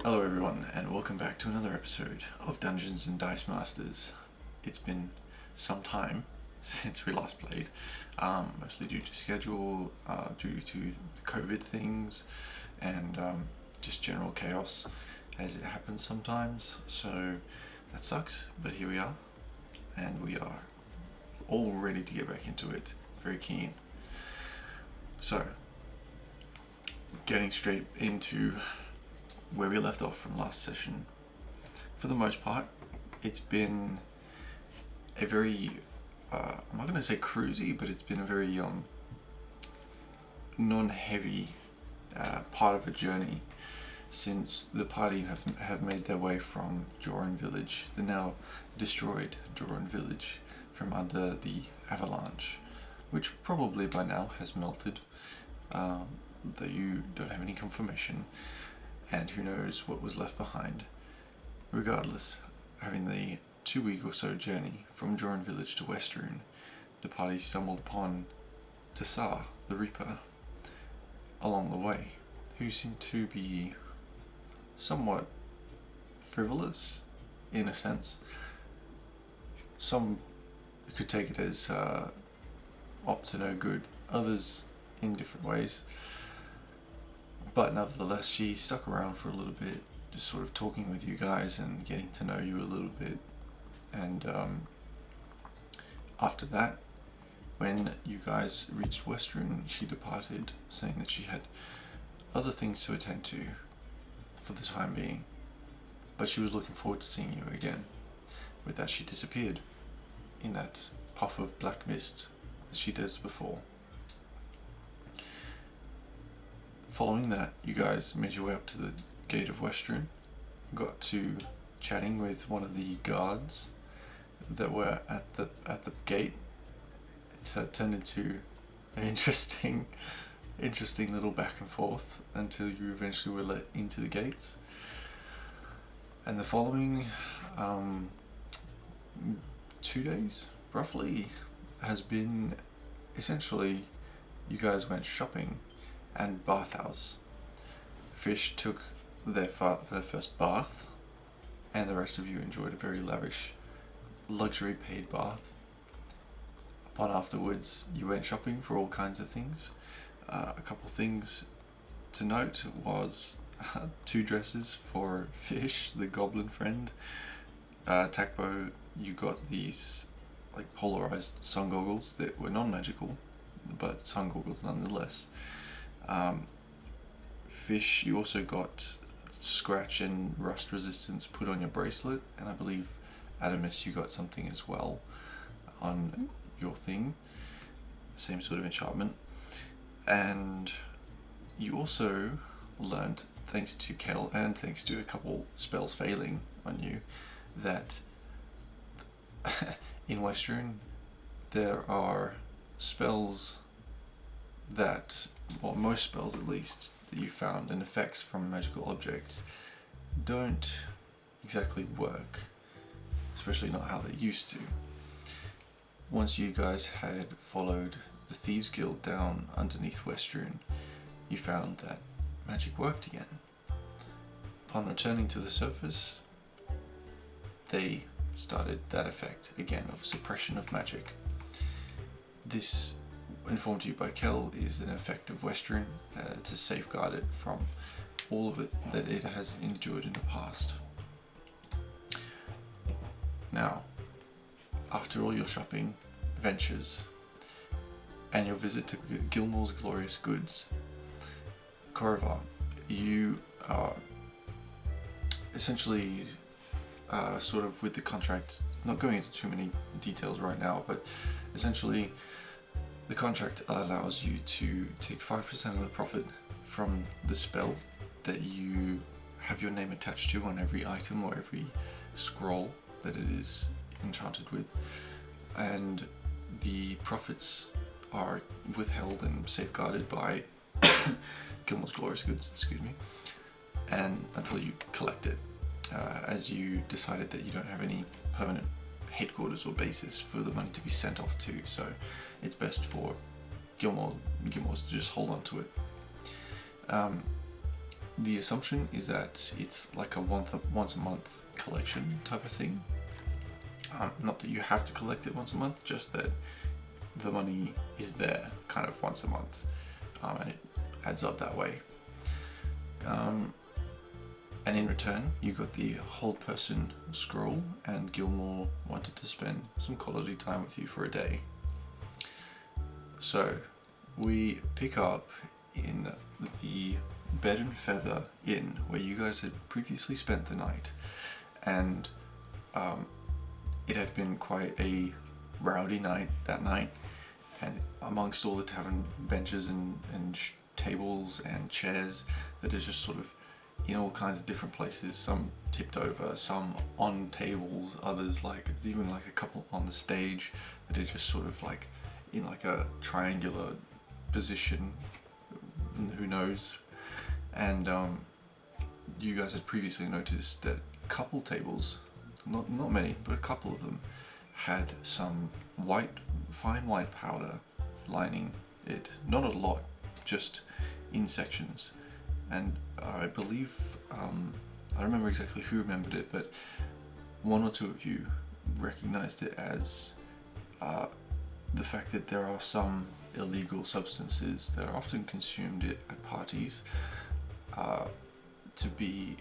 Hello everyone, and welcome back to another episode of Dungeons and Dice Masters. It's been some time since we last played, mostly due to schedule, due to the COVID things, and just general chaos as it happens sometimes. So that sucks, but here we are, and we are all ready to get back into it. Very keen. So, getting straight into where we left off from last session. For the most part, it's been a very, I'm not going to say cruisy, but it's been a very non-heavy part of a journey since the party have made their way from Joran Village, the now destroyed Joran Village, from under the avalanche, which probably by now has melted, though you don't have any confirmation. And who knows what was left behind. Regardless, having the 2-week or so journey from Joran Village to Westruun, the party stumbled upon Tassar, the Reaper, along the way, who seemed to be somewhat frivolous, in a sense. Some could take it as up to no good, others in different ways. But nevertheless, she stuck around for a little bit, just sort of talking with you guys and getting to know you a little bit. And after that, when you guys reached Westruun, she departed, saying that she had other things to attend to for the time being. But she was looking forward to seeing you again. With that, she disappeared in that puff of black mist as she does before. Following that, you guys made your way up to the gate of Westruun, got to chatting with one of the guards that were at the gate. It turned into an interesting little back and forth until you eventually were let into the gates. And the following 2 days, roughly, has been essentially you guys went shopping and bathhouse. Fish took their first bath, and the rest of you enjoyed a very lavish, luxury paid bath. Upon afterwards, you went shopping for all kinds of things. A couple things to note was 2 dresses for Fish, the goblin friend. Takbo, you got these like polarized sun goggles that were non-magical, but sun goggles nonetheless. Fish, you also got scratch and rust resistance put on your bracelet, and I believe Adamus, you got something as well on your thing, same sort of enchantment. And you also learned, thanks to Kel and thanks to a couple spells failing on you, that in Westruun there are spells that, well, most spells at least, that you found and effects from magical objects don't exactly work, especially not how they used to. Once you guys had followed the Thieves Guild down underneath Westruun, you found that magic worked again. Upon returning to the surface, they started that effect again of suppression of magic. This, informed to you by Kel, is an effect of Westruun to safeguard it from all of it that it has endured in the past. Now, after all your shopping ventures and your visit to Gilmore's Glorious Goods, Korrivar, you are essentially sort of with the contract, not going into too many details right now, but essentially the contract allows you to take 5% of the profit from the spell that you have your name attached to on every item or every scroll that it is enchanted with, and the profits are withheld and safeguarded by Gilmore's Glorious Goods, and until you collect it, as you decided that you don't have any permanent headquarters or basis for the money to be sent off to, so it's best for Gilmore's to just hold on to it. the assumption is that it's like a once a month collection type of thing. Not that you have to collect it once a month, just that the money is there kind of once a month, and it adds up that way. And in return, you got the hold person scroll, and Gilmore wanted to spend some quality time with you for a day. So we pick up in the Bed and Feather Inn, where you guys had previously spent the night, and it had been quite a rowdy night that night, and amongst all the tavern benches and tables and chairs that are just sort of in all kinds of different places, some tipped over, some on tables, others like, it's even like a couple on the stage that are just sort of like in like a triangular position, who knows. And you guys had previously noticed that a couple tables, not many, but a couple of them, had some fine white powder lining it. Not a lot, just in sections. And I believe, I don't remember exactly who remembered it, but one or two of you recognized it as the fact that there are some illegal substances that are often consumed at parties to be,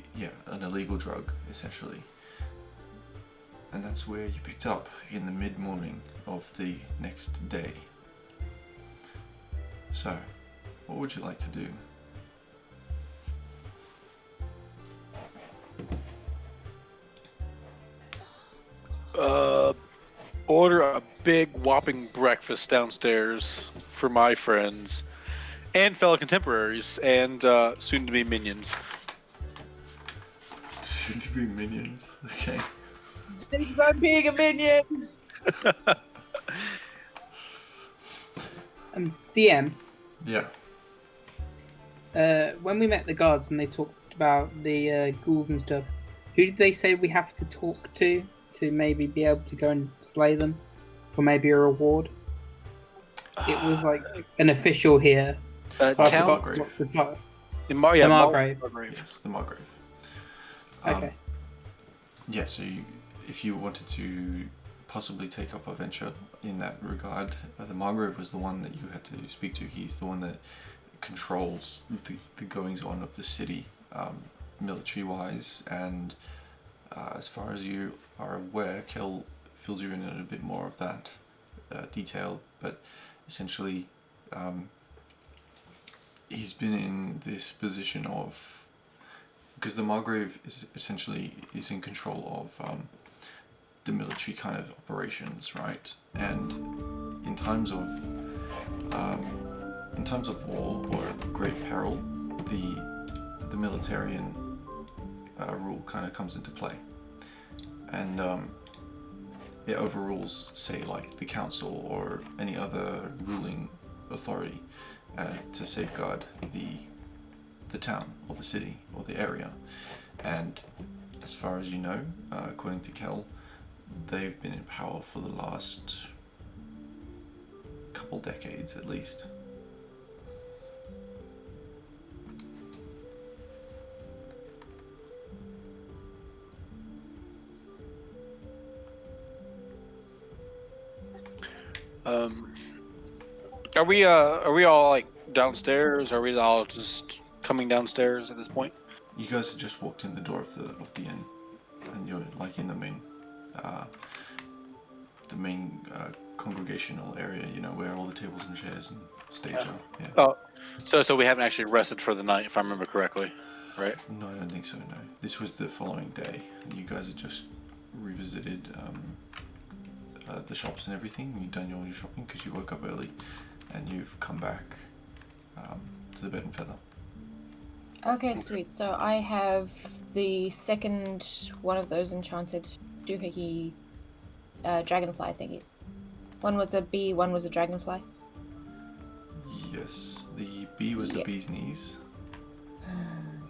an illegal drug, essentially. And that's where you picked up in the mid-morning of the next day. So, what would you like to do? Order a big whopping breakfast downstairs for my friends and fellow contemporaries and soon-to-be minions. Soon-to-be minions, okay. Thinks I'm being a minion! DM. Yeah. When we met the guards and they talked about the ghouls and stuff, who did they say we have to talk to maybe be able to go and slay them for maybe a reward? It was like an official here. Town? The Margrave. Yes, the Margrave. Okay. Yeah, so if you wanted to possibly take up a venture in that regard, the Margrave was the one that you had to speak to. He's the one that controls the goings-on of the city, military-wise, and as far as you are aware, Kel fills you in a bit more of that detail, but essentially he's been in this position of, because the Margrave is in control of the military kind of operations, right? And in times of war or great peril, the militarian rule kind of comes into play, and it overrules, say, like the council or any other ruling authority to safeguard the town or the city or the area. And as far as you know, according to Kel, they've been in power for the last couple decades at least. Are we all like downstairs? Are we all just coming downstairs at this point? You guys have just walked in the door of the inn, and you're like in the main congregational area, you know, where all the tables and chairs and stage are. Yeah. Oh, so we haven't actually rested for the night, if I remember correctly, right? No, I don't think so. No, this was the following day. You guys had just revisited the shops and everything. You've done all your shopping because you woke up early, and you've come back to the Bed and Feather. Okay, sweet. So I have the second one of those enchanted doohickey dragonfly thingies. One was a bee, one was a dragonfly. Yes, the bee was the bee's knees.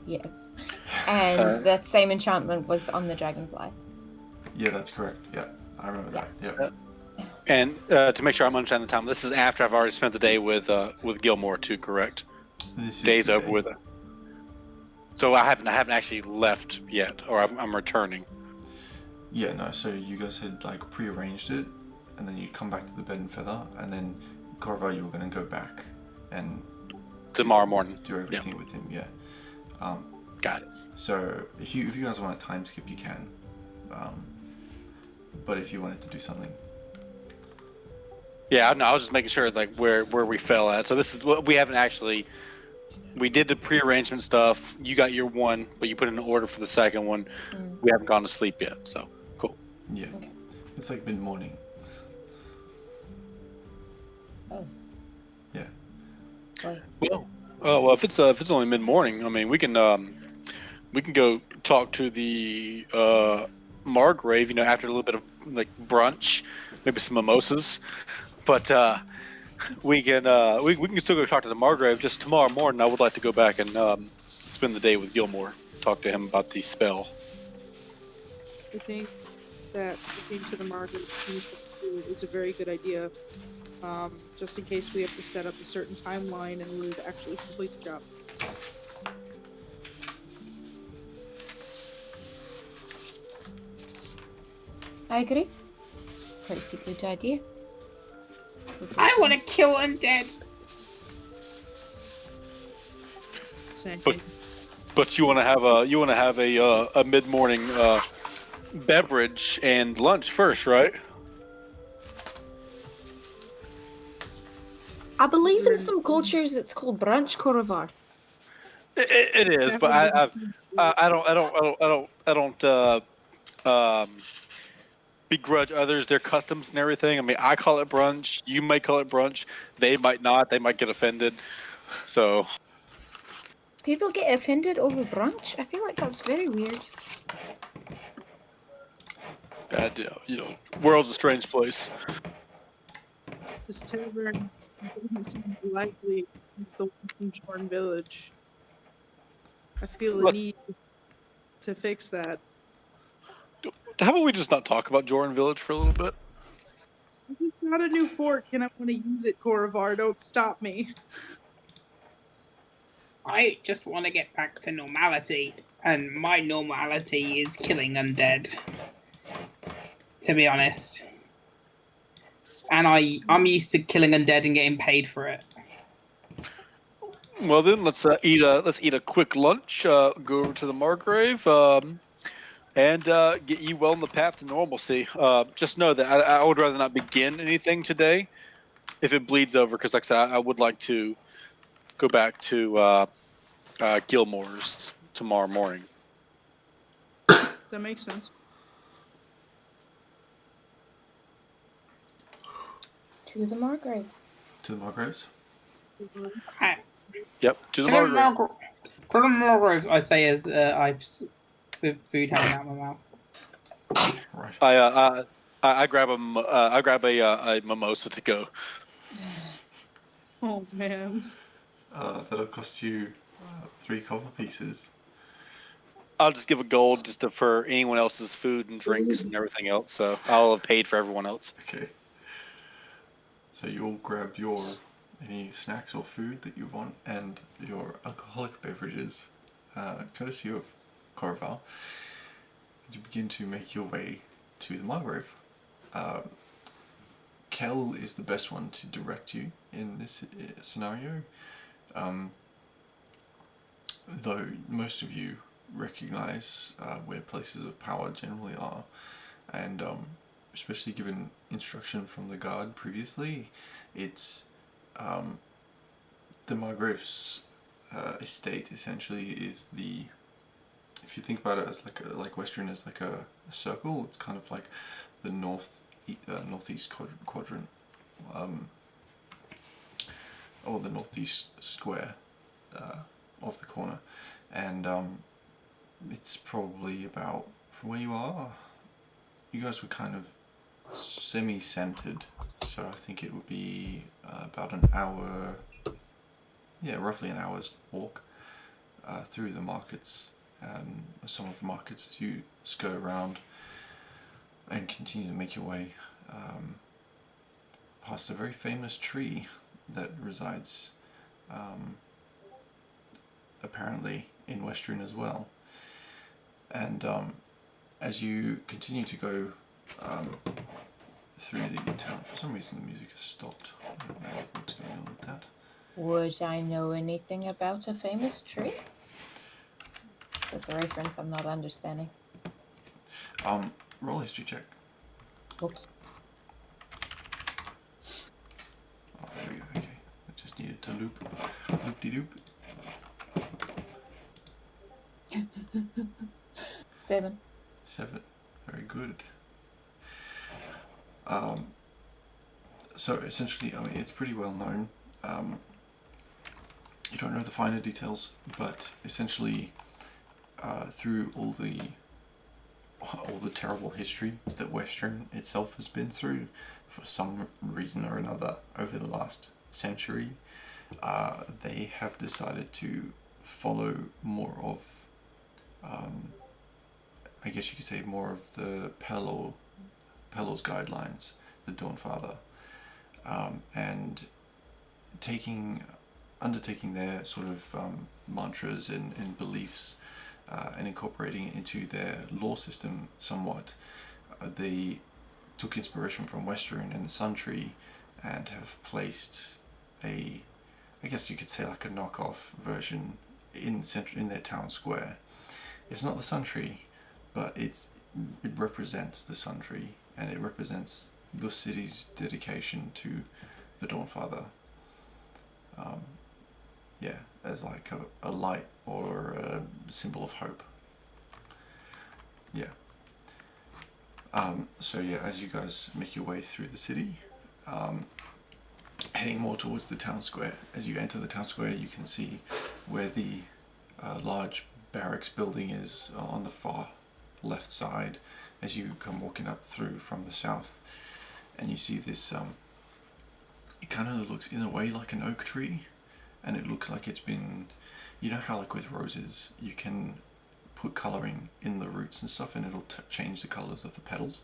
Yes. And that same enchantment was on the dragonfly. Yeah, that's correct. Yeah, I remember that. Yeah. And to make sure I'm understanding the time, this is after I've already spent the day with Gilmore too, correct? This is Day's the over day. with. So I haven't actually left yet, or I'm returning. Yeah, no. So you guys had like prearranged it, and then you'd come back to the Bed and Feather, and then Corva, you were going to go back and Tomorrow morning. do everything with him. Yeah. Got it. So if you guys want to time skip, you can. But if you wanted to do something, Yeah, no, I was just making sure like where we fell at. So this is what we haven't actually. We did the pre-arrangement stuff. You got your one, but you put in an order for the second one. We haven't gone to sleep yet, so cool. yeah, Okay. it's like mid-morning. Oh. Yeah. Boy. Well, if it's only mid-morning, I mean we can go talk to the Margrave. After a little bit of like brunch, maybe some mimosas, but. We can still go talk to the Margrave just tomorrow morning. I would like to go back and spend the day with Gilmore, talk to him about the spell. I think that looking to the market is a very good idea. Just in case we have to set up a certain timeline and we would actually complete the job. I agree. Pretty good idea. I want to kill undead. Second. But you want to have a mid morning beverage and lunch first, right? I believe in some cultures it's called brunch, Korovar. It is, but I don't begrudge others their customs and everything. I mean, I call it brunch. You might call it brunch. They might not. They might get offended. So People get offended over brunch? I feel like that's very weird. World's a strange place. This tavern doesn't seem as likely as the one from Jordan Village. I feel a need to fix that. How about we just not talk about Joran Village for a little bit? I just got a new fork and I want to use it, Korovar. Don't stop me. I just want to get back to normality, and my normality is killing undead. To be honest, and I'm used to killing undead and getting paid for it. Well, then let's eat a quick lunch. Go over to the Margrave. And get you well on the path to normalcy. Just know that I would rather not begin anything today if it bleeds over, because like I said, I would like to go back to Gilmore's tomorrow morning. That makes sense. To the Margraves. To the Margraves? Yep, to the Margrave. To the Margraves, I say as with food hanging out of my mouth. Right. I grab a mimosa to go. Oh man. That'll cost you 3 copper pieces. I'll just give a gold for anyone else's food and drinks and everything else. So I'll have paid for everyone else. Okay. So you all grab any snacks or food that you want and your alcoholic beverages, courtesy of Corval. You begin to make your way to the Margrave. Kel is the best one to direct you in this scenario, though most of you recognize where places of power generally are, and especially given instruction from the guard previously, it's the Margrave's estate essentially is the. If you think about it as like Westruun is like a circle, it's kind of like the northeast quadrant, or the northeast square of the corner, and it's probably about, from where you are, you guys were kind of semi-centered, so I think it would be about an hour, roughly an hour's walk through the markets. Some of the markets as you skirt around and continue to make your way past a very famous tree that resides apparently in Westruun as well. And as you continue to go through the town, for some reason the music has stopped. I don't know what's going on with that. Would I know anything about a famous tree? That's a reference I'm not understanding. Roll a history check. Oops. Oh, there we go. Okay, I just needed to loop-de-doop. 7. 7. Very good. So essentially, I mean, it's pretty well known. You don't know the finer details, but essentially, through all the terrible history that Westruun itself has been through, for some reason or another, over the last century, they have decided to follow more of, I guess you could say, more of the Pelor's guidelines, the Dawnfather, and undertaking their sort of mantras and beliefs and incorporating it into their law system somewhat. They took inspiration from Westruun and the Sun Tree and have placed I guess you could say like a knockoff version in their town square. It's not the Sun Tree, but it represents the Sun Tree, and it represents the city's dedication to the Dawnfather. As like a light or a symbol of hope. So as you guys make your way through the city, heading more towards the town square. As you enter the town square, you can see where the large barracks building is on the far left side as you come walking up through from the south, and you see this it kind of looks in a way like an oak tree, and it looks like it's been, you know how like with roses you can put colouring in the roots and stuff and it'll change the colours of the petals.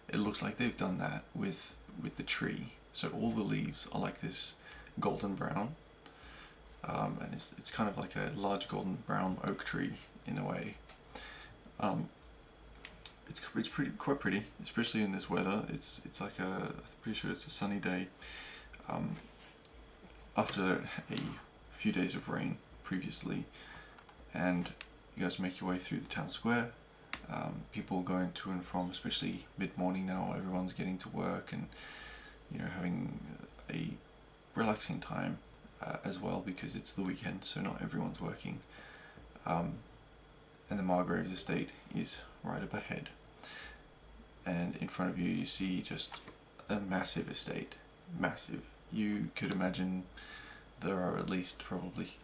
It looks like they've done that with the tree, so all the leaves are like this golden brown, and it's kind of like a large golden brown oak tree in a way. It's quite pretty, especially in this weather. It's like I'm pretty sure it's a sunny day. After a few days of rain previously, and you guys make your way through the town square. People going to and from, especially mid-morning now. Everyone's getting to work and having a relaxing time as well, because it's the weekend, so not everyone's working. And the Margrave's estate is right up ahead, and in front of you you see just a massive estate. Massive. You could imagine there are at least probably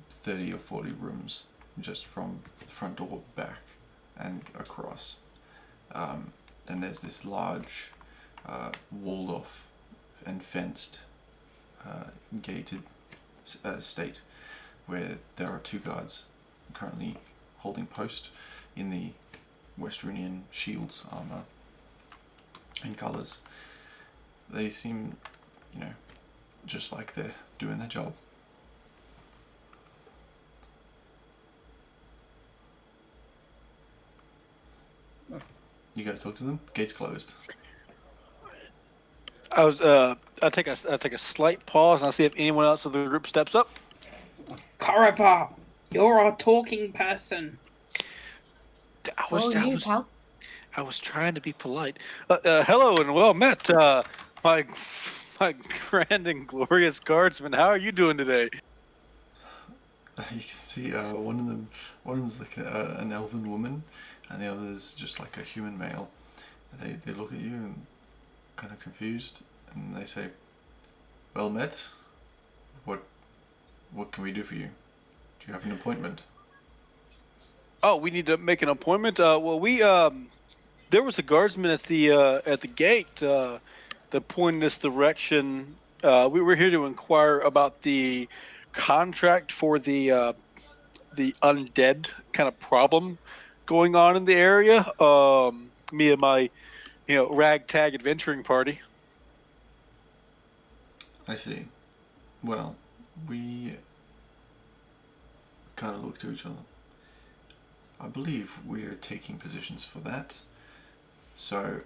30 or 40 rooms just from the front door back and across. And there's this large walled off and fenced gated estate where there are 2 guards currently holding post in the Westruunian shields, armour and colours. They seem, just like they're doing their job. You gotta talk to them? Gate's closed. I take a slight pause and I see if anyone else of the group steps up. Carapace, you're our talking person. I was trying to be polite. Hello and well met, my grand and glorious guardsmen. How are you doing today? You can see one of them's like an elven woman, and the other's just like a human male. And they look at you and kind of confused, and they say, "Well met. What can we do for you? Do you have an appointment?" Oh, we need to make an appointment. Well, we there was a guardsman at the gate that pointed us direction. We were here to inquire about the contract for the undead kind of problem going on in the area. Me and my ragtag adventuring party. I see. Well, we kind of look to each other. I believe we're taking positions for that. So,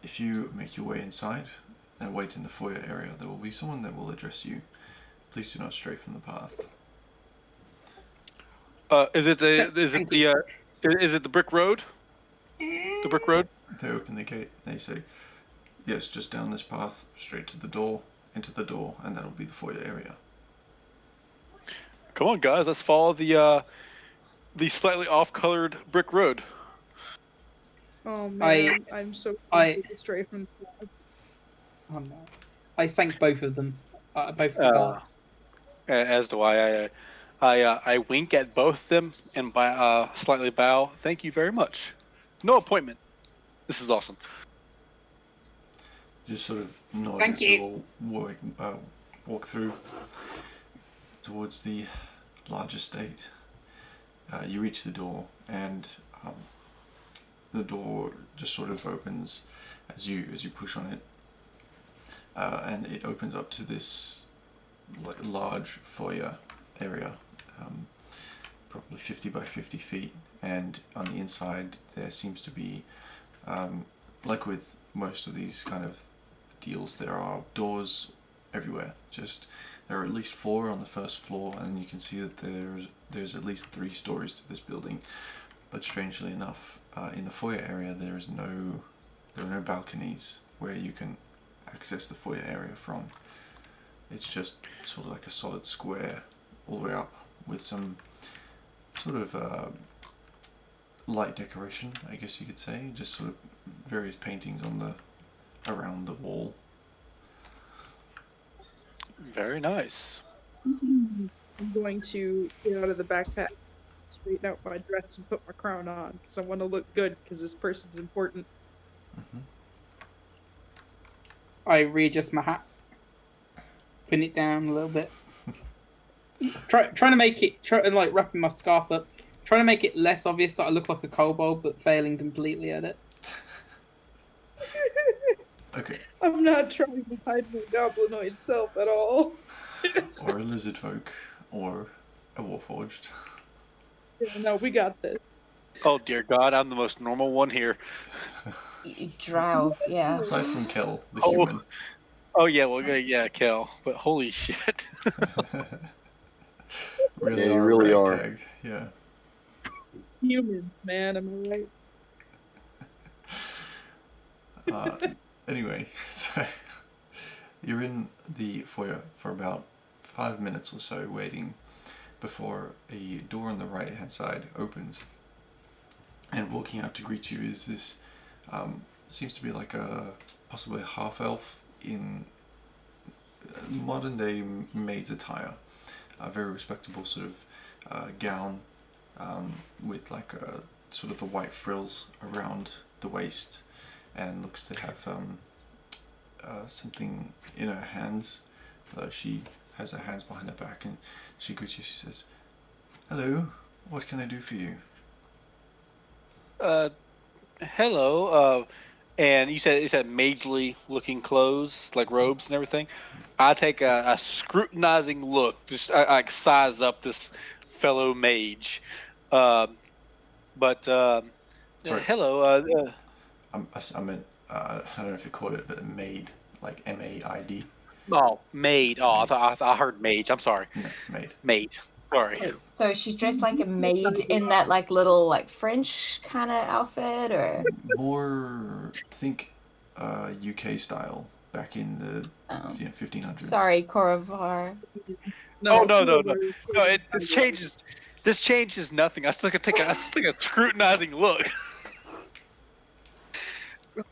if you make your way inside and wait in the foyer area, there will be someone that will address you. Please do not stray from the path. Is it the brick road? The brick road? They open the gate. They say, "Yes, just down this path, straight to the door, into the door, and that'll be the foyer area." Come on, guys, let's follow the slightly off-colored brick road. Oh man, I'm so confused to stray from the path. Oh no! I thank both of them, both of the guards. As do I. I wink at both of them and slightly bow. Thank you very much. No appointment. This is awesome. Just sort of nod Thank as you. you all walk through towards the large estate. You reach the door, and the door just sort of opens as you push on it, and it opens up to this large foyer area, probably 50 by 50 feet, and on the inside there seems to be, like with most of these kind of deals, there are doors everywhere. There are at least 4 on the first floor, and you can see that there's at least 3 stories to this building. But strangely enough, in the foyer area there are no balconies where you can access the foyer area from. It's just sort of like a solid square all the way up with some sort of light decoration, I guess you could say, just sort of various paintings around the wall. Very nice. I'm going to get out of the backpack, straighten out my dress, and put my crown on because I want to look good because this person's important. Mm-hmm. I readjust my hat, pin it down a little bit, trying to wrapping my scarf up, trying to make it less obvious that I look like a kobold, but failing completely at it. Okay. I'm not trying to hide my goblinoid self at all. Or a lizard folk, or a warforged. Yeah, no, we got this. Oh dear God, I'm the most normal one here. Drow, yeah. Aside from Kel, the human. Oh yeah, well yeah, Kel. But holy shit. Really Yeah, you are really a are. ragtag. Yeah. Humans, man, am I right? Anyway, so you're in the foyer for about 5 minutes or so waiting before a door on the right hand side opens, and walking out to greet you is this seems to be like possibly a half elf in modern day maid's attire, a very respectable sort of gown with like sort of the white frills around the waist, and looks to have something in her hands. She has her hands behind her back, and she greets you. She says, "Hello, what can I do for you?" Hello. And you said majorly looking clothes, like robes and everything. I take a scrutinizing look. Just I size up this fellow mage. Sorry. Hello. I meant, I don't know if you caught it, but maid, like MAID. Oh, maid. Oh, I heard mage. I'm sorry. No, maid. Maid. Sorry. So she's dressed like a maid in that like little like French kind of outfit, or More, think UK style, back in the 1500s. Sorry, Coravar. No. This changes nothing. I still take a scrutinizing look.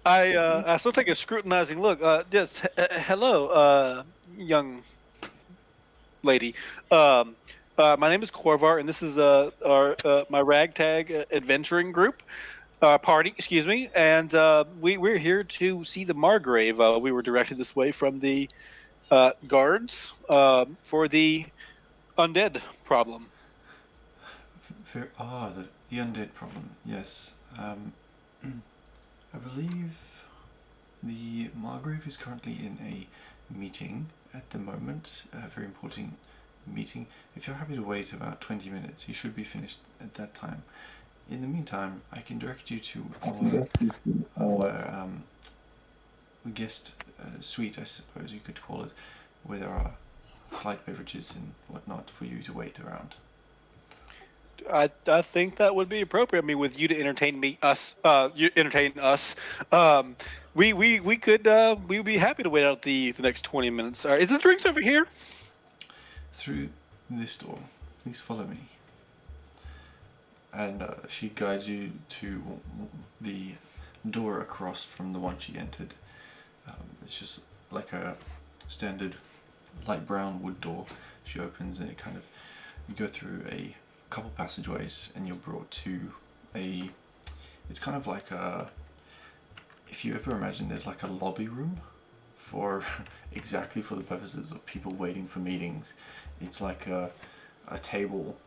I still take a scrutinizing look. Yes, hello, young lady. My name is Corvar, and this is my ragtag adventuring group, party. Excuse me, and we're here to see the Margrave. We were directed this way from the guards for the undead problem. The undead problem. Yes. I believe the Margrave is currently in a meeting at the moment, a very important meeting. If you're happy to wait about 20 minutes, he should be finished at that time. In the meantime, I can direct you to our guest suite, I suppose you could call it, where there are slight beverages and whatnot for you to wait around. I think that would be appropriate. I mean, with you to entertain you entertain us. We could we'd be happy to wait out the next 20 minutes. Is the drinks over here? Through this door, please follow me. And she guides you to the door across from the one she entered. It's just like a standard light brown wood door. She opens and you go through a couple passageways and you're brought to it's kind of like if you ever imagine there's like a lobby room for exactly for the purposes of people waiting for meetings. It's like a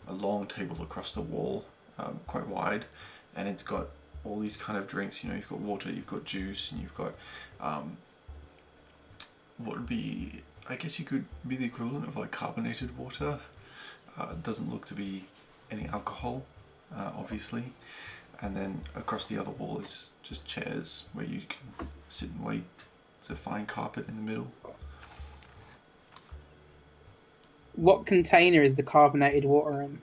long table across the wall, quite wide, and it's got all these kind of drinks. You've got water, you've got juice, and you've got what would be, I guess you could be the equivalent of like carbonated water. It doesn't look to be any alcohol, obviously. And then across the other wall is just chairs where you can sit and wait. It's a fine carpet in the middle. What container is the carbonated water in?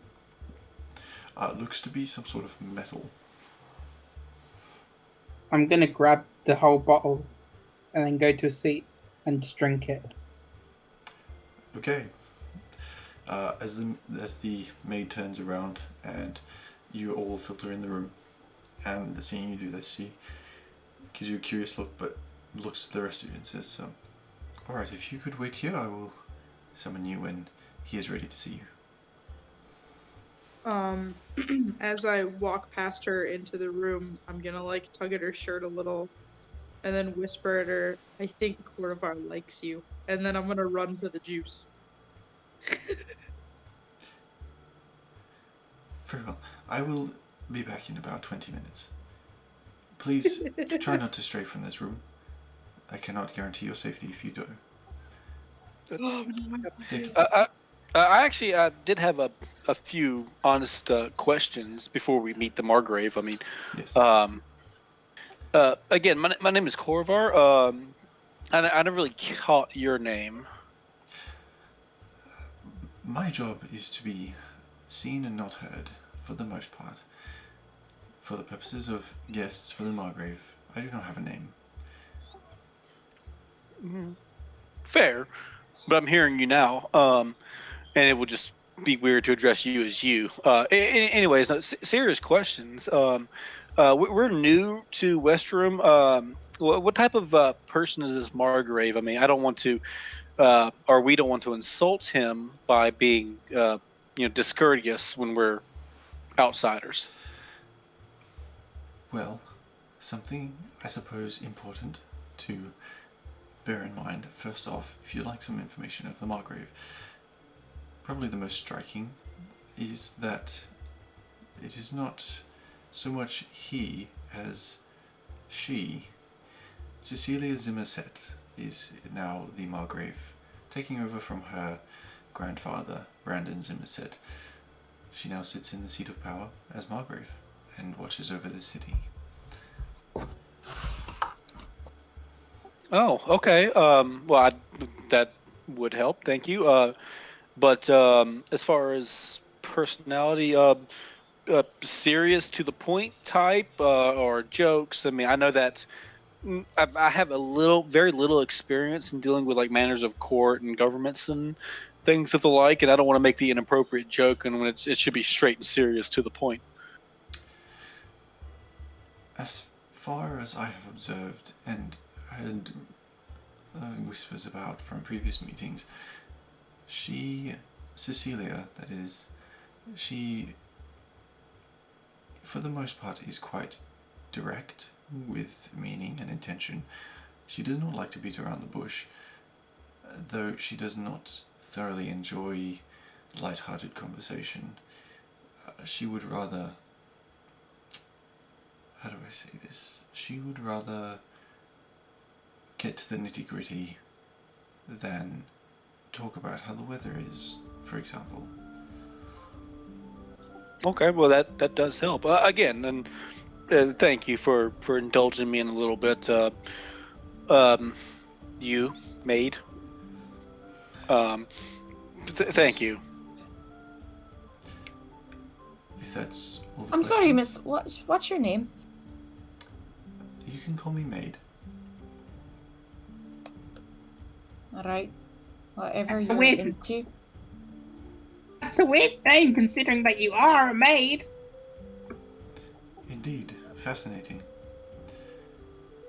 It looks to be some sort of metal. I'm gonna grab the whole bottle and then go to a seat and just drink it. Okay. As the maid turns around and you all filter in the room, and seeing you do this, she gives you a curious look, but looks at the rest of you and says, "Alright, if you could wait here, I will summon you when he is ready to see you." As I walk past her into the room, I'm gonna like tug at her shirt a little and then whisper at her, "I think Corvar likes you." And then I'm gonna run for the juice. Very well. I will be back in about 20 minutes. Please try not to stray from this room. I cannot guarantee your safety if you do. Oh, no, I actually did have a few honest questions before we meet the Margrave. I mean, Yes. again, my name is Corvar. I never really caught your name. My job is to be seen and not heard, for the most part. For the purposes of guests for the Margrave, I do not have a name. Fair, but I'm hearing you now, and it would just be weird to address you as you. Anyways, no, serious questions. We're new to Westruun. What type of person is this Margrave? I mean, I don't want to, or we don't want to insult him by being, discourteous when we're outsiders. Well, something, I suppose, important to bear in mind. First off, if you'd like some information of the Margrave, probably the most striking is that it is not so much he as she. Cecilia Zimmerset is now the Margrave, taking over from her grandfather, Brandon Zimmerset. She now sits in the seat of power as Margrave and watches over the city. Oh, okay. That would help. Thank you. But as far as personality, serious to the point type, or jokes. I mean, I know that I have very little experience in dealing with like manners of court and governments and things of the like, and I don't want to make the inappropriate joke, and when it should be straight and serious to the point. As far as I have observed and heard whispers about from previous meetings, Cecilia, that is, she, for the most part, is quite direct with meaning and intention. She does not like to beat around the bush, though she does not thoroughly enjoy light-hearted conversation. She would rather... How do I say this? She would rather get to the nitty-gritty than talk about how the weather is, for example. Okay, well that does help. Again, and thank you for indulging me in a little bit. You maid. Thank you. If that's all the I'm questions, sorry, Miss. What's your name? you can call me maid. All right. Whatever you're Wait. into. That's a weird name, considering that you are a maid. Indeed, fascinating.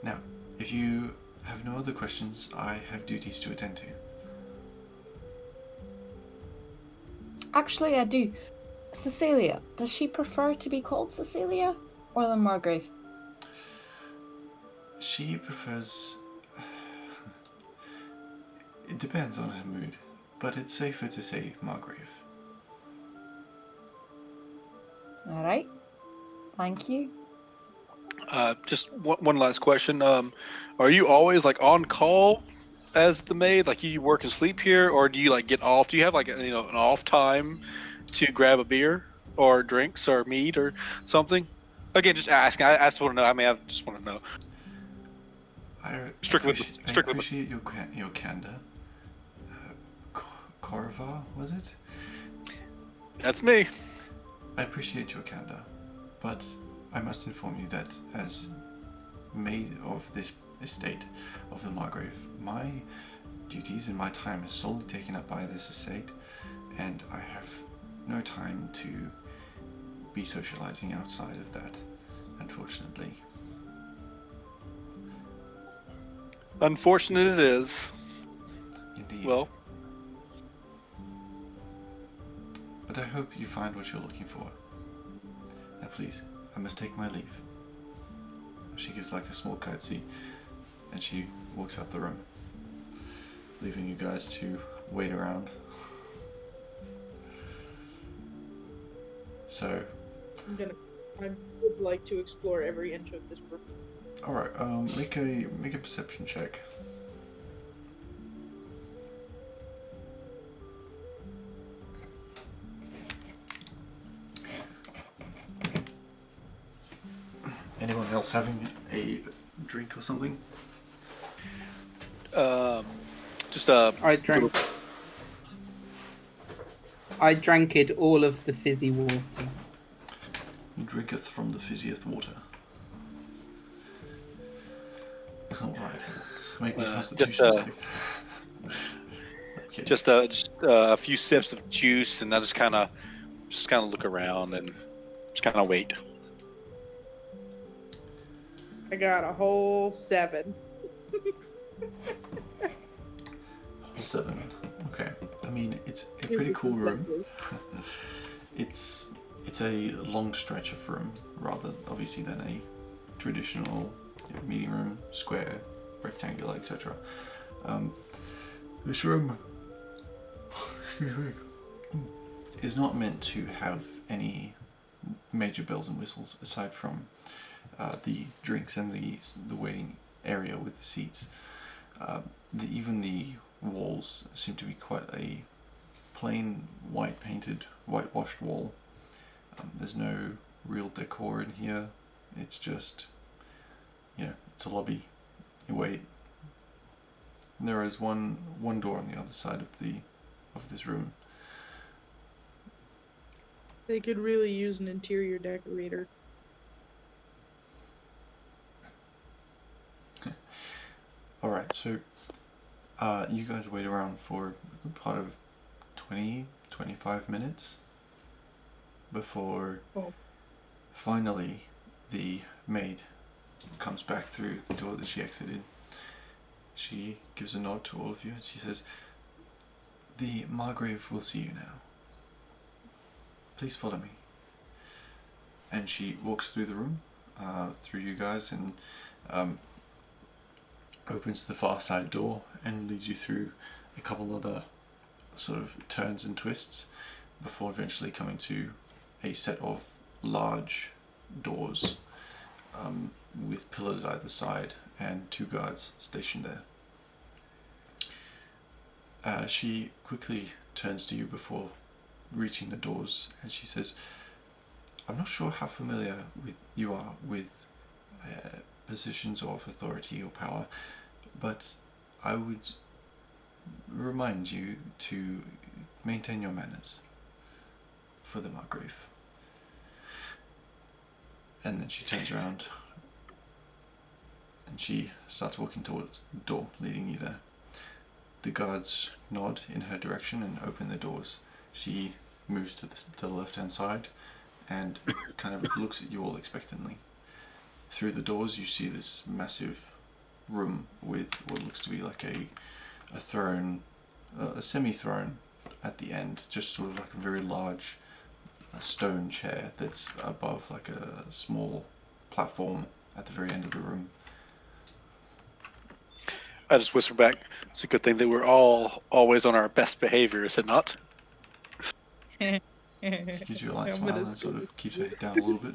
Now, if you have no other questions, I have duties to attend to. Actually, I do. Cecilia. Does she prefer to be called Cecilia or the Margrave? She prefers... It depends on her mood, but it's safer to say Margrave. All right. Thank you. Just one last question. Are you always like on call as the maid? Like you work and sleep here, or do you like get off? Do you have like an off time to grab a beer or drinks or meat or something? Again, just asking. I just want to know. I mean, I just want to know. I Strictly appreciate your candor. Korva, was it? That's me. I appreciate your candor, but I must inform you that as maid of this estate of the Margrave, my duties and my time is solely taken up by this estate, and I have no time to be socializing outside of that, unfortunately. Unfortunate it is. Indeed. Well, but I hope you find what you're looking for. Now please, I must take my leave. She gives like a small curtsy and she walks out the room, leaving you guys to wait around. So I would like to explore every inch of this room. alright, make a perception check. Anyone else having a drink or something? just I drank it all of the fizzy water. You drinketh from the fizzieth water. Alright. Make me a constitution save. Okay. just a few sips of juice, and I just kind of look around and just kind of wait. I got a whole 7. 7. Okay. I mean, it's a pretty cool room. It's a long stretch of room, rather obviously than a traditional meeting room, square, rectangular, etc. This room is not meant to have any major bells and whistles aside from the drinks and the waiting area with the seats. Even the walls seem to be quite a plain whitewashed wall. There's no real decor in here. It's just, it's a lobby. You wait. There is one door on the other side of this room. They could really use an interior decorator. Alright, so you guys wait around for a good part of 20-25 minutes before finally the maid comes back through the door that she exited. She gives a nod to all of you and she says, "The Margrave will see you now. Please follow me." And she walks through the room, through you guys, and opens the far side door and leads you through a couple other sort of turns and twists before eventually coming to a set of large doors with pillars either side and 2 guards stationed there. She quickly turns to you before reaching the doors and she says, I'm not sure how familiar you are with positions of authority or power, but I would remind you to maintain your manners for the Margrave. And then she turns around and she starts walking towards the door leading you there. The guards nod in her direction and open the doors. She moves to the left-hand side and kind of looks at you all expectantly. Through the doors you see this massive room with what looks to be like a throne, a semi-throne at the end, just sort of like a very large stone chair that's above like a small platform at the very end of the room. I just whisper back. It's a good thing that we're all always on our best behavior, is it not? She gives you a light I'm smile gonna and sort of keeps her head down a little bit.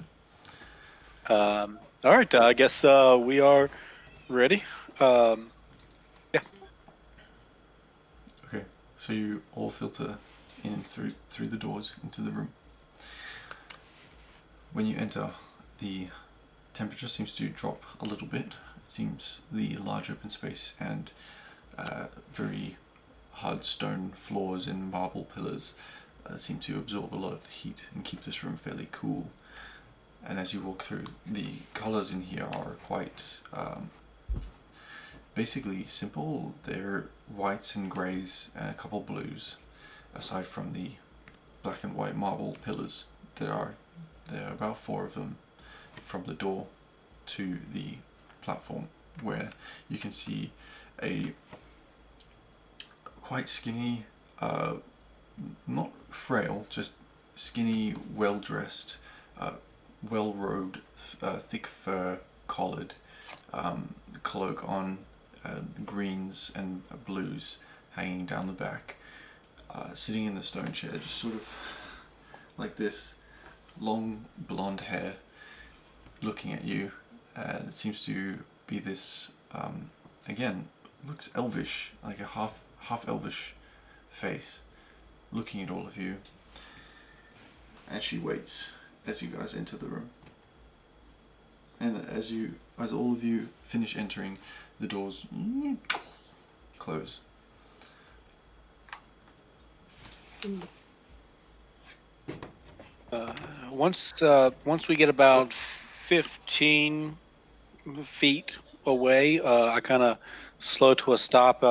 All right. I guess we are ready. Yeah. Okay, so you all filter in through the doors into the room. When you enter, the temperature seems to drop a little bit. It seems the large open space and very hard stone floors and marble pillars seem to absorb a lot of the heat and keep this room fairly cool. And as you walk through, the colours in here are quite basically simple. They're whites and greys and a couple blues, aside from the black and white marble pillars. There are about 4 of them from the door to the platform, where you can see a quite skinny, not frail, just skinny, well-dressed, well-robed, thick fur collared cloak on, greens and blues hanging down the back, sitting in the stone chair, just sort of like this, long blonde hair, looking at you. It seems to be this, again, looks elvish, like a half elvish face, looking at all of you. And she waits as you guys enter the room. And as all of you finish entering, the doors close. Once we get about 15 feet away, I kind of slow to a stop.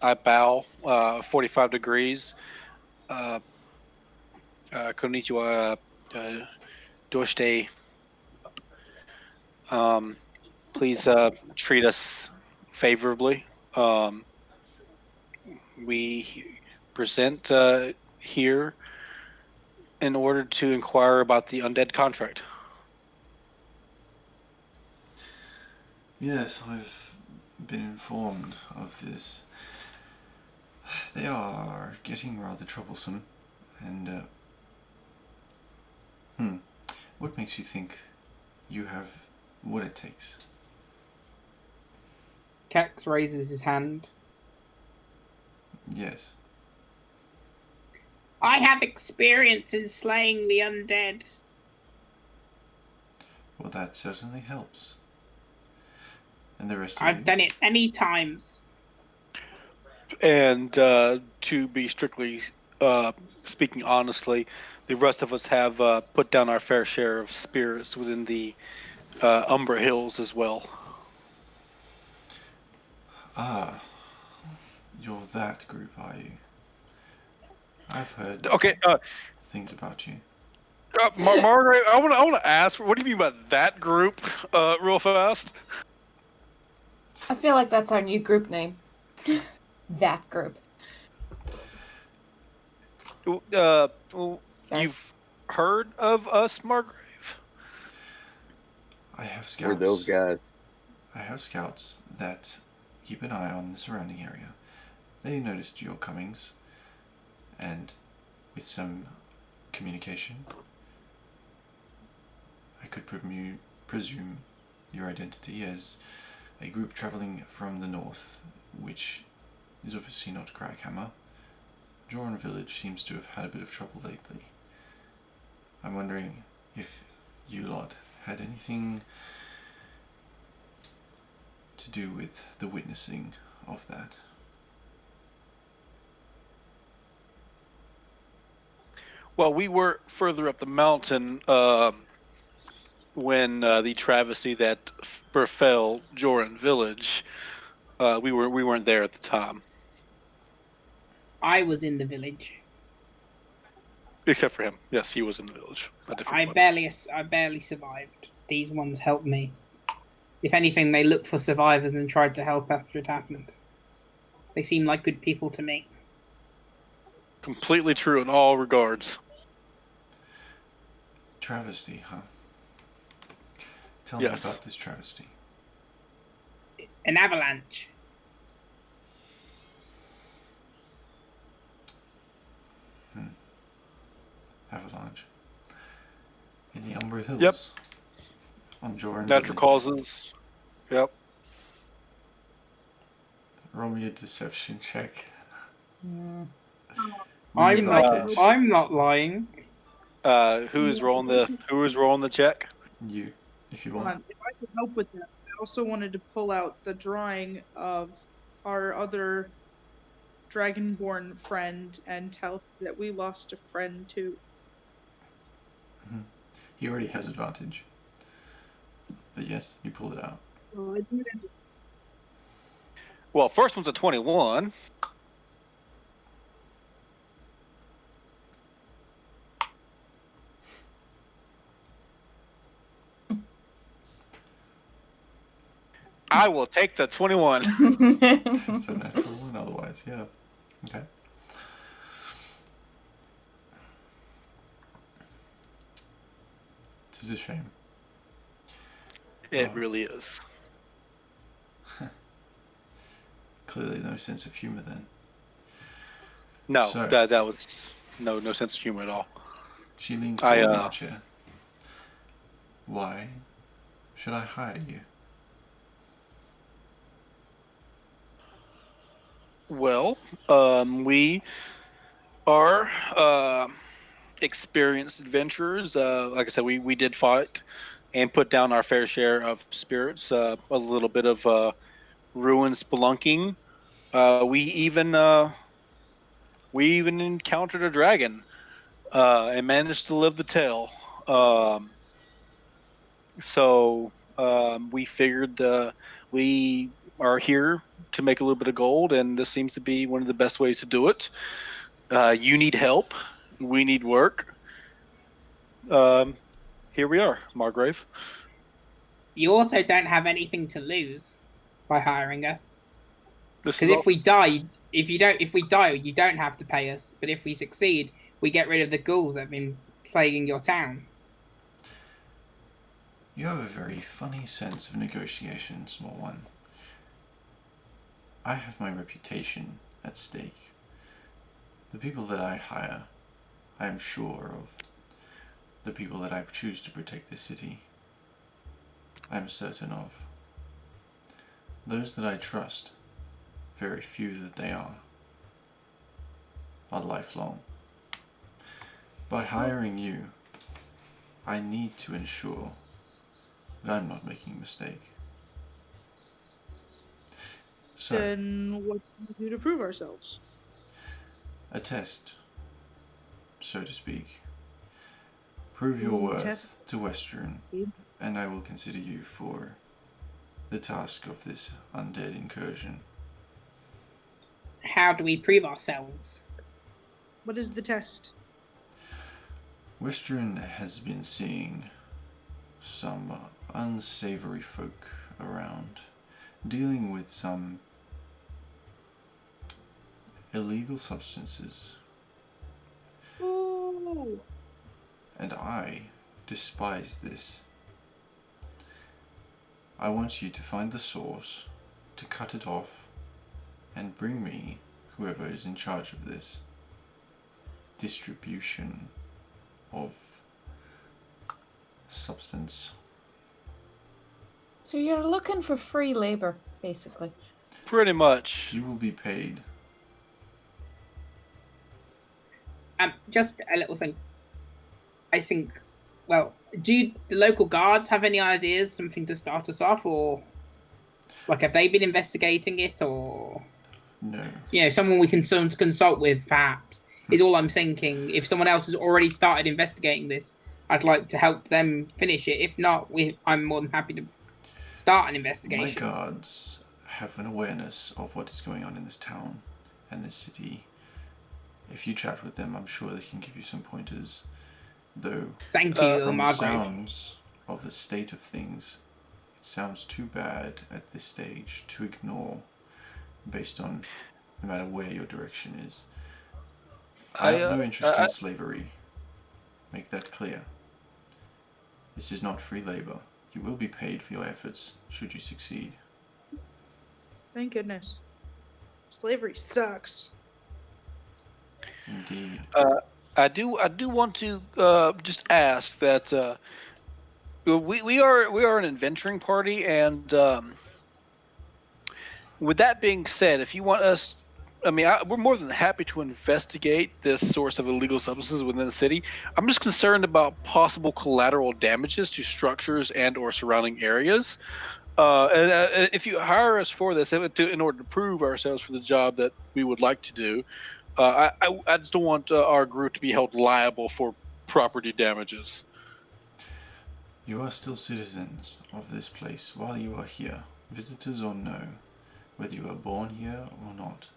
I bow 45 degrees. Konnichiwa, doshite. Please treat us favorably. We present here in order to inquire about the Undead Contract. Yes, I've been informed of this. They are getting rather troublesome, and what makes you think you have what it takes? Cax raises his hand. Yes. I have experience in slaying the undead. Well, that certainly helps. And the rest of I've you? done it many times. And to be strictly speaking honestly, the rest of us have put down our fair share of spirits within the Umbra Hills as well. Ah, you're that group, are you? I've heard Okay, things about you. Margaret, I want to ask, what do you mean by that group, real fast? I feel like that's our new group name. That group. You've heard of us, Margrave? I have scouts. We're those guys. I have scouts that keep an eye on the surrounding area. They noticed your comings, and with some communication, I could presume your identity as a group travelling from the north, which is obviously not Crackhammer. Joran Village seems to have had a bit of trouble lately. I'm wondering if you lot had anything to do with the witnessing of that. Well, we were further up the mountain when the travesty that befell Joran Village. We weren't there at the time, I was in the village. except for him. Yes, he was in the village. A different one. I barely survived. These ones helped me. If anything, they looked for survivors and tried to help after it happened. They seemed like good people to me. Completely true in all regards. Travesty, huh? Tell me about this travesty. An avalanche. Avalanche. In the Umbra Hills. Yep. On Joran Natural Village. causes. Yep. Roll me a deception check. I'm advantage. not lying. Who is rolling the check? You, if you Hold want. on. If I could help with that, I also wanted to pull out the drawing of our other Dragonborn friend and tell him that we lost a friend too. He already has advantage. But yes, you pull it out. Well, I did. Well, first one's a 21. I will take the 21. It's a natural one otherwise, yeah. Okay. It is a shame. It really is. Clearly no sense of humor then. No, So- that was no sense of humor at all. She leans forward in her chair. Why should I hire you? Well, we are experienced adventurers. Like I said, we did fight and put down our fair share of spirits. A little bit of ruin spelunking. We even encountered a dragon and managed to live the tale. So we figured we are here to make a little bit of gold, and this seems to be one of the best ways to do it. You need help. We need work. Here we are, Margrave. You also don't have anything to lose by hiring us. This Because is if we die, you don't have to pay us. But if we succeed, we get rid of the ghouls that have been plaguing your town. You have a very funny sense of negotiation, small one. I have my reputation at stake. The people that I hire, I am sure of. The people that I choose to protect the city, I am certain of. Those that I trust, very few that they are lifelong. By hiring you, I need to ensure that I'm not making a mistake. So, Then what can we do to prove ourselves? a test, so to speak. Prove your worth Test. to Westruun, and I will consider you for the task of this undead incursion. How do we prove ourselves? What is the test? Westruun has been seeing some unsavory folk around, dealing with some illegal substances, Oh, and I despise this. I want you to find the source, to cut it off, and bring me whoever is in charge of this distribution of substance. So you're looking for free labor, basically. pretty much. You will be paid. Just a little thing. I think well, do the local guards have any ideas, something to start us off, or like have they been investigating it, or No. someone we can consult with, perhaps, is all I'm thinking. If someone else has already started investigating this, I'd like to help them finish it. If not, I'm more than happy to start an My investigation. guards have an awareness of what is going on in this town and this city. If you chat with them, I'm sure they can give you some pointers. Though, Thank you, from the Margrave. sounds of the state of things, it sounds too bad at this stage to ignore, based on no matter where your direction is. I have no interest in slavery. Make that clear. This is not free labor. You will be paid for your efforts, should you succeed. Thank goodness. Slavery sucks. Indeed. I do want to just ask that we are an adventuring party, and with that being said, if you want us, I mean, we're more than happy to investigate this source of illegal substances within the city. I'm just concerned about possible collateral damages to structures and/or surrounding areas. And if you hire us for this, in order to prove ourselves for the job that we would like to do, I just don't want our group to be held liable for property damages. You are still citizens of this place while you are here, visitors or no, whether you are born here or not.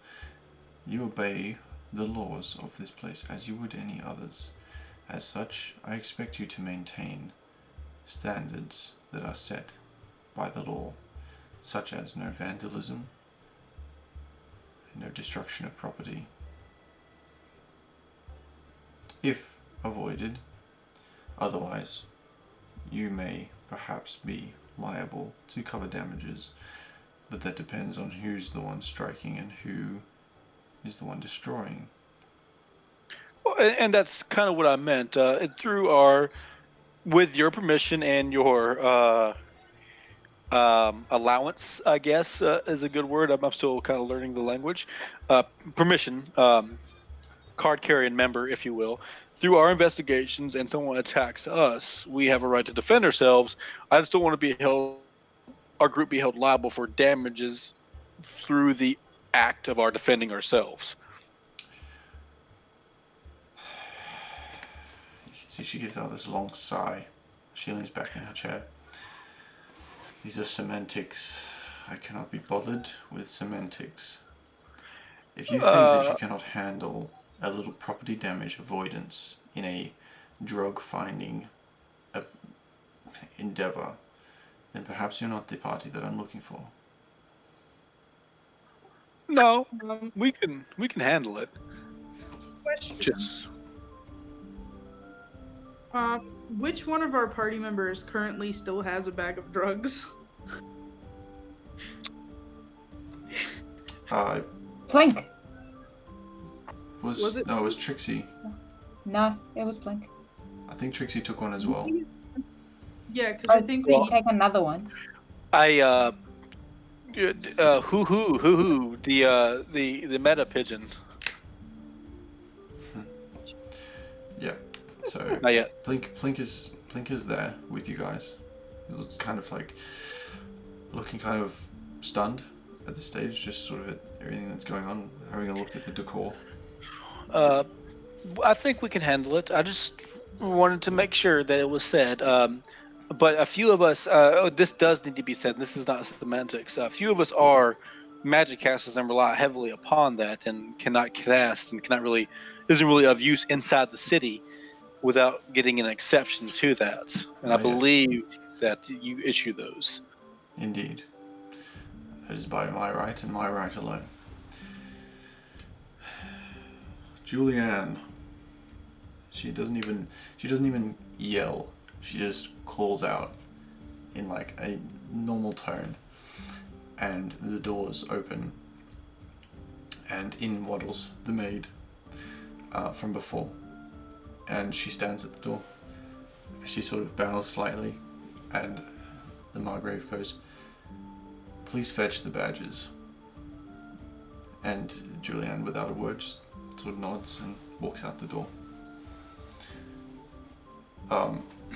You obey the laws of this place as you would any others. As such, I expect you to maintain standards that are set by the law, such as no vandalism, and no destruction of property. If avoided, otherwise, you may perhaps be liable to cover damages, but that depends on who's the one striking and who is the one destroying. Well, and that's kind of what I meant. With your permission and your allowance, I guess, is a good word. I'm still kind of learning the language. Permission, card carrying member, if you will. Through our investigations and someone attacks us, we have a right to defend ourselves. I just don't want to our group be held liable for damages through the act of our defending ourselves. You can see she gives out this long sigh. She leans back in her chair. These are semantics. I cannot be bothered with semantics. If you think that you cannot handle a little property damage avoidance in a drug finding endeavor, then perhaps you're not the party that I'm looking for. No, we can handle it. Question. Just Which one of our party members currently still has a bag of drugs? Plink. Was it? No, it was Trixie. No, it was Plink. I think Trixie took one as well. Yeah, because I think we take another one. the meta pigeon. Yeah. So Not yet. Plink is there with you guys. He looks kind of like looking kind of stunned at this stage, just sort of at everything that's going on, having a look at the decor. I think we can handle it. I just wanted to make sure that it was said. But a few of us, this does need to be said. This is not semantics. A few of us are magic casters and rely heavily upon that, and cannot cast and isn't really of use inside the city without getting an exception to that. And I believe that you issue those. Indeed. That is by my right and my right alone. Julianne. She doesn't even yell. She just calls out in like a normal tone, and the doors open, and in waddles the maid from before, and she stands at the door. She sort of bows slightly, and the Margrave goes, "Please fetch the badges." And Julianne, without a word, just sort of nods and walks out the door.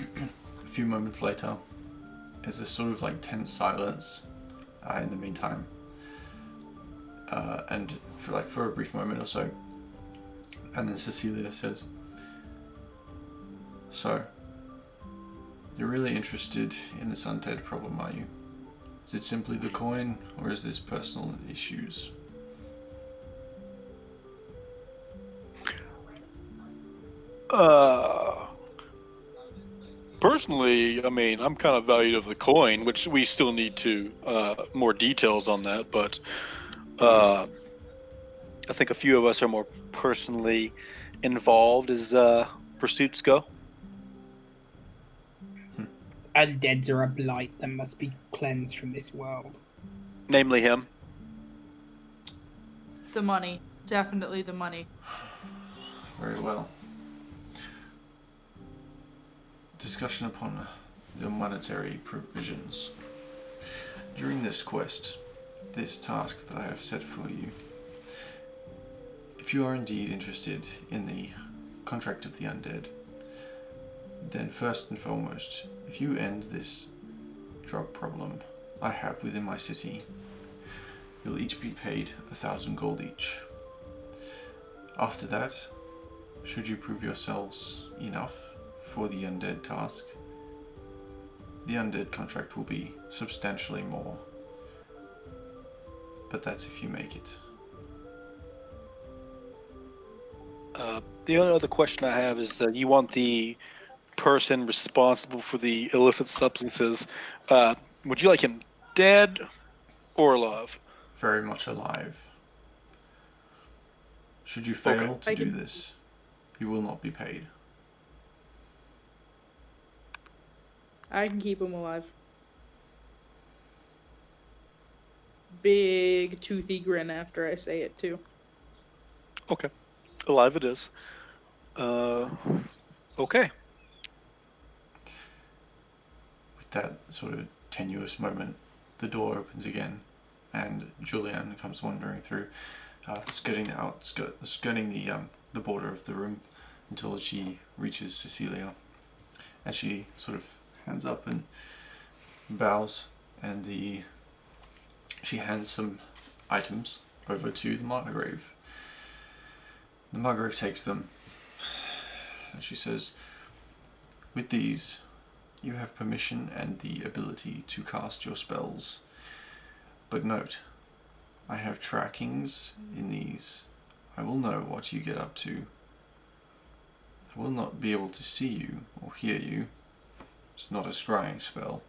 A few moments later, there's this sort of like tense silence in the meantime. And for a brief moment or so. And then Cecilia says, "So, you're really interested in this undead problem, are you? Is it simply the coin, or is this personal issues?" Personally, I mean, I'm kind of valued of the coin, which we still need to more details on that, but I think a few of us are more personally involved as pursuits go. Undeads are a blight that must be cleansed from this world. Namely him. It's the money. Definitely the money. Very well. Discussion upon the monetary provisions. During this quest, this task that I have set for you, if you are indeed interested in the contract of the undead, then first and foremost, if you end this drug problem I have within my city, you'll each be paid 1,000 gold each. After that, should you prove yourselves enough for the undead task, the undead contract will be substantially more. But that's if you make it. The only other question I have is you want the person responsible for the illicit substances, would you like him dead or alive? Very much alive. Should you fail to do this, you will not be paid. I can keep him alive. Big toothy grin after I say it too. Okay. Alive it is. Okay. With that sort of tenuous moment, the door opens again, and Julianne comes wandering through, skirting the border of the room until she reaches Cecilia, and she sort of hands up and bows, and she hands some items over to the Margrave. The Margrave takes them, and she says, "With these, you have permission and the ability to cast your spells. But note, I have trackings in these. I will know what you get up to. I will not be able to see you or hear you. It's not a scrying spell,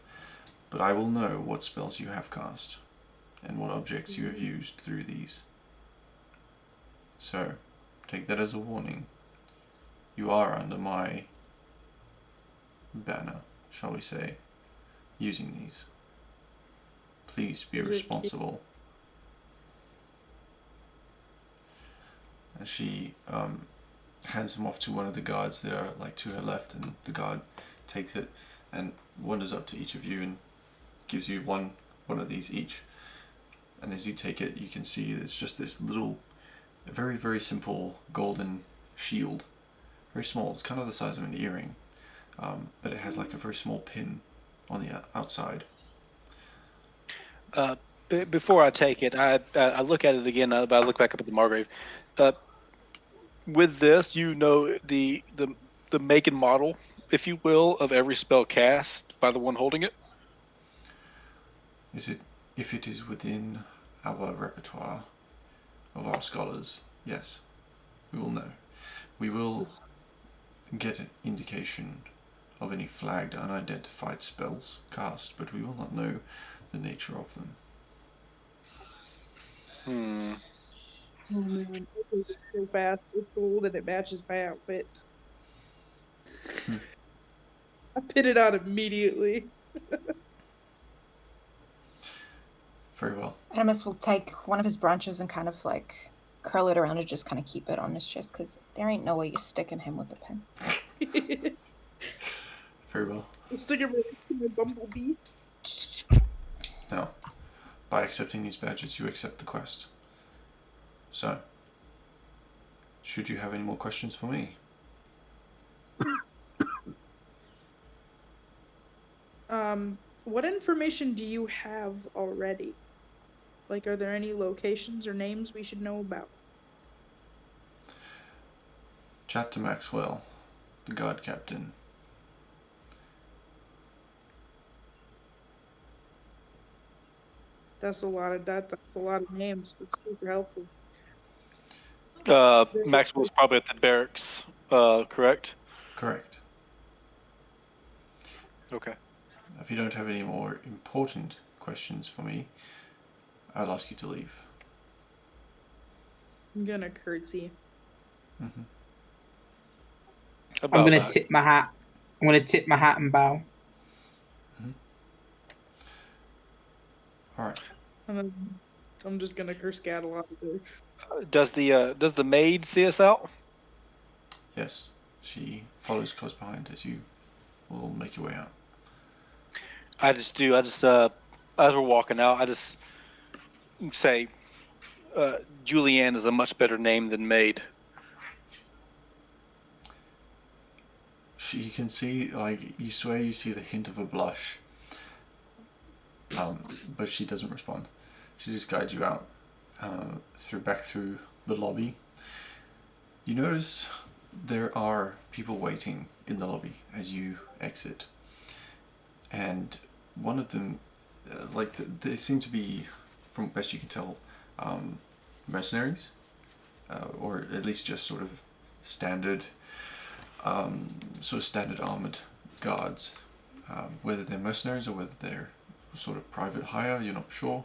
but I will know what spells you have cast and what objects you have used through these. So, take that as a warning. You are under my banner, shall we say, using these. Please be responsible." And she hands them off to one of the guards that are like to her left, and the guard takes it and wanders up to each of you and gives you one of these each. And as you take it, you can see it's just this little, very, very simple golden shield. Very small. It's kind of the size of an earring, but it has like a very small pin on the outside. Before I take it, I look at it again, but I look back up at the Margrave. With this, you know the make and model, if you will, of every spell cast by the one holding it. If it is within our repertoire of our scholars, yes, we will know. We will get an indication of any flagged unidentified spells cast, but we will not know the nature of them. Oh man, I think it's so fast. It's gold and it matches my outfit. I put it on immediately. Very well. Animus will take one of his branches and kind of like curl it around and just kind of keep it on his chest because there ain't no way you're sticking him with a pin. Very well. I'll stick it right next to my bumblebee. Now, by accepting these badges, you accept the quest. So, should you have any more questions for me? What information do you have already? Like, are there any locations or names we should know about? Chat to Maxwell, the guard captain. That's a lot of that's a lot of names. That's super helpful. Maxwell's probably at the barracks, correct? Correct. Okay. If you don't have any more important questions for me, I'll ask you to leave. I'm gonna curtsy. Mm-hmm. I'm gonna tip my hat. I'm gonna tip my hat and bow. Mm-hmm. All right. I'm just gonna curse Gattle out of there. Does the maid see us out? Yes, she follows close behind as you will make your way out. As we're walking out, I just say, Julianne is a much better name than maid. You can see, like, you swear you see the hint of a blush. But she doesn't respond. She just guides you out back through the lobby. You notice there are people waiting in the lobby as you exit. And one of them, they seem to be, from best you can tell, mercenaries, or at least just sort of standard armored guards. Whether they're mercenaries or whether they're sort of private hire, you're not sure,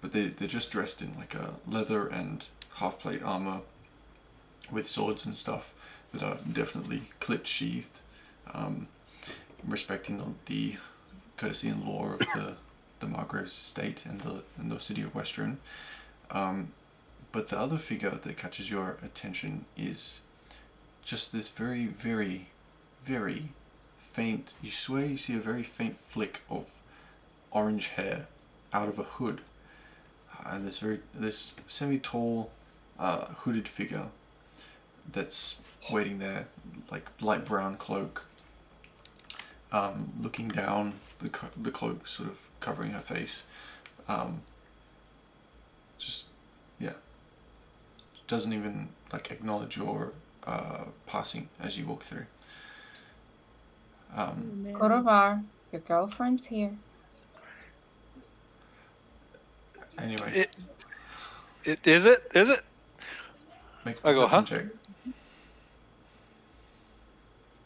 but they're just dressed in like a leather and half plate armor with swords and stuff that are definitely clipped, sheathed, respecting the courtesy and law of the Margrave's estate and the city of Westruun. But the other figure that catches your attention is just this very, very, very faint, you swear you see a very faint flick of orange hair out of a hood, and this semi-tall hooded figure that's waiting there, like light brown cloak, looking down, the cloak sort of covering her face, doesn't even like acknowledge your passing as you walk through. Korovar, your girlfriend's here. Anyway, Is it? make a I go, perception huh? check.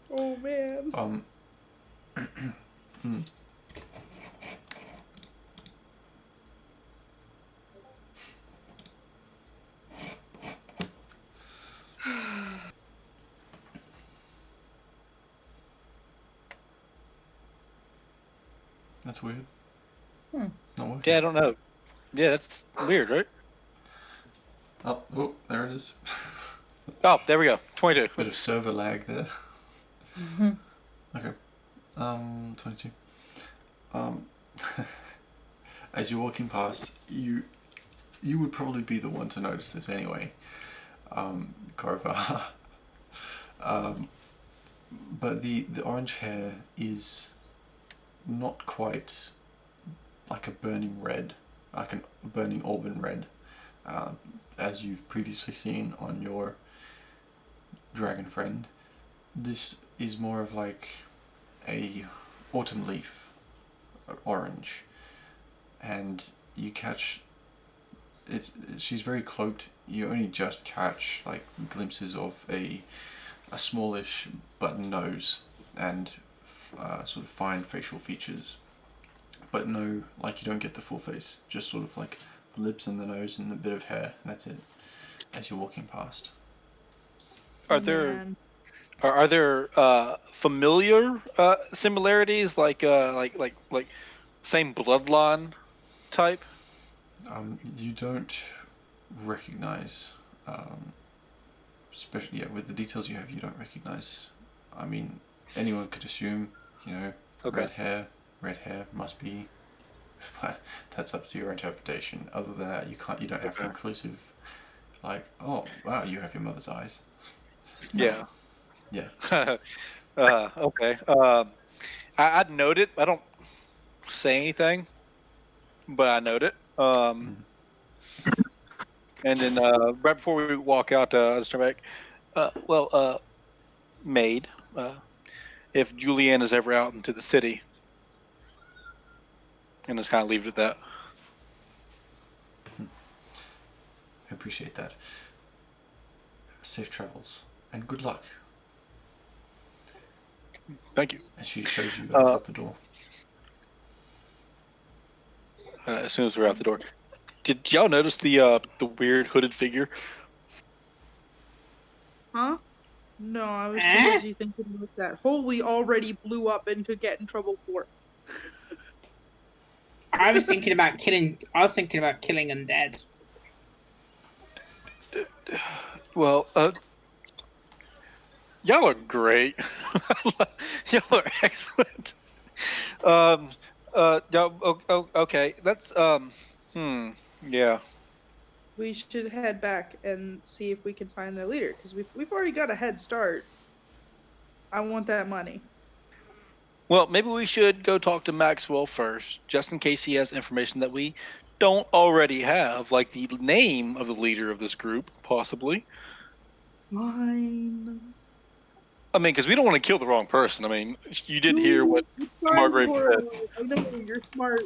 Oh man. That's weird. Hmm. Not working. Yeah, I don't know. Yeah, that's weird, right? Oh, there it is. Oh, there we go. 22. Bit of server lag there. Mm-hmm. Okay. 22. As you're walking past, you would probably be the one to notice this anyway, Corva. But the orange hair is not quite like a burning red, like a burning auburn red, as you've previously seen on your dragon friend. This is more of like a autumn leaf orange, and you catch she's very cloaked. You only just catch like glimpses of a smallish button nose and sort of fine facial features, but no, like you don't get the full face, just sort of like the lips and the nose and a bit of hair, and that's it as you're walking past. Are there familiar similarities, like same bloodline type? You don't recognize, especially with the details you have, you don't recognize. I mean, anyone could assume, Okay. red hair must be, but that's up to your interpretation. Other than that, you don't have conclusive, like, oh wow, you have your mother's eyes. Yeah. Yeah. Okay. I'd note it. say anything, but I note it. And then right before we walk out, I just turn back. Maid, if Julianne is ever out into the city, and just kind of leave it at that. I appreciate that. Safe travels and good luck. Thank you. And she shows you guys out the door. As soon as we're out the door, did y'all notice the weird hooded figure? Huh? No, I was too busy thinking about that hole we already blew up and could get in trouble for. I was thinking about killing undead. Well, y'all are great. Y'all are excellent. Okay. That's yeah. We should head back and see if we can find their leader, because we've already got a head start. I want that money. Well, maybe we should go talk to Maxwell first, just in case he has information that we don't already have, like the name of the leader of this group, possibly. Fine. I mean, because we don't want to kill the wrong person. I mean, you did hear what Margaret said. I know you're smart.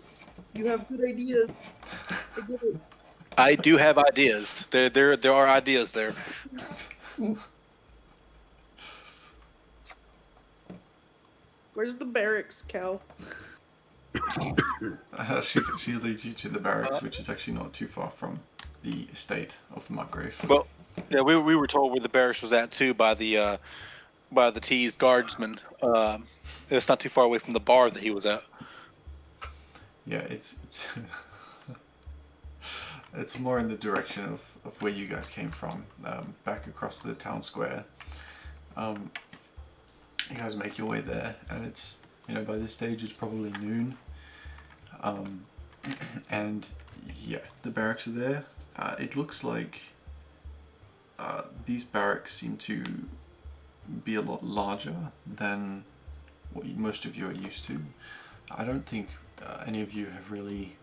You have good ideas. I get it. I do have ideas. There are ideas there. Where's the barracks, Kel? She leads you to the barracks, which is actually not too far from the estate of the Margrave. Well, yeah, we were told where the barracks was at too by the teased guardsman. It's not too far away from the bar that he was at. Yeah, it's it's more in the direction of where you guys came from, back across the town square. You guys make your way there, and it's, by this stage it's probably noon. And yeah, the barracks are there. It looks like these barracks seem to be a lot larger than what most of you are used to. I don't think any of you have really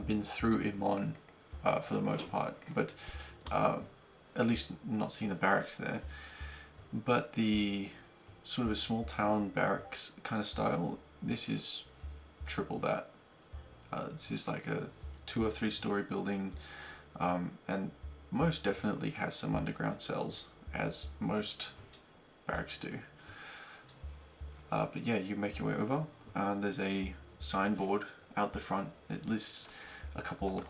been through Imon for the most part, but at least not seen the barracks there. But the sort of a small town barracks kind of style, this is triple that. This is like a 2 or 3 story building, and most definitely has some underground cells, as most barracks do. But yeah, you make your way over. There's a signboard out the front. It lists a couple,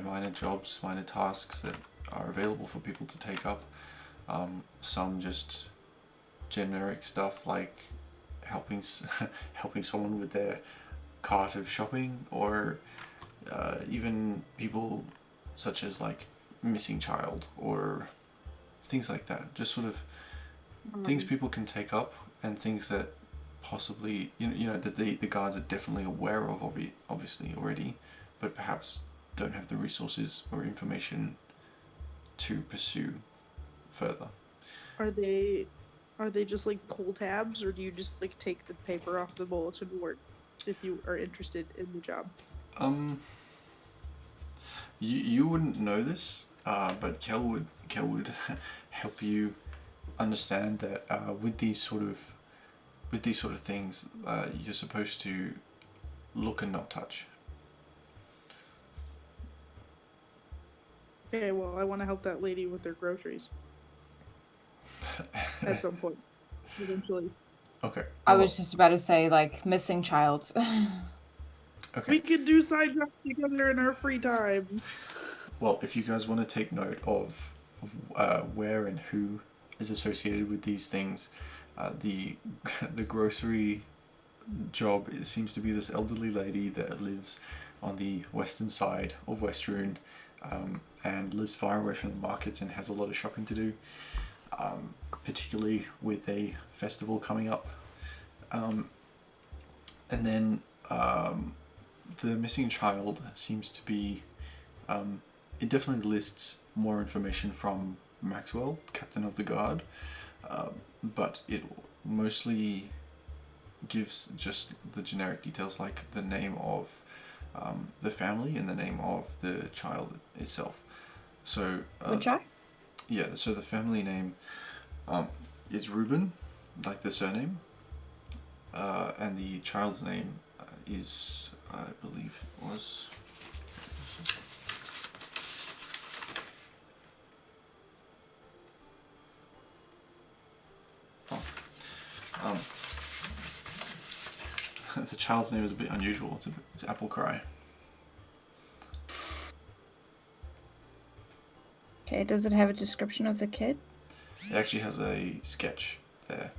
minor jobs, minor tasks that are available for people to take up. Some just generic stuff like helping someone with their cart of shopping, or even people such as like missing child or things like that. Just sort of things people can take up, and things that possibly that the guards are definitely aware of, obviously already, but perhaps don't have the resources or information to pursue further. Are they just like pull tabs, or do you just like take the paper off the bulletin board if you are interested in the job? You wouldn't know this, but Kel would help you understand that with these sort of things, you're supposed to look and not touch. Okay, well, I want to help that lady with their groceries. At some point, eventually. Okay. I was just about to say, like, missing child. Okay. We could do side jobs together in our free time. Well, if you guys want to take note of where and who is associated with these things, the grocery job, it seems to be this elderly lady that lives on the western side of Westruun, and lives far away from the markets and has a lot of shopping to do, particularly with a festival coming up. And then the missing child seems to be, it definitely lists more information from Maxwell, captain of the guard, but it mostly gives just the generic details like the name of the family and the name of the child itself. So Which are? yeah, so the family name is Reuben, like the surname, and the child's name is, I believe, was. The child's name is a bit unusual. It's Apple Cry. Okay, does it have a description of the kid? It actually has a sketch there.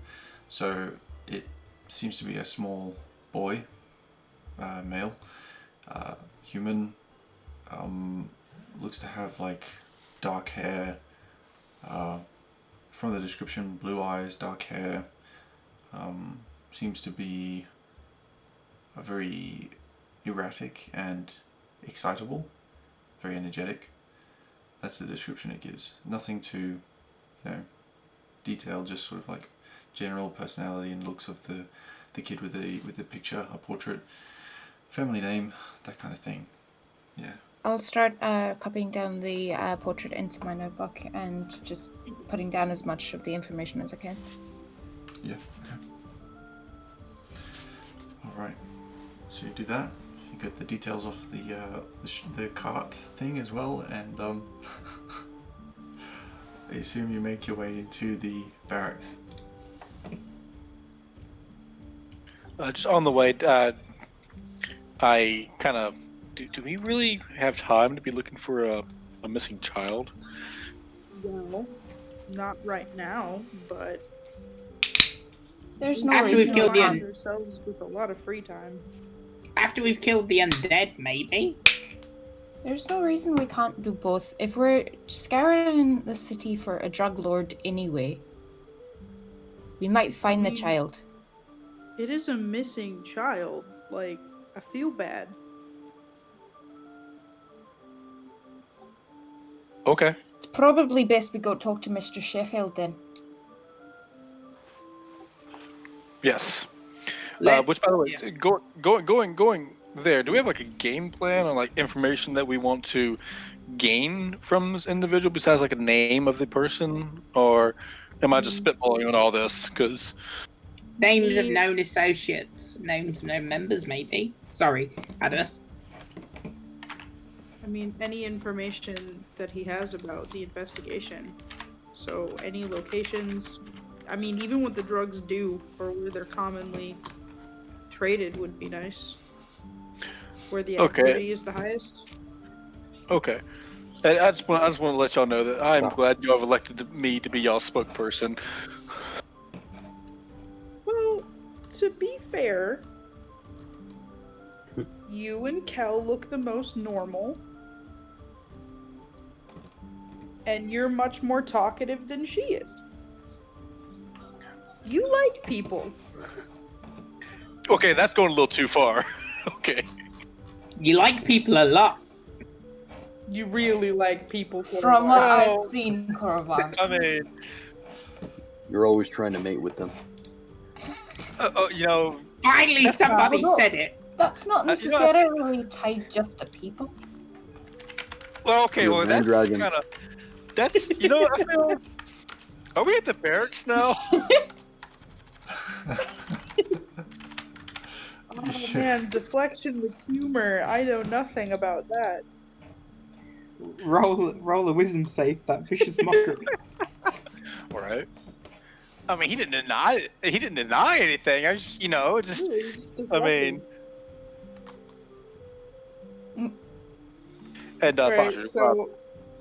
So it seems to be a small boy, male, human, looks to have like dark hair, from the description, blue eyes, dark hair, seems to be very erratic and excitable, very energetic. That's the description it gives. Nothing too, detailed, just sort of like general personality and looks of the kid with the picture, a portrait, family name, that kind of thing. Yeah. I'll start copying down the portrait into my notebook and just putting down as much of the information as I can. Yeah. Okay. All right. So you do that. You get the details of the cart thing as well, and I assume you make your way into the barracks. Just on the way, I kind of do we really have time to be looking for a missing child? Well, not right now, but There's no After reason we've we killed the can't- find ourselves with a lot of free time. After we've killed the undead, maybe. There's no reason we can't do both. If we're scouring the city for a drug lord anyway, we might find the child. It is a missing child. Like, I feel bad. Okay. It's probably best we go talk to Mr. Sheffield then. Yes. Let's- Which, by the way, yeah. going there. Do we have like a game plan or like information that we want to gain from this individual besides like a name of the person, or am I just spitballing on all this? Because Names of known associates, names of known members, maybe. Sorry, Adus. I mean, any information that he has about the investigation. So, any locations. I mean, even what the drugs do or where they're commonly traded would be nice. Where the Okay. activity is the highest. okay, and I just want to let y'all know that I'm glad you have elected me to be y'all's spokesperson. Well, to be fair, you and Kel look the most normal. And you're much more talkative than she is. You like people. Okay, that's going a little too far. Okay. You like people a lot. You really like people. From what Well- I've seen, Korvar. I mean, You're always trying to mate with them. Finally, That's somebody not- said it. That's not You know, necessarily tied just to people. well, okay, You're well, a that's dragon. kind of, that's, I feel, are we at the barracks now? Oh man, deflection with humor. I know nothing about that. Roll a wisdom save, that vicious mockery. All right. I mean, he didn't deny it. He didn't deny anything. I just, just, Really, it's I mean, and Right, Basha, so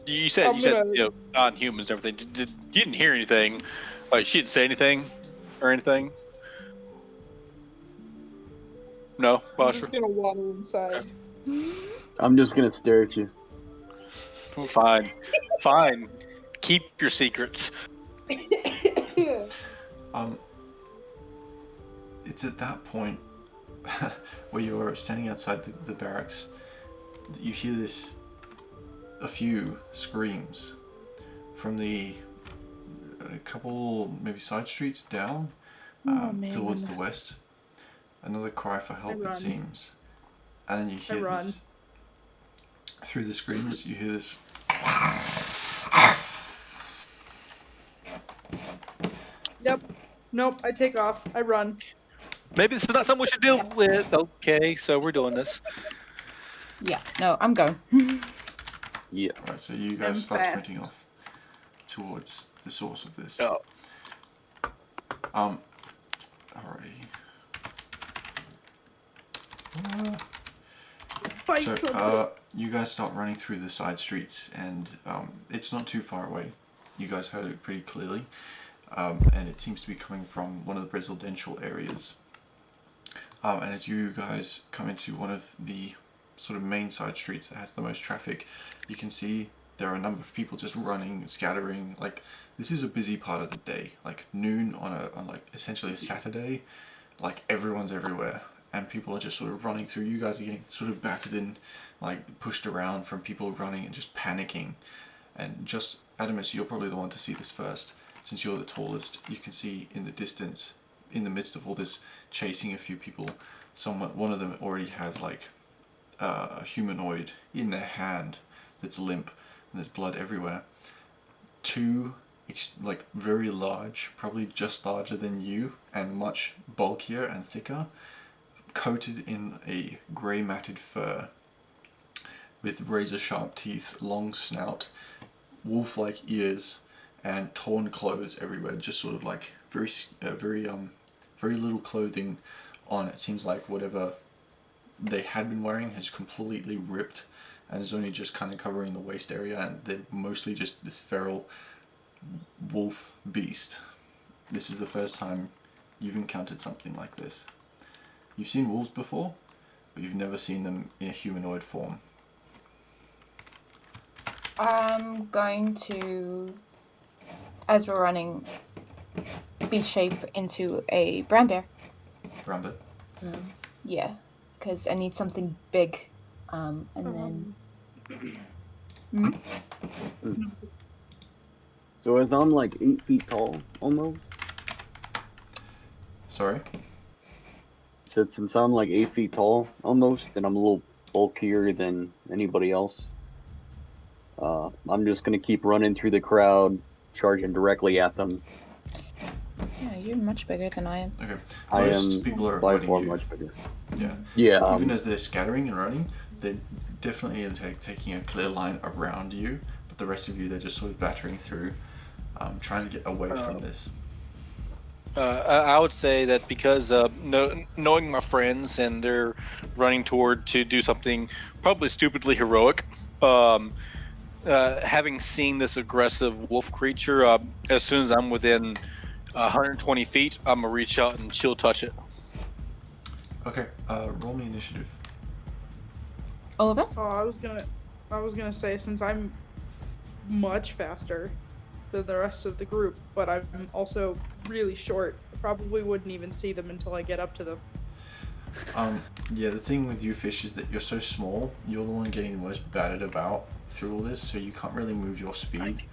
you said I'm gonna- non-humans and everything. You didn't hear anything? Like she didn't say anything or anything? No, I'm Basha. just gonna waddle inside. I'm just gonna stare at you. Fine, fine. Keep your secrets. It's at that point where you're standing outside the barracks that you hear a few screams from a couple maybe side streets down Oh, man. towards the west. Another cry for help, it run. seems. And then you hear run. this. Through the screams, you hear this. Yep. Nope, I take off. I run. Maybe this is not something we should deal with. Okay, so we're doing this. Yeah, no, I'm going. Yeah. Right, so you guys I'm start fast. sprinting off towards the source of this. Oh. Alrighty. Fight So, somebody. you guys start running through the side streets, and it's not too far away. You guys heard it pretty clearly, and it seems to be coming from one of the residential areas. And as you guys come into one of the sort of main side streets that has the most traffic, you can see there are a number of people just running, scattering. Like, this is a busy part of the day. Like noon on like essentially a Saturday, like everyone's everywhere, and people are just sort of running through. You guys are getting sort of battered in, like pushed around from people running and just panicking. And just, Adamus, you're probably the one to see this first, since you're the tallest. You can see in the distance, in the midst of all this chasing a few people, one of them already has like a humanoid in their hand that's limp, and there's blood everywhere. Two like very large, probably just larger than you, and much bulkier and thicker, coated in a grey matted fur, with razor sharp teeth, long snout, wolf-like ears, and torn clothes everywhere. Just sort of like very little clothing on. It seems like whatever they had been wearing has completely ripped and is only just kind of covering the waist area, and they're mostly just this feral wolf beast. This is the first time you've encountered something like this. You've seen wolves before, but you've never seen them in a humanoid form. I'm going to, as we're running, beat shape into a brown bear. Brown bear? Yeah, because I need something big. And then... So as I'm like 8 feet tall, almost. Sorry? Said since I'm like 8 feet tall, almost, and I'm a little bulkier than anybody else. I'm just gonna keep running through the crowd, charging directly at them. Yeah, you're much bigger than I am. Okay. I Most am people are by avoiding far you. much bigger. Yeah. Yeah. Even as they're scattering and running, they're definitely taking a clear line around you, but the rest of you, they're just sort of battering through, trying to get away from this. I would say that because knowing my friends and they're running toward to do something probably stupidly heroic, having seen this aggressive wolf creature, as soon as I'm within 120 feet, I'm gonna reach out and chill touch it. Okay, roll me initiative. All of us? Oh, I was gonna say, since I'm much faster than the rest of the group, but I'm also really short, I probably wouldn't even see them until I get up to them. Yeah, the thing with you, Fish, is that you're so small, you're the one getting the most battered about through all this, so you can't really move your speed.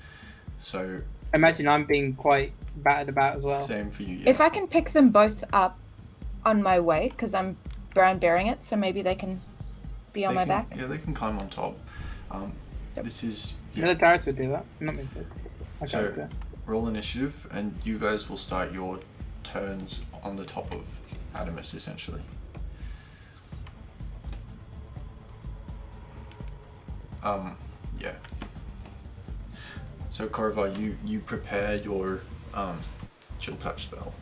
So I imagine I'm being quite battered about as well. same for you, yeah. If I can pick them both up on my way, because I'm brown bearing it, so maybe they can be on my back. Yeah, they can climb on top. Yep. This is... Yeah. Militaris would do that. Not me. Okay. So, roll initiative, and you guys will start your turns on the top of Adamus, essentially. Yeah. So, Korva, you prepare your chill touch spell.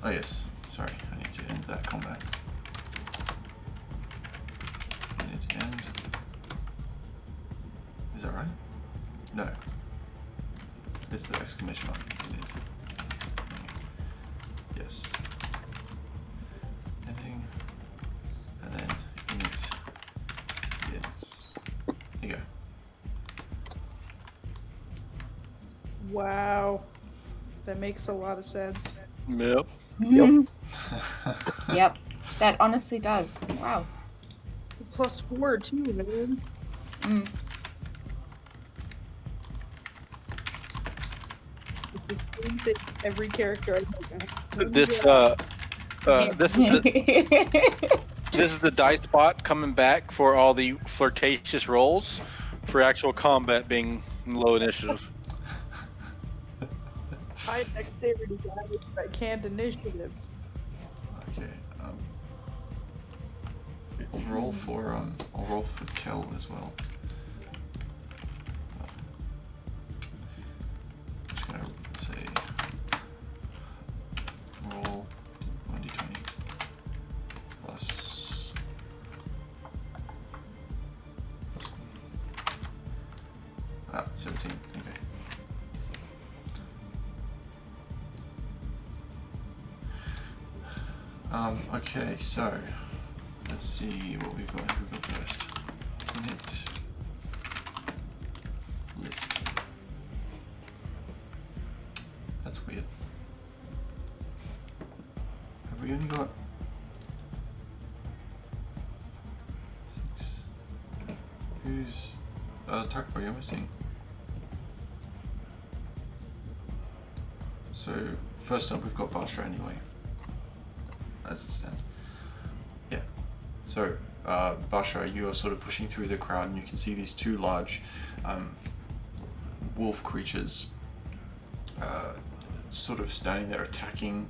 Oh yes, sorry, I need to end that combat. I need to end. Is that right? No. It's the exclamation mark. Yes. Ending. And then init. Yeah. Here you go. Wow. That makes a lot of sense. Yep. Yep. Yep, that honestly does. Wow. +4 too, man. It's the same thing every character I make. This this is the dice bot coming back for all the flirtatious rolls for actual combat being low initiative. High dexterity guys, but can't initiative. Okay. Roll for I'll roll for Kel as well. Just gonna say roll 1d20 plus 17. Okay. Okay, so let's see what we've got. Who we got first? Knit. Listen. That's weird. Have we only got 6? Who's Takbo, you're missing. So first up we've got Bastra anyway. As it stands. Yeah. So, Basha, you are sort of pushing through the crowd and you can see these two large wolf creatures sort of standing there attacking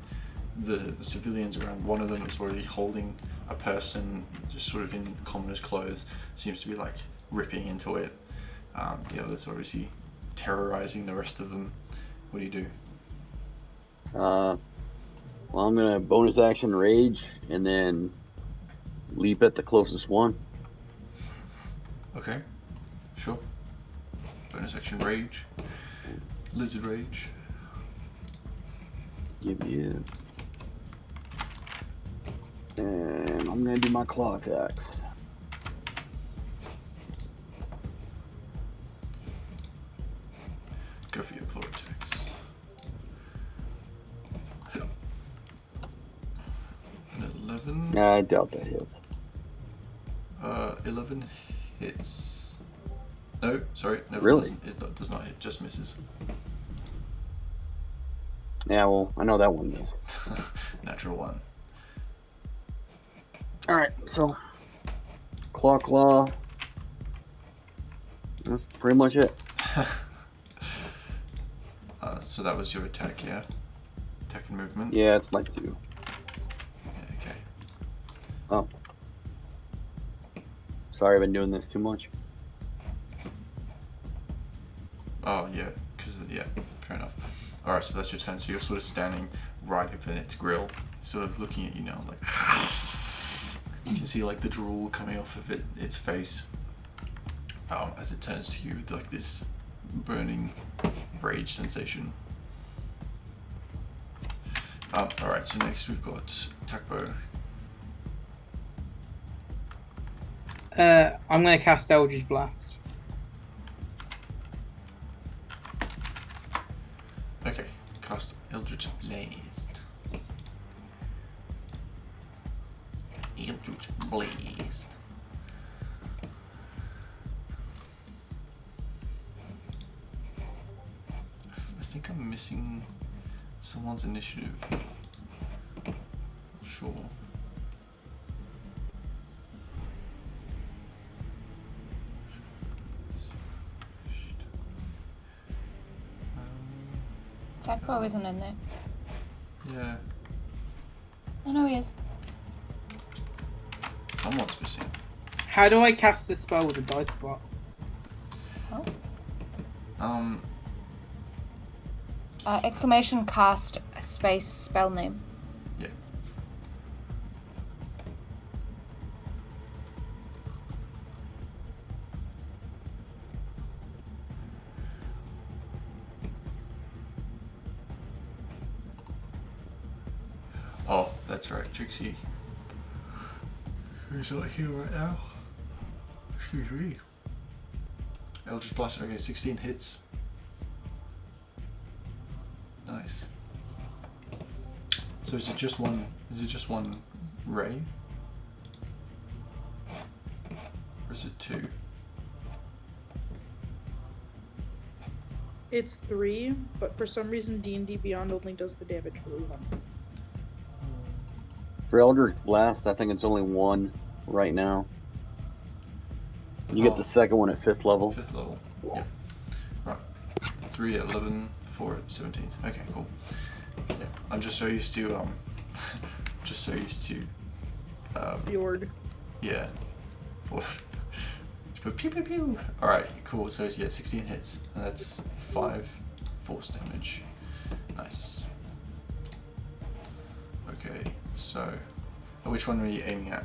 the civilians around. One of them is already holding a person just sort of in commoner's clothes, seems to be like ripping into it. The other's obviously terrorizing the rest of them. What do you do? Well, I'm gonna bonus action rage and then leap at the closest one. Okay, sure. Bonus action rage. Lizard rage. Give you. And I'm gonna do my claw attacks. Go for your claw attacks. An 11. I doubt that hits. 11 hits. No, sorry. No, Really? It does not hit, just misses. Yeah, well, I know that one does. Natural 1. Alright, so claw. That's pretty much it. So that was your attack, yeah? Attack and movement? Yeah, it's my 2. Yeah, okay. Oh. Sorry, I've been doing this too much. Oh, yeah, yeah, fair enough. Alright, so that's your turn. So you're sort of standing right up in its grill, sort of looking at you now, like... You can see, like, the drool coming off of its face as it turns to you with, like, this burning rage sensation. Alright, so next we've got Takbo. I'm going to cast Eldritch Blast. Okay, cast Eldritch Blast. Eldritch Blast. I think I'm missing someone's initiative. Sure. Takbo isn't in there. Yeah, I know he is. someone's missing. How do I cast a spell with a dice spot? Oh. Exclamation cast space spell name. Yeah. Oh, that's right, Trixie. Who's not here right now? Excuse me. Eldritch Blast, okay, 16 hits. Nice. So is it just one ray? Or is it 2? It's 3, but for some reason D&D Beyond only does the damage for 1. For Eldritch Blast, I think it's only 1 right now. You get the second one at 5th level. 5th level. Yep. Right. 3 at 11, 4 at 17th. Okay, cool. Yeah. I'm just so used to Fjord. Yeah. But pew pew pew. Alright, cool. So yeah, 16 hits. And that's 5 force damage. Nice. Okay, so which one were you aiming at?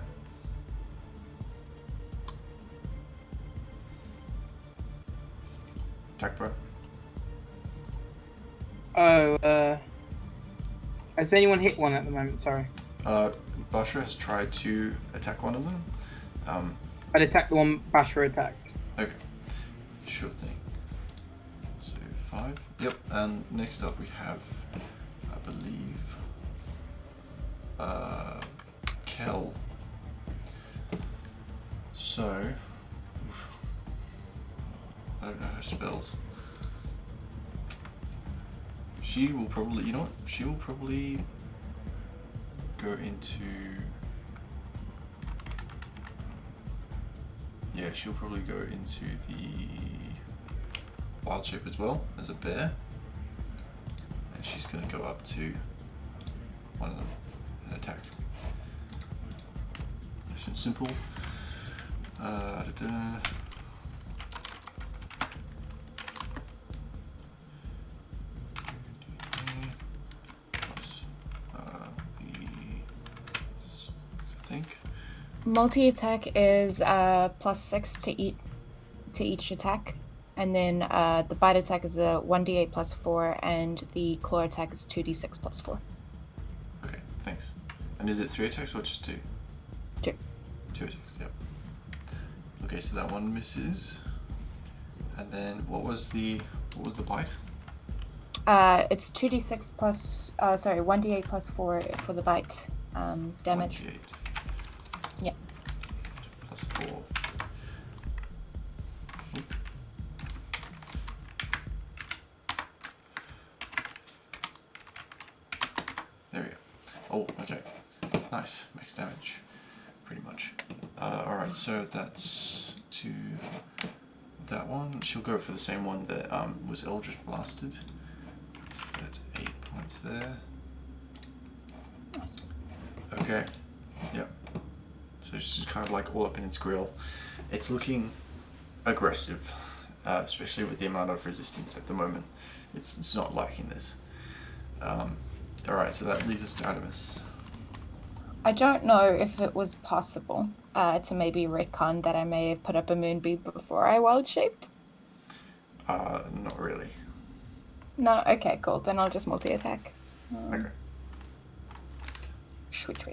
Attack, bro. Oh, has anyone hit one at the moment? Sorry. Basha has tried to attack one of them. I'd attack the one Basher attacked. Okay, sure thing. So 5. Yep. And next up we have, I believe, Kel. So I don't know her spells. She will probably, you know what? She will probably go into. Yeah, she'll probably go into the wild shape as well as a bear, and she's gonna go up to one of them and attack. Nice and simple. Plus, I think. Multi-attack is +6 to each attack, and then the bite attack is a 1d8 +4, and the claw attack is 2d6 +4. Okay, thanks. And is it 3 attacks or just 2? 2. 2 attacks, yep. Okay, so that one misses. And then what was the bite? It's 2d6 plus 1d8 +4 for the bite damage. 1d8. Yeah. +4. Oop. There we go. Oh, okay. Nice. Max damage. Pretty much. Alright, so that's to that one. She'll go for the same one that was Eldritch Blasted. So that's 8 points there. Okay. Yep. So it's just kind of like all up in its grill. It's looking aggressive, especially with the amount of resistance at the moment. It's not liking this. Alright, so that leads us to Adamus. I don't know if it was possible to maybe retcon that I may have put up a moonbeam before I wild shaped. Not really. No, okay, cool. Then I'll just multi-attack. Okay. Sweet.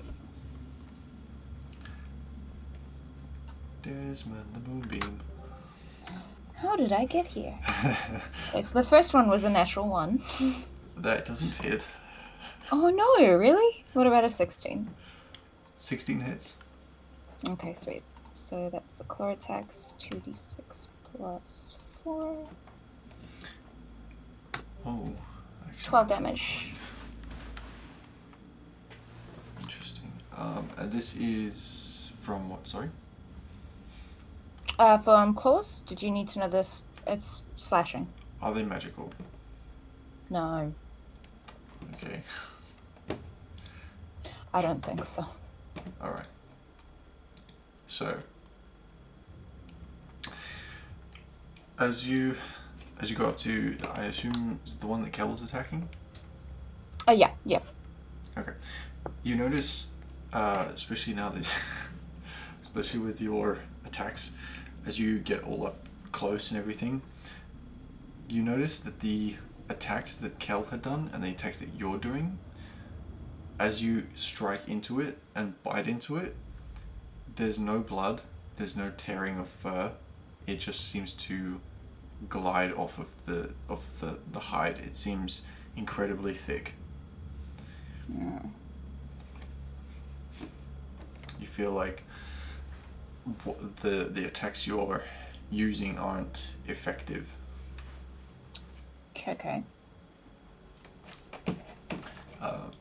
Desmond the Moonbeam. How did I get here? Okay, so the first one was a natural 1. That doesn't hit. Oh no, really? What about a 16? 16 hits. Okay, sweet. So that's the claw attacks, 2d6 +4. Oh, actually. 12 damage. Interesting. And this is from what, sorry? For claws, did you need to know this? It's slashing. Are they magical? No, Okay. I don't think so. Alright. So as you go up to, I assume it's the one that Kel was attacking? Yeah. Okay. You notice, especially now that especially with your attacks, as you get all up close and everything, you notice that the attacks that Kel had done and the attacks that you're doing, as you strike into it and bite into it, there's no blood, there's no tearing of fur. It just seems to glide off of the hide. It seems incredibly thick. Yeah. You feel like the attacks you're using aren't effective. Okay.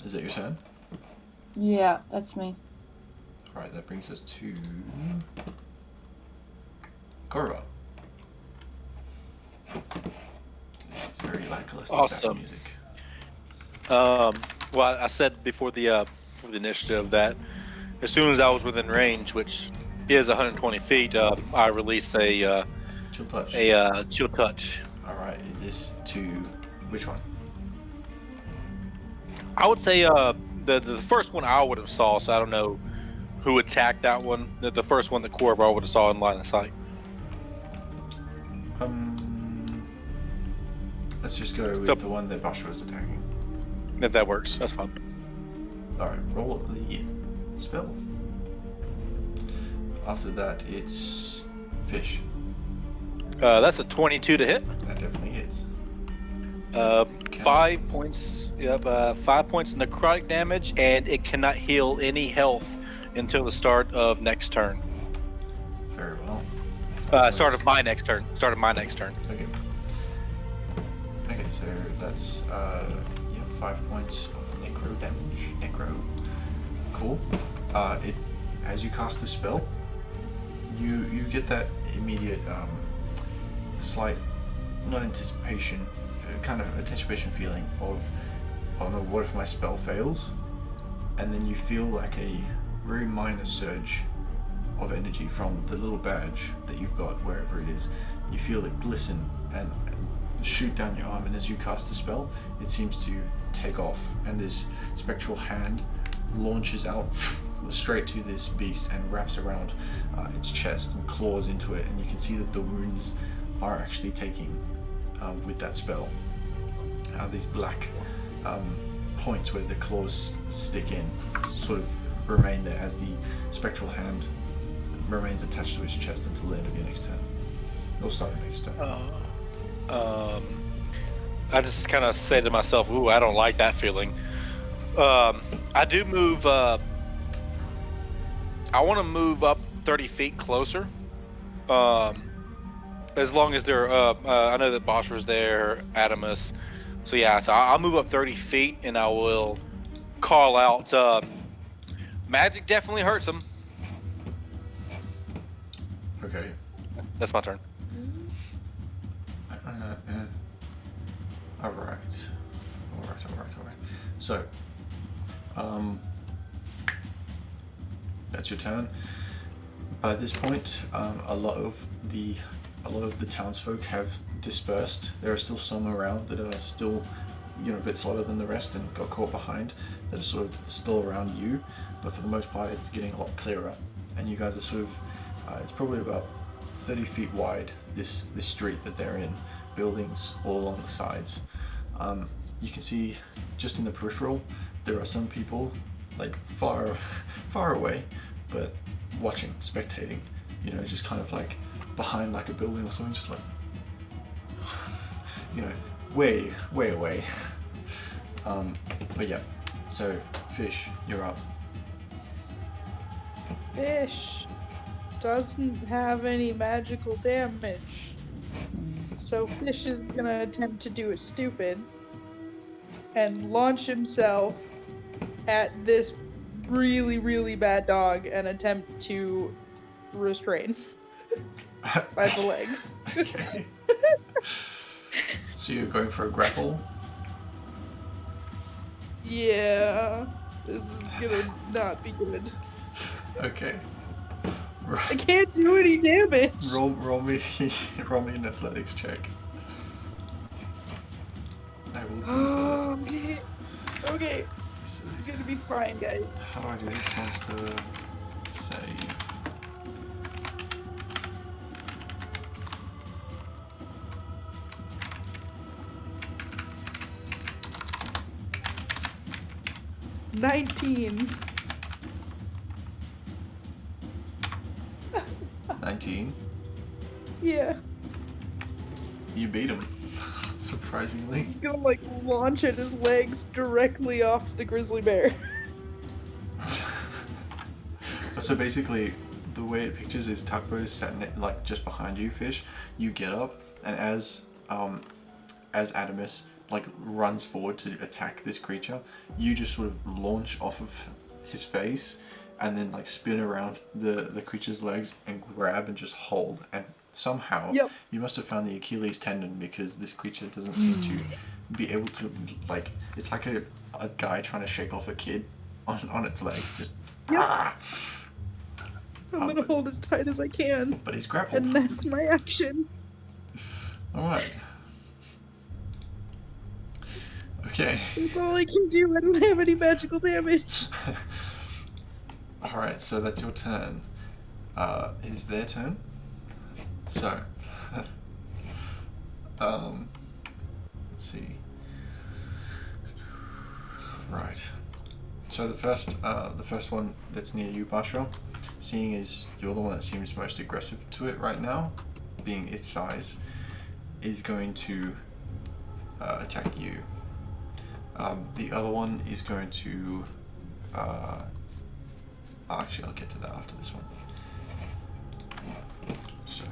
Is that your turn? Yeah, that's me. Alright, that brings us to Korva. This is very lackluster Awesome. background music. Well, I said before the initiative that as soon as I was within range, which is 120 feet, I release a Chill touch. chill touch. Alright, is this to which one? I would say the first one I would have saw, so I don't know who attacked that one. The first one, the Corvo, I would have saw in line of sight. Let's just go with the one that Basha was attacking. If that works, that's fine. Alright, roll the spell. After that, it's fish. That's a 22 to hit. That definitely hits. 5 points. Yep, 5 points necrotic damage, and it cannot heal any health until the start of next turn. Very well. Start of my next turn. Okay. Okay, so that's 5 points of necro damage. Necro. Cool. It as you cast the spell, you get that immediate slight, not anticipation, kind of anticipation feeling of, oh no, what if my spell fails? And then you feel like a very minor surge of energy from the little badge that you've got wherever it is. You feel it glisten and shoot down your arm, and as you cast the spell, it seems to take off, and this spectral hand launches out straight to this beast and wraps around its chest and claws into it, and you can see that the wounds are actually taking with that spell. These black points where the claws stick in sort of remain there as the spectral hand remains attached to his chest until the end of your next turn. Or start of next turn. I just kind of say to myself, ooh, I don't like that feeling. I do move, I want to move up 30 feet closer. As long as they're, I know that Bosher's there, Adamus. So yeah, so I'll move up 30 feet and I will call out, magic definitely hurts him. Okay. That's my turn. Alright. So, that's your turn. By this point, a lot of the townsfolk have dispersed. There are still some around that are still, a bit slower than the rest and got caught behind, that are sort of still around you. But for the most part, it's getting a lot clearer, and you guys are sort of. It's probably about 30 feet wide. This street that they're in, buildings all along the sides. You can see just in the peripheral there are some people like far away, but watching, spectating, just kind of like behind like a building or something, just like way away. But yeah, so Fish, you're up. Fish doesn't have any magical damage. So Fish is gonna attempt to do it stupid and launch himself at this really, really bad dog and attempt to restrain by the legs. Okay. So you're going for a grapple? Yeah, this is gonna not be good. Okay. I can't do any damage. Roll me an athletics check. I will do that. Okay. So, It's gonna be fine, guys. how do I do this? Monster save. $19. 19. Yeah. You beat him. Surprisingly. He's gonna launch at his legs directly off the grizzly bear. So basically, the way it pictures is Tugboat is sat just behind you, Fish. You get up, and as as Adamus like runs forward to attack this creature, you just sort of launch off of his face and then like spin around the creature's legs and grab and just hold. And somehow you must have found the Achilles tendon, because this creature doesn't seem to be able to, like, it's like a guy trying to shake off a kid on its legs, just I'm gonna hold as tight as I can. But he's grappled. And that's my action. Alright. Okay. That's all I can do. I don't have any magical damage. Alright, so that's your turn. Is their turn? So, let's see. Right. So the first one that's near you, Basha, seeing as you're the one that seems most aggressive to it right now, being its size, is going to attack you. The other one is going to... actually, I'll get to that after this one. So...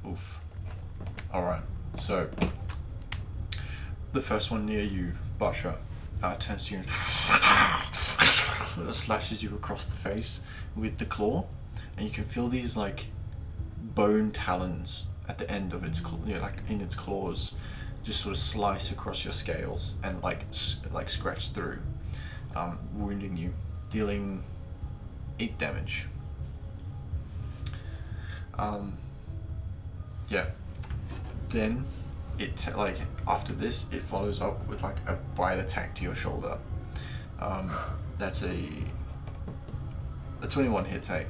Oof. Alright, so the first one near you, Basha, turns to you and slashes you across the face with the claw, and you can feel these like bone talons at the end of its like in its claws, just sort of slice across your scales and like scratch through, wounding you, dealing 8 damage. Yeah. Then it like after this, it follows up with like a bite attack to your shoulder. That's a 21 hits, eh?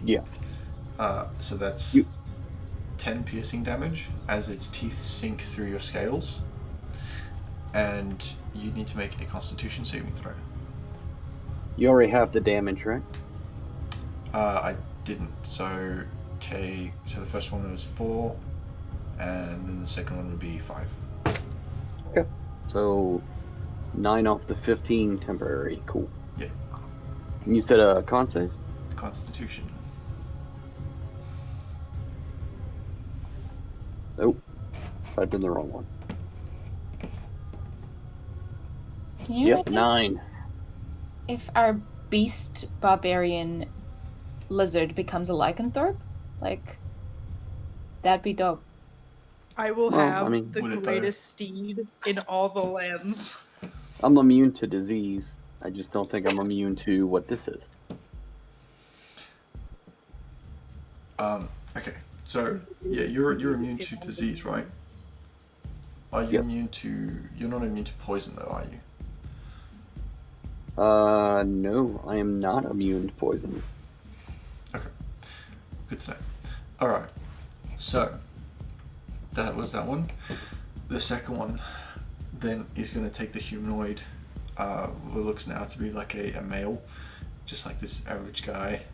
Yeah. So that's 10 piercing damage as its teeth sink through your scales, and you need to make a Constitution saving throw. You already have the damage, right? I didn't. So the first one was 4, and then the second one would be 5. Okay. So 9 off the 15 temporary. Cool. Yeah. And you said a con save? Constitution. Nope. Typed in the wrong one. Can you Yep, imagine 9. if our beast barbarian lizard becomes a lycanthrope? Like, that'd be dope. I will Well, have I mean, the would it greatest steed in all the lands. I'm immune to disease. I just don't think I'm immune to what this is. Okay. So yeah, you're immune to disease, right? Are you Yes. immune to? You're not immune to poison, though, are you? No, I am not immune to poison. Okay. Good to know. All right. So that was that one. The second one then is going to take the humanoid, what looks now to be like a male, just like this average guy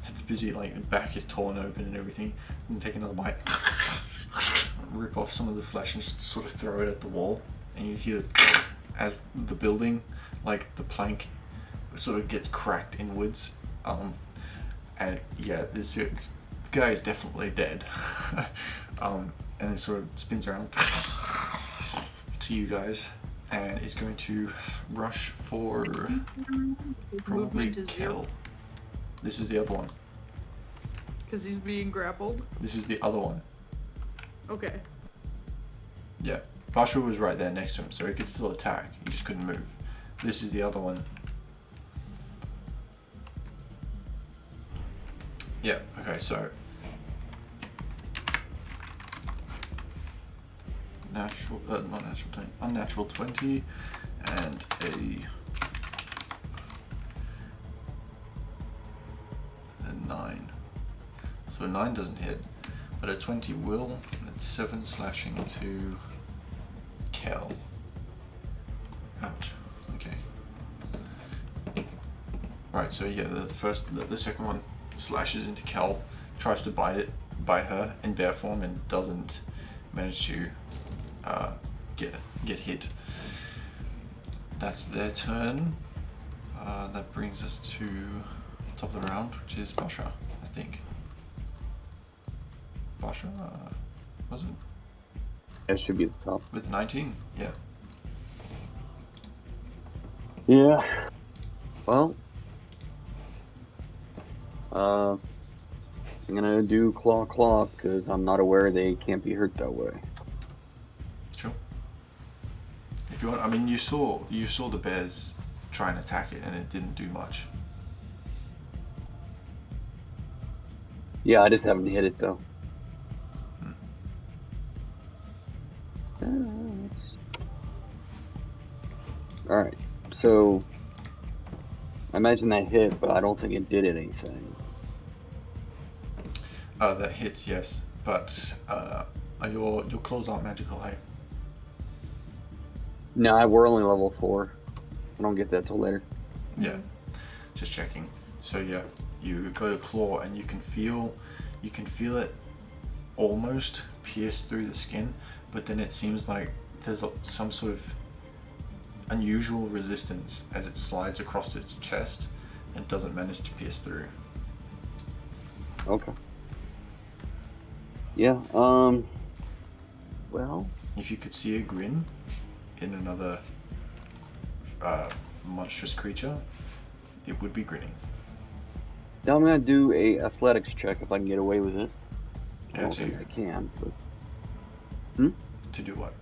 that's busy, like the back is torn open and everything, and take another bite, rip off some of the flesh and just sort of throw it at the wall, and you hear as the building, like the plank, sort of gets cracked inwards, and yeah, the guy is definitely dead. And it sort of spins around to you guys and is going to rush for probably Movement is Kel. 0 This is the other one. because he's being grappled. This is the other one. Okay. Yeah. Basha was right there next to him, so he could still attack. He just couldn't move. This is the other one. Yeah, okay, so unnatural 20 and a 9. So a 9 doesn't hit, but a 20 will. It's 7 slashing to Kel. Ouch. Okay. Right, so yeah, the second one slashes into Kel, tries to bite it, by her in bear form and doesn't manage to get hit. That's their turn. That brings us to top of the round, which is Basha, I think. Basha, was it? It should be the top. With 19, yeah. Yeah. Well. I'm gonna do claw because I'm not aware they can't be hurt that way. Sure. If you want, I mean, you saw the bears try and attack it, and it didn't do much. Yeah, I just haven't hit it though. Alright, so I imagine that hit, but I don't think it did anything. That hits, yes, but your claws aren't magical, hey? No, we're only level 4. I don't get that till later. Yeah, just checking. So yeah, you go to claw, and you can feel it almost pierce through the skin, but then it seems like there's some sort of unusual resistance as it slides across its chest and doesn't manage to pierce through. Okay. Yeah, well... If you could see a grin in another monstrous creature, it would be grinning. Now I'm gonna do a athletics check if I can get away with it. I Yeah, don't think I can, but... To do what?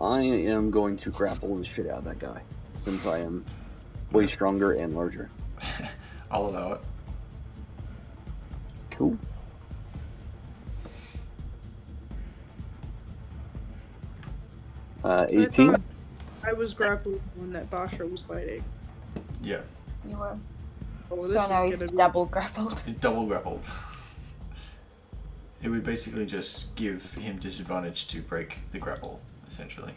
I am going to grapple the shit out of that guy, since I am way stronger and larger. I'll allow it. Cool. I 18? thought I was grappling when that Basha was fighting. Yeah, You were. Oh, So this now is he's gonna be... double grappled. it double grappled. It would basically just give him disadvantage to break the grapple, essentially.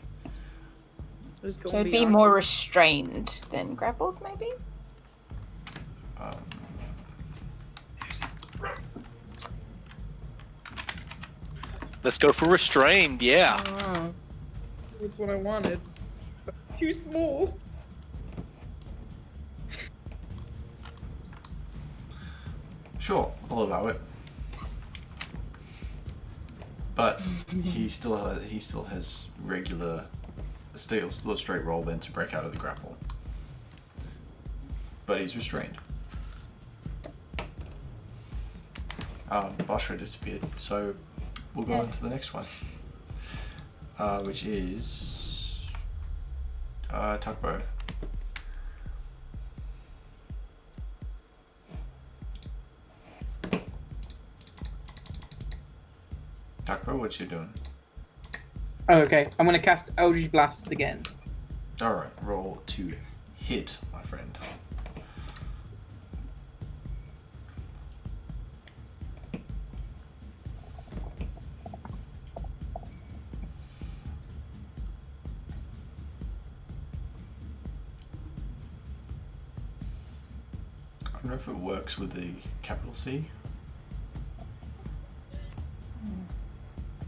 It's So gonna it'd be awkward. more restrained than grappled, maybe? Let's go for restrained, yeah. That's what I wanted. But too small. Sure, I'll allow it. But he still has regular, still a straight roll then to break out of the grapple. But he's restrained. Bashra disappeared, so we'll go on to the next one, which is Tugbow. Tugbow, what you doing? Oh, okay. I'm gonna cast Eldritch Blast again. Alright, roll to hit, my friend. I don't know if it works with the capital C.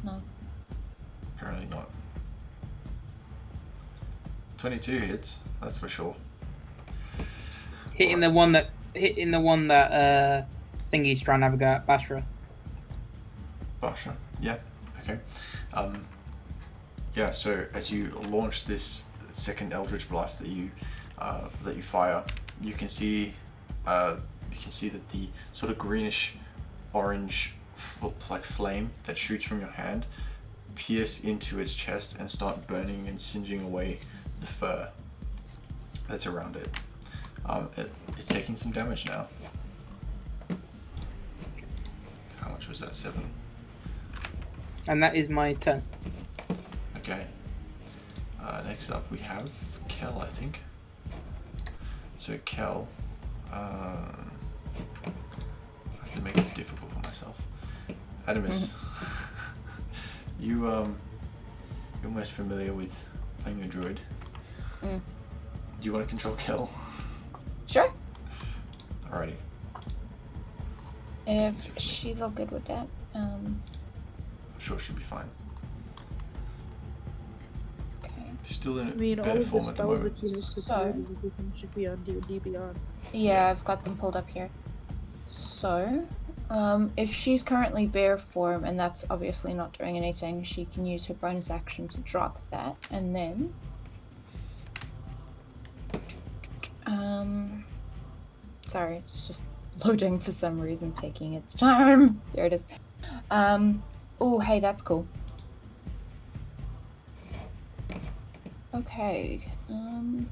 No. Apparently not. 22 hits, that's for sure. Hitting the one that Singy's trying to have a go at Bashra. Basha, yeah, okay. Yeah, so as you launch this second Eldritch Blast that you fire, you can see that the sort of greenish orange like flame that shoots from your hand pierce into its chest and start burning and singeing away the fur that's around it. It's taking some damage now. How much was that? 7? And that is my turn. Okay. Next up we have Kel, I think. So Kel, I have to make this difficult for myself. Adamus, you're most familiar with playing a druid. Do you want to control Kel? Sure. Alrighty. If she's all good with that. I'm sure she'll be fine. Okay. She's still in I mean, all better of the form at the spells moment. that you listed So- and everything should be on D&D Beyond. Yeah, I've got them pulled up here. So, if she's currently bear form, and that's obviously not doing anything, she can use her bonus action to drop that, and then... Sorry, it's just loading for some reason, taking its time. There it is. Oh, hey, that's cool. Okay, no.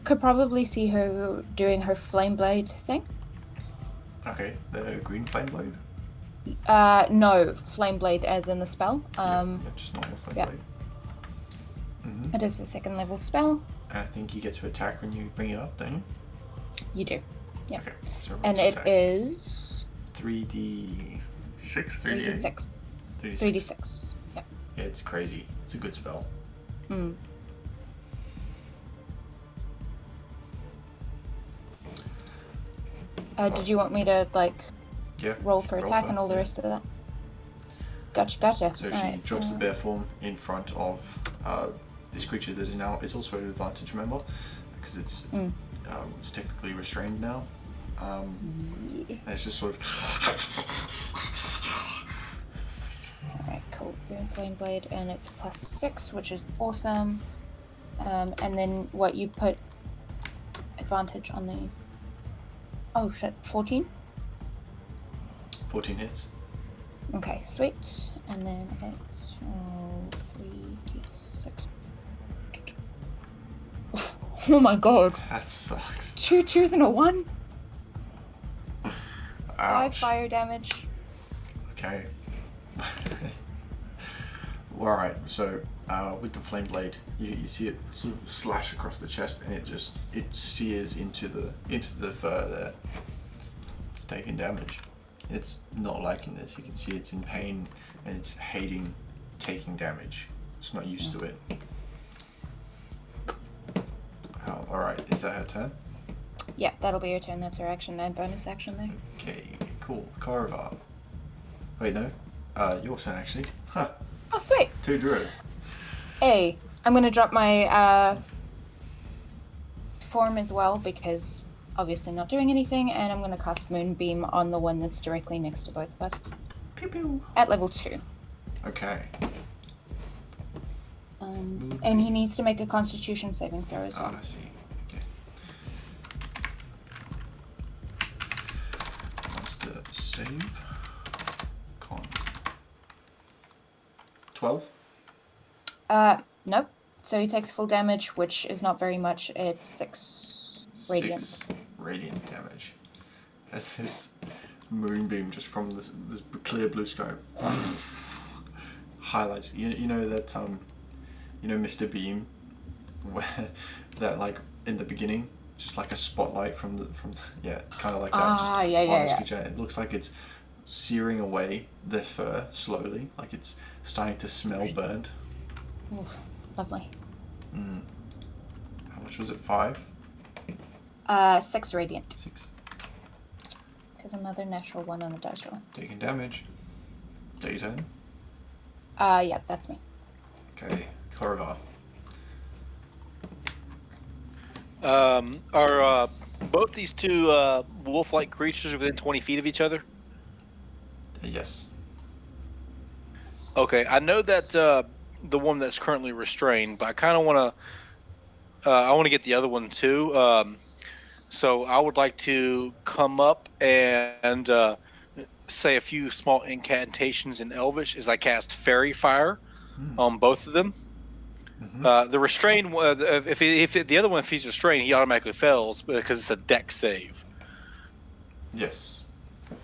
Could probably see her doing her flame blade thing. Okay, the green flame blade. No, flame blade as in the spell. Yeah, just normal flame yeah. blade. It is the 2nd level spell. And I think you get to attack when you bring it up, don't you? You do. Yeah. Okay, so roll And to it attack. is 3d6, 3d8, 3d6. 3d6. 3d6. Yeah. Yeah, it's crazy. It's a good spell. Mm. Did you want me to Yeah. roll for roll attack for and it, all the yeah. rest of that? Gotcha. So she Alright, drops the bear form in front of this creature that is also at advantage, remember? Because it's it's technically restrained now. And it's just sort of Alright, cool. Boom Flame Blade, and it's +6, which is awesome. And then what you put advantage on the... Oh shit, 14? 14 hits. Okay, sweet. And then it's 3d6. Oh my god. That sucks. 2 2s and a 1? 5 Ouch. fire damage. Okay. Alright, so with the flame blade, you see it sort of slash across the chest, and it sears into the fur there. It's taking damage. It's not liking this. You can see it's in pain and it's hating taking damage. It's not used to it. Alright, is that her turn? Yeah, that'll be your turn. That's her action and bonus action there. Okay, cool. Karavar. Wait, no. Your turn actually. Huh. Oh, sweet. 2 druids. Hey, I'm gonna drop my form as well because obviously not doing anything, and I'm gonna cast Moonbeam on the one that's directly next to both of us. Pew pew. At level 2. Okay. And he needs to make a Constitution saving throw as well. I see. Okay. Monster save. Con. 12. Nope. So he takes full damage, which is not very much. It's 6 radiant. 6 radiant damage. As this moonbeam just from this clear blue sky highlights. You know that Mr. Beam, where that like in the beginning, just like a spotlight from the yeah, it's kind of like that. Just on this creature. It looks like it's searing away the fur slowly, like it's starting to smell burnt. Oof, lovely. How much was it? 5? 6 radiant. 6. There's another natural 1 on the dice roll. Taking damage. Is that your turn? Yeah, that's me. Okay, Karavar. Are both these two wolf-like creatures within 20 feet of each other? Yes. Okay, I know that the one that's currently restrained, but I kind of want to. I want to get the other one too. So I would like to come up and say a few small incantations in Elvish as I cast Fairy Fire on both of them. The restrained, if the other one, if he's restrained, he automatically fails because it's a dex save. Yes.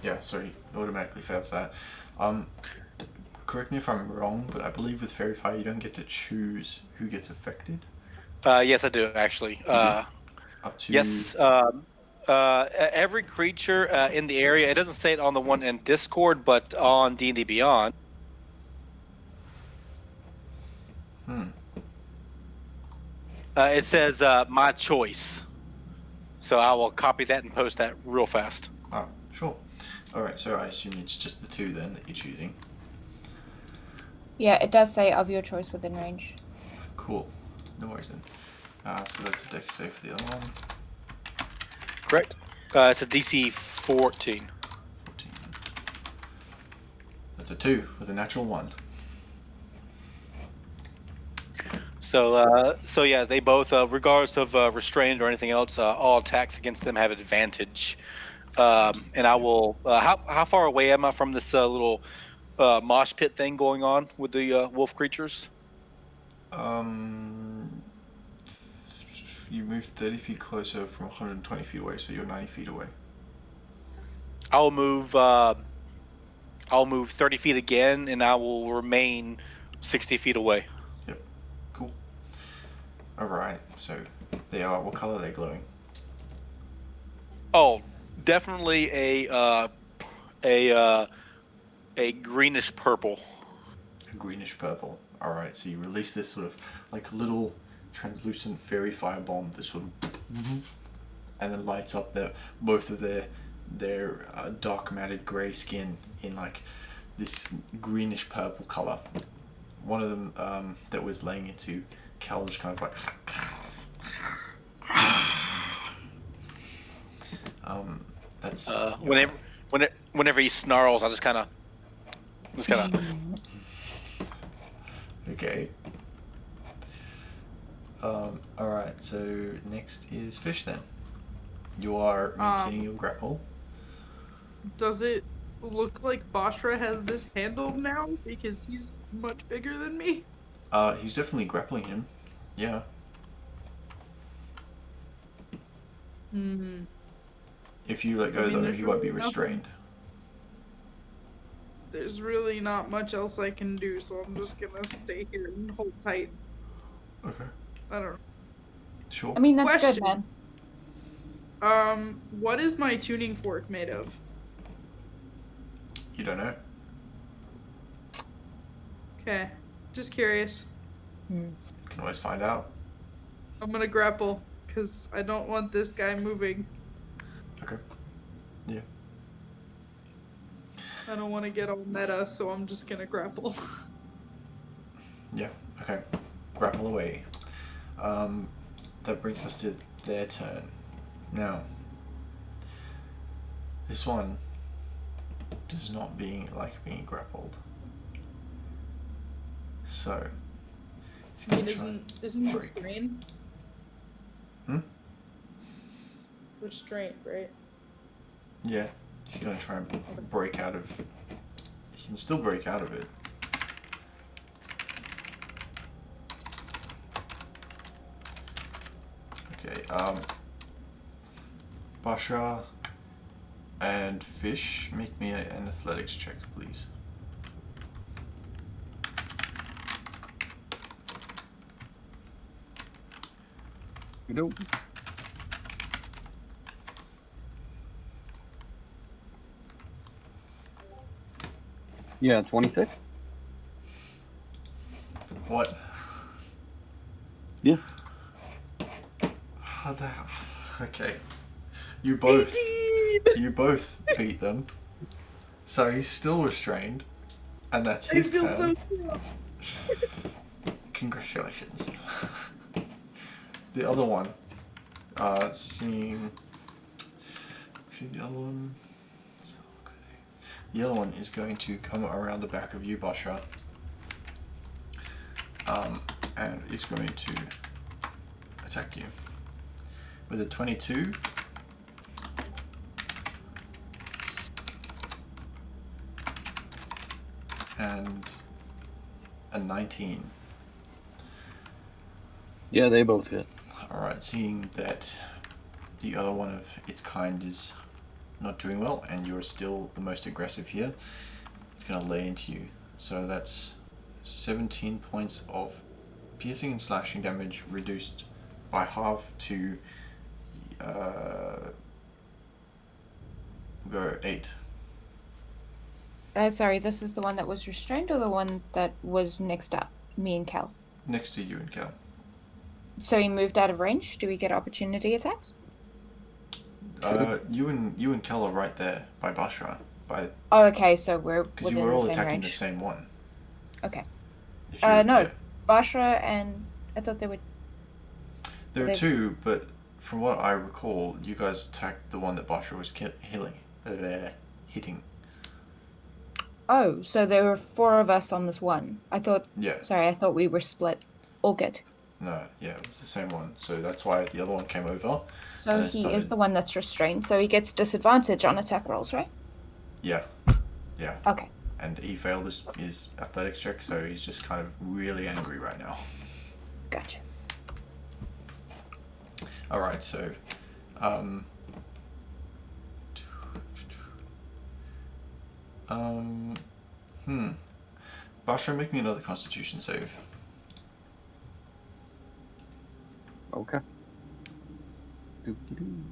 Yeah, so he automatically fails that. Correct me if I'm wrong, but I believe with Fairy Fire you don't get to choose who gets affected. Yes, I do actually. Up to Yes. Every creature in the area. It doesn't say it on the one in Discord, but on D&D Beyond. It says my choice. So I will copy that and post that real fast. Oh, sure. Alright, so I assume it's just the 2 then that you're choosing. Yeah, it does say of your choice within range. Cool. No worries then. So that's a dex save for the other one. Correct. It's a DC 14. 14. That's a 2 with a natural 1. So yeah, they both, regardless of restrained or anything else, all attacks against them have advantage. And I will. How far away am I from this little mosh pit thing going on with the wolf creatures? You moved 30 feet closer from 120 feet away, so you're 90 feet away. I'll move 30 feet again, and I will remain 60 feet away. Yep. Cool. Alright, so they are. What color are they glowing? Oh, definitely a greenish purple. A greenish purple. Alright, so you release this sort of like little translucent fairy fire bomb that sort of and then lights up both of their dark matted grey skin in like this greenish purple color. One of them that was laying into Cal just kind of like that's whenever he snarls, I just kind of okay. Alright, so next is Fish then. You are maintaining your grapple. Does it look like Bashra has this handled now? Because he's much bigger than me. He's definitely grappling him. Yeah. Mm-hmm. If you let go though, he won't be restrained. There's really not much else I can do, so I'm just gonna stay here and hold tight. Okay. I don't know. Sure. I mean, that's Question. good, man. What is my tuning fork made of? You don't know? Okay, just curious. You can always find out. I'm gonna grapple, because I don't want this guy moving. Okay. Yeah. I don't want to get all meta, so I'm just gonna grapple. Yeah. Okay. Grapple away. That brings us to their turn. Now, this one does not like being grappled. So, it's I mean, gonna try isn't break. restraint? Hmm? Restraint, right? Yeah, he's gonna try and break out of. He can still break out of it. Okay. Basha and Fish, make me an athletics check, please. You know. Yeah, 26. What? Yeah. How the hell? Okay. You both beat them. So he's still restrained. And that's I his feel turn. so cool. Congratulations. The other one, seeing the other one. The other one is going to come around the back of you, Basha, and is going to attack you with a 22. And a 19. Yeah, they both hit. Alright, seeing that the other one of its kind is not doing well and you're still the most aggressive here, it's going to lay into you. So that's 17 points of piercing and slashing damage reduced by half to go 8. Sorry, this is the one that was restrained or the one that was next up? Me and Cal. Next to you and Cal. So he moved out of range. Do we get opportunity attacks? You and Kel are right there by Bashra, Oh, okay, so we're because within you were all the same attacking range. the same one. Okay. If you, No, yeah. Bashra and I thought they would. There are they've- two, but from what I recall, you guys attacked the one that Bashra was hitting. Oh, so there were 4 of us on this one. I thought. Yeah. Sorry, I thought we were split. All good. No, yeah, it was the same one. So that's why the other one came over. So And he started- is the one that's restrained, so he gets disadvantage on attack rolls, right? Yeah. Yeah. Okay. And he failed his athletics check, so he's just kind of really angry right now. Gotcha. Alright, so Bashra, make me another constitution save. Okay. Doo-doo-doo.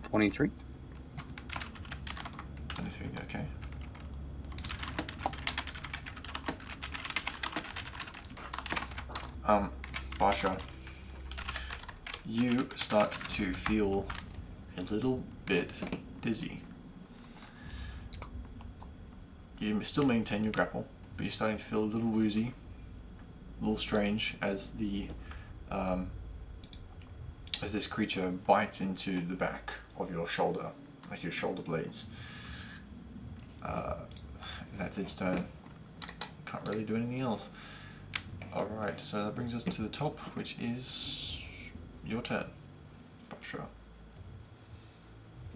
23. 23, okay. Bashra, you start to feel a little bit dizzy. You still maintain your grapple, but you're starting to feel a little woozy, a little strange as this creature bites into the back of your shoulder, like your shoulder blades. And that's its turn. Can't really do anything else. Alright, so that brings us to the top, which is your turn, Bashra.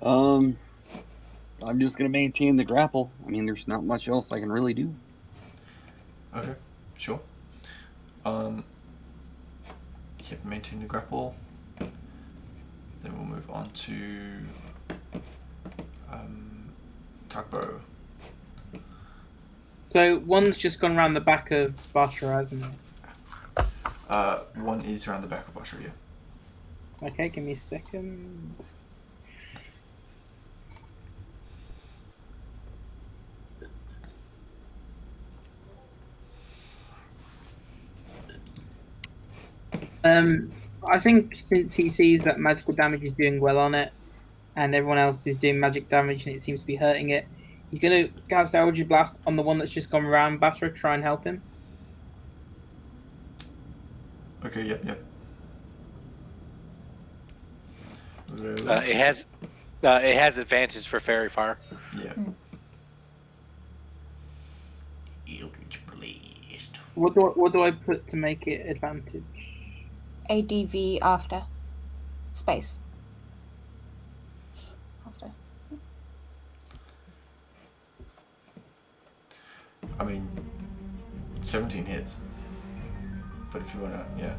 I'm just gonna maintain the grapple. I mean, there's not much else I can really do. Okay, sure. Yep, maintain the grapple. Then we'll move on to Tugbow. So one's just gone around the back of Bashra, hasn't it? One is around the back of Bashra, yeah. Okay, give me a second. I think since he sees that magical damage is doing well on it, and everyone else is doing magic damage and it seems to be hurting it, he's going to cast Eldritch Blast on the one that's just gone around Bashra to try and help him. Okay, yep. It has advantage for fairy fire. Yeah. Eldritch Blast. What do I put to make it advantage? ADV after. Space. After. I mean, 17 hits. But if you want to, yeah.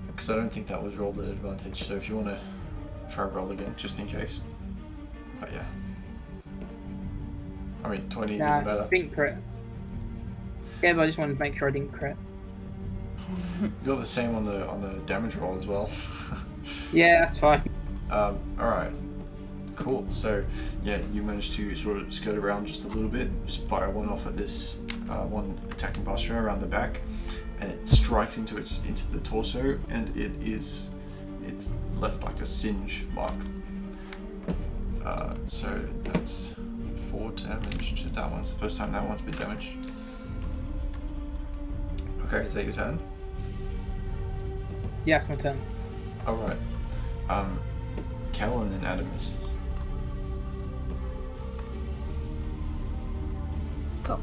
Because I don't think that was rolled at advantage, so if you want to try roll again, just in case. But yeah. I mean, 20 is even better. I didn't crit. Yeah, but I just wanted to make sure I didn't crit. You got the same on the damage roll as well. Yeah, that's fine. Alright. Cool. So, yeah, you managed to sort of skirt around just a little bit, just fire one off at this one attacking Bashra around the back, and it strikes into the torso, and it's left like a singe mark. So that's 4 damage to that one. It's the first time that one's been damaged. Okay, is that your turn? Yeah, it's my turn. Alright. Kel and then Adamus. Cool.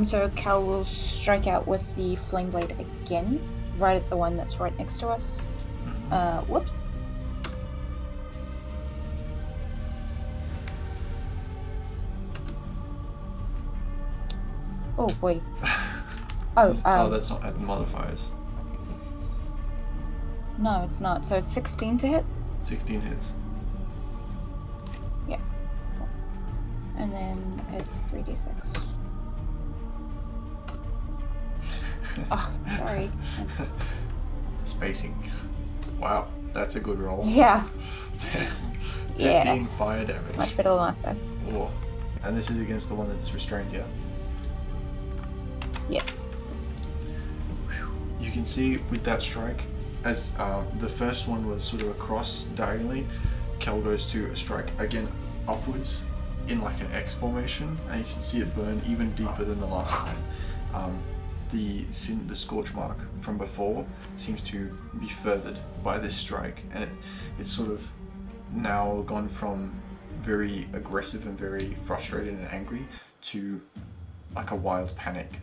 So Cal will strike out with the flame blade again, right at the one that's right next to us. Whoops. Oh boy. Oh, that's not at modifiers. No, it's not. So it's 16 to hit. 16 hits. Yeah. Cool. And then it's 3d6. Oh, sorry. Spacing. Wow, that's a good roll. Yeah. 15 Yeah. fire damage. Much better than last time. Oh. And this is against the one that's restrained, yeah? Yes. You can see with that strike, as the first one was sort of across diagonally, Kel goes to strike again upwards in like an X formation, and you can see it burn even deeper than the last time. The scorch mark from before seems to be furthered by this strike, and it's sort of now gone from very aggressive and very frustrated and angry to like a wild panic.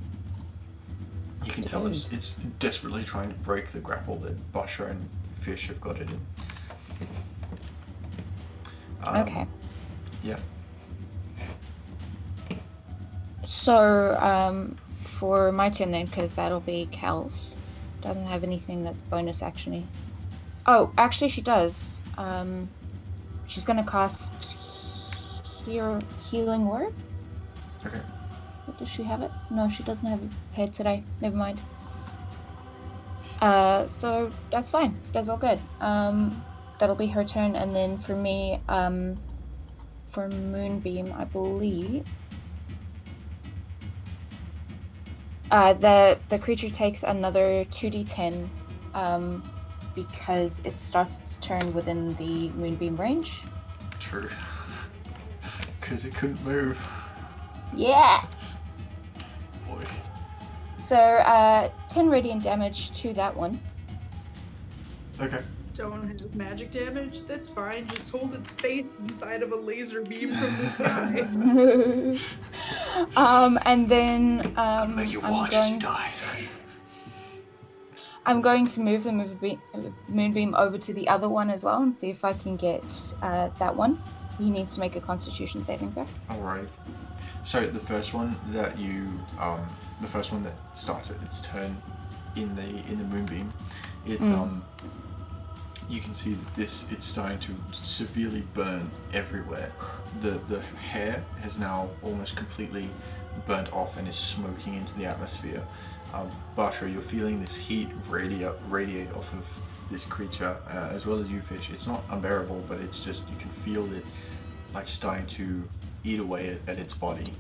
You can tell it's desperately trying to break the grapple that Basha and Fish have got it in. Okay. Yeah. So, for my turn then, because that'll be Cal's. Doesn't have anything that's bonus actiony. Oh, actually she does. She's gonna cast Healing Word. Okay. Does she have it? No, she doesn't have it prepared today. Never mind. So that's fine. That's all good. That'll be her turn, and then for me, for Moonbeam, I believe. The creature takes another 2d10 because it starts its turn within the Moonbeam range. True. Because it couldn't move. Yeah! Boy. So, 10 radiant damage to that one. Okay. Don't have magic damage? That's fine. Just hold its face inside of a laser beam from the sky. And then Make you watch as you die. I'm going to move the moonbeam over to the other one as well and see if I can get that one. He needs to make a Constitution saving throw. Alright. So the first one that the first one that starts at its turn in the moonbeam, it you can see that it's starting to severely burn everywhere. The hair has now almost completely burnt off and is smoking into the atmosphere. Basha, you're feeling this heat radiate off of this creature, as well as you, Fish. It's not unbearable, but it's just, you can feel it like starting to eat away at its body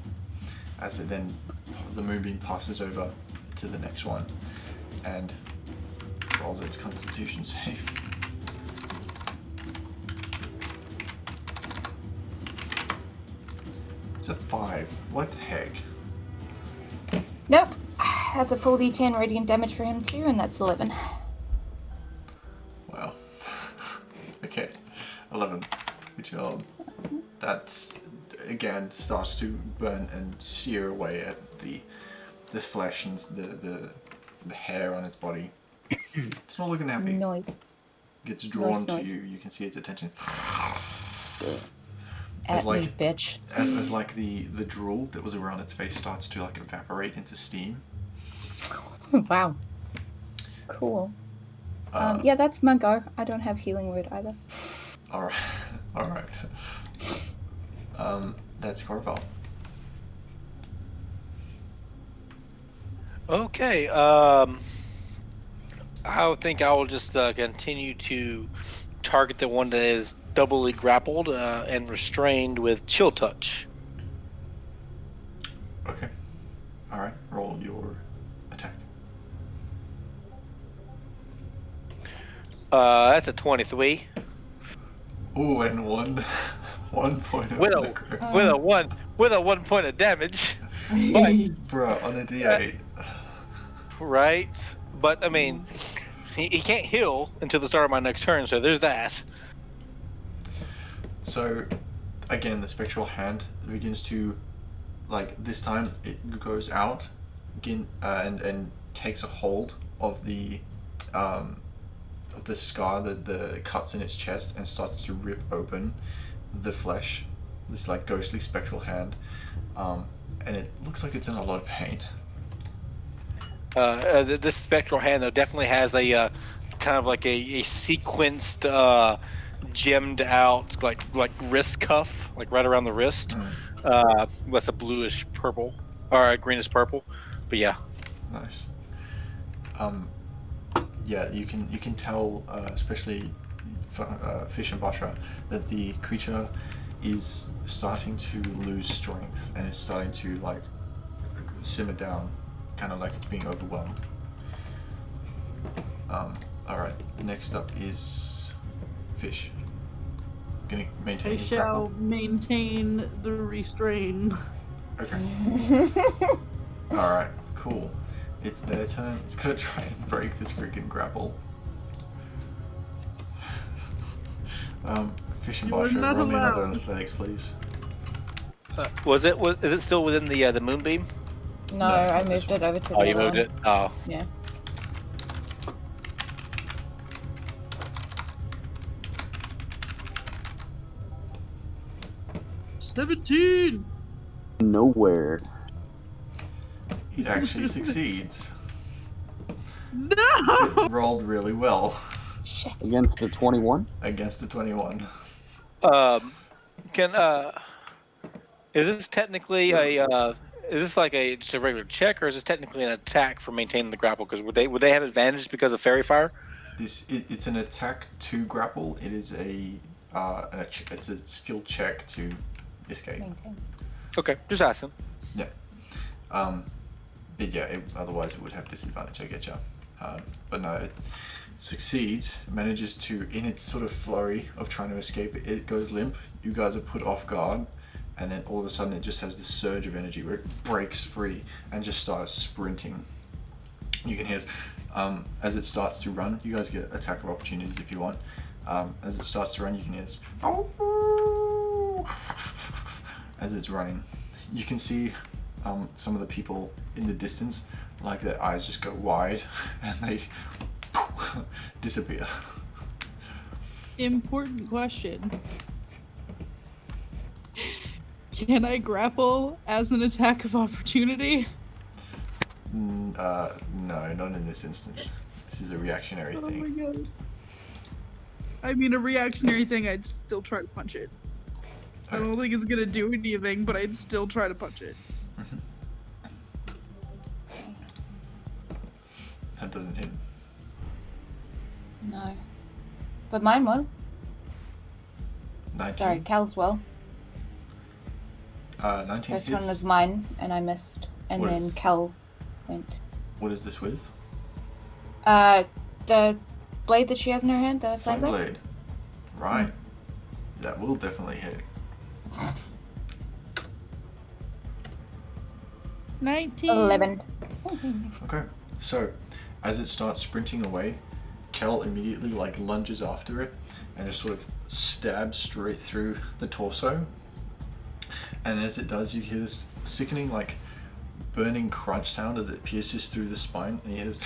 as it then, the moonbeam passes over to the next one and rolls its Constitution save. It's a 5. What the heck? Nope. That's a full d10 radiant damage for him too, and that's 11. Wow. Okay. 11. Good job. That's, again, starts to burn and sear away at the flesh and the hair on its body. It's not looking happy. Noise. Gets drawn to Noise. you. You can see its attention. At like, me, bitch. As like the drool that was around its face starts to like evaporate into steam. Wow. Cool. Yeah, that's my go. I don't have Healing Word either. Alright. Alright. That's Corval. Okay. I think I will just continue to target the one that is doubly grappled and restrained with Chill Touch. Okay. Alright, roll your attack. That's a 23. Ooh, and one point of With a with a 1 point of damage. But Bruh, on a D8. right? But I mean, he can't heal until the start of my next turn, so there's that. So, again, the spectral hand begins to, like, this time it goes out again, and takes a hold of the scar, the cuts in its chest, and starts to rip open the flesh. This like ghostly spectral hand, and it looks like it's in a lot of pain. This spectral hand though definitely has a kind of like a sequenced, gemmed out like wrist cuff, like right around the wrist. That's a bluish purple or a greenish purple, but yeah. Nice. Yeah, you can tell, especially Fish and Basha, that the creature is starting to lose strength and is starting to like simmer down, kind of like it's being overwhelmed. Alright, next up is Fish. Gonna maintain I your shall grapple? maintain the restrain. Okay. Alright, cool. It's their turn. It's gonna try and break this freaking grapple. Fish and You are Basha, not roll me another allowed. athletics, please. Is it still within the moonbeam? No, No, I not this moved it over to the Oh, you other moved one. it. Oh, Yeah. $17! Nowhere. It actually succeeds. No! It rolled really well Shit. Against the 21? against the 21. can is this technically is this like just a regular check, or is this technically an attack for maintaining the grapple? Because would they have advantage because of fairy fire? It's an attack to grapple. It is it's a skill check to escape. Maintain. Okay, just asking. Yeah. But yeah, otherwise it would have disadvantage, I get you. But no, it succeeds, manages to, in its sort of flurry of trying to escape, it goes limp. You guys are put off guard, and then all of a sudden it just has this surge of energy where it breaks free and just starts sprinting. You can hear this, as it starts to run. You guys get attack of opportunities if you want. As it starts to run, you can hear this as it's running. You can see some of the people in the distance, like their eyes just go wide and they disappear. Important question. Can I grapple as an attack of opportunity? No, not in this instance. This is a reactionary Oh my thing. god. I mean, a reactionary thing, I'd still try to punch it. I don't think it's gonna do anything, but I'd still try to punch it. That doesn't hit. No. But mine will. 19. Sorry, Cal's will. 19 First hits. one was mine, and I missed. And What then is- Cal went. What is this with? The blade that she has in her hand, the flame Flame blade? blade. Right. That will definitely hit. 19. 11. Okay. So, as it starts sprinting away, Kel immediately lunges after it and just sort of stabs straight through the torso. And as it does, you hear this sickening burning crunch sound as it pierces through the spine, and you hear this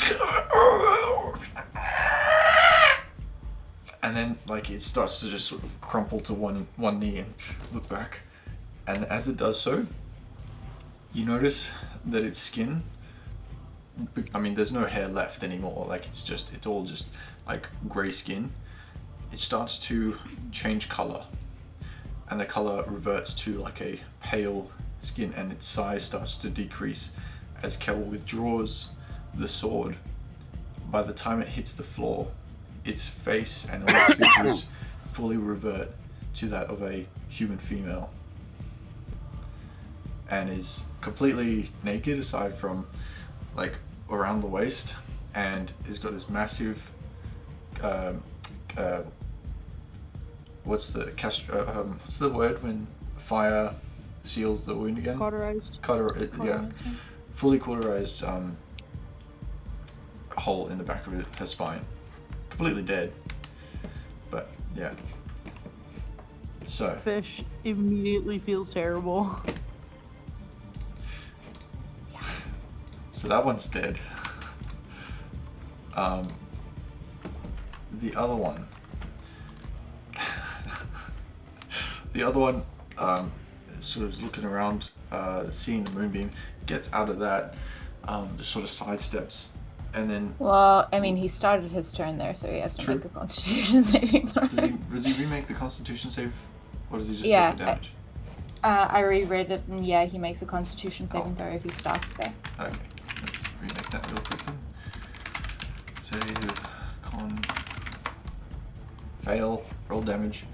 and then it starts to just sort of crumple to one knee and look back. And as it does so, you notice that its skin, I mean, there's no hair left anymore. It's all just grey skin. It starts to change color, and the color reverts to a pale skin, and its size starts to decrease as Kel withdraws the sword. By the time it hits the floor, its face and all its features fully revert to that of a human female, and is completely naked aside from around the waist, and has got this massive what's the word when fire seals the wound again? Cauterized. Yeah, fully cauterized hole in the back of her spine, completely dead. But yeah, so Fish immediately feels terrible. so that one's dead. The other one. The other one sort of is looking around, seeing the moonbeam, gets out of that, just sort of sidesteps, and then Well, I mean, he started his turn there, so he has to True. make a constitution saving throw. does he remake the Constitution save, or does he just Yeah, take the damage? I reread it, and yeah, he makes a constitution saving throw if he starts there. Okay, let's remake that real quickly. Save, con, fail, roll damage.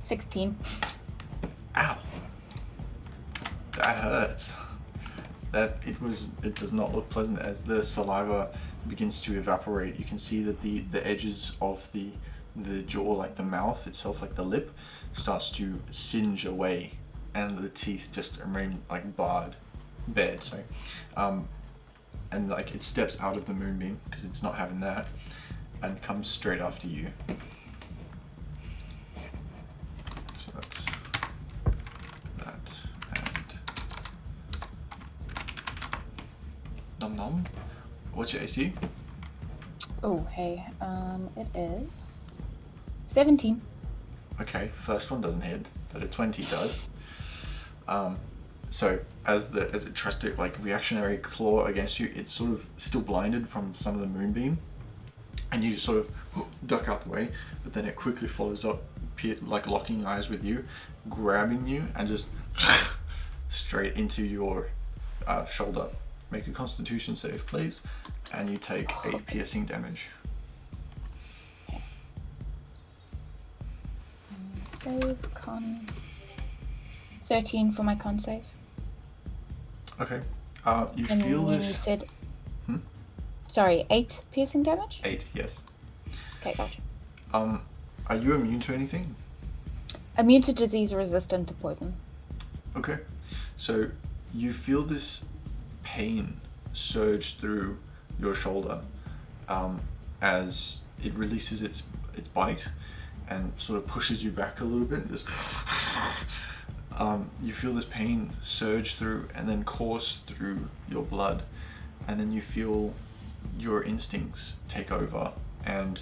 16. Ow. That hurts. it does not look pleasant as the saliva begins to evaporate. You can see that the edges of the jaw, like the mouth itself, like the lip, starts to singe away, and the teeth just remain like bared. Sorry, and like it steps out of the moonbeam because it's not having that, and comes straight after you. So that's that and Nom Nom. What's your AC? Oh, hey. It is 17. Okay, first one doesn't hit, but a 20 does. So as it tries to like reactionary claw against you, it's sort of still blinded from some of the moonbeam, and you just sort of duck out the way. But then it quickly follows up, like locking eyes with you, grabbing you, and just straight into your shoulder. Make a Constitution save, please, and you take 8 piercing damage. Save con 13 for my con save. Okay. You And feel when this. you said, Hmm? sorry, 8 piercing damage. 8, yes. Okay, gotcha. Are you immune to anything? Immune to disease, resistant to poison. Okay. So you feel this pain surge through your shoulder as it releases its bite and sort of pushes you back a little bit. Just you feel this pain surge through and then course through your blood, and then you feel your instincts take over and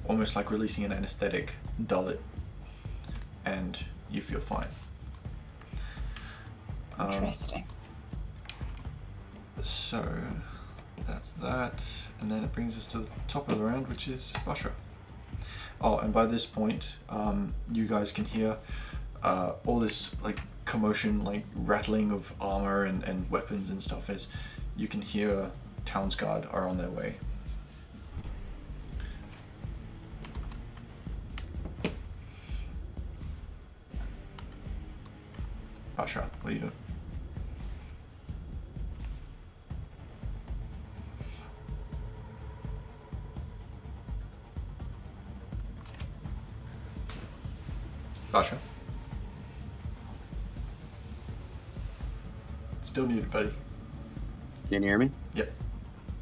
almost like releasing an anesthetic, dull it, and you feel fine. Interesting. So that's that, and then it brings us to the top of the round, which is Bushra. Oh, and by this point, you guys can hear all this like commotion, like rattling of armor and weapons and stuff, as you can hear Townsguard are on their way. Bushra, what are you doing? Basha. Still muted, buddy. Can you hear me? Yep.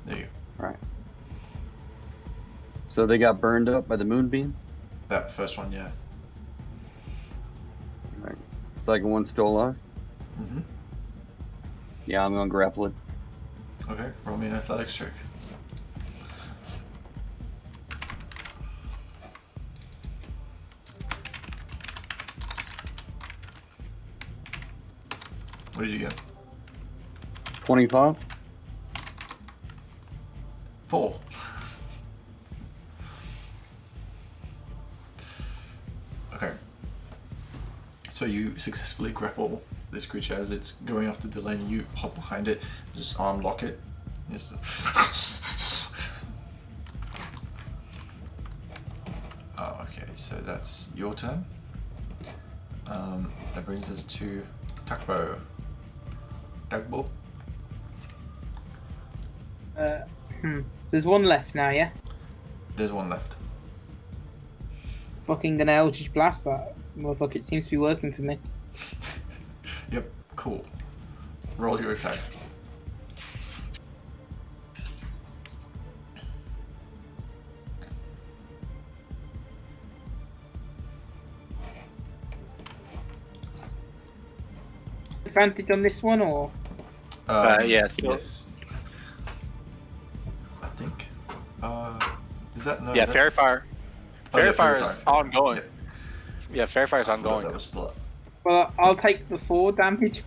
There you go. Alright. So they got burned up by the moonbeam? That first one, yeah. Right. Second one's still alive? Mm-hmm. Yeah, I'm gonna grapple it. Okay, roll me an athletics check. What did you get? 25? 4. Okay. So you successfully grapple this creature as it's going after Delaney. You hop behind it, just arm lock it. Just oh, okay, so that's your turn. That brings us to Takbo. Takbo? So there's one left now, yeah? There's one left. Fucking gonna Eldritch Blast that motherfucker. It seems to be working for me. Yep, cool. Roll your attack. Advantage on this one, or? Yes. Yes. I think. Is that no? Yeah, that's- Fairy Fire. Oh, yeah, Fairy Fire is ongoing. Yep. Yeah, Fairy Fire is I forgot ongoing. that was still up. Well, I'll take the 4 damage.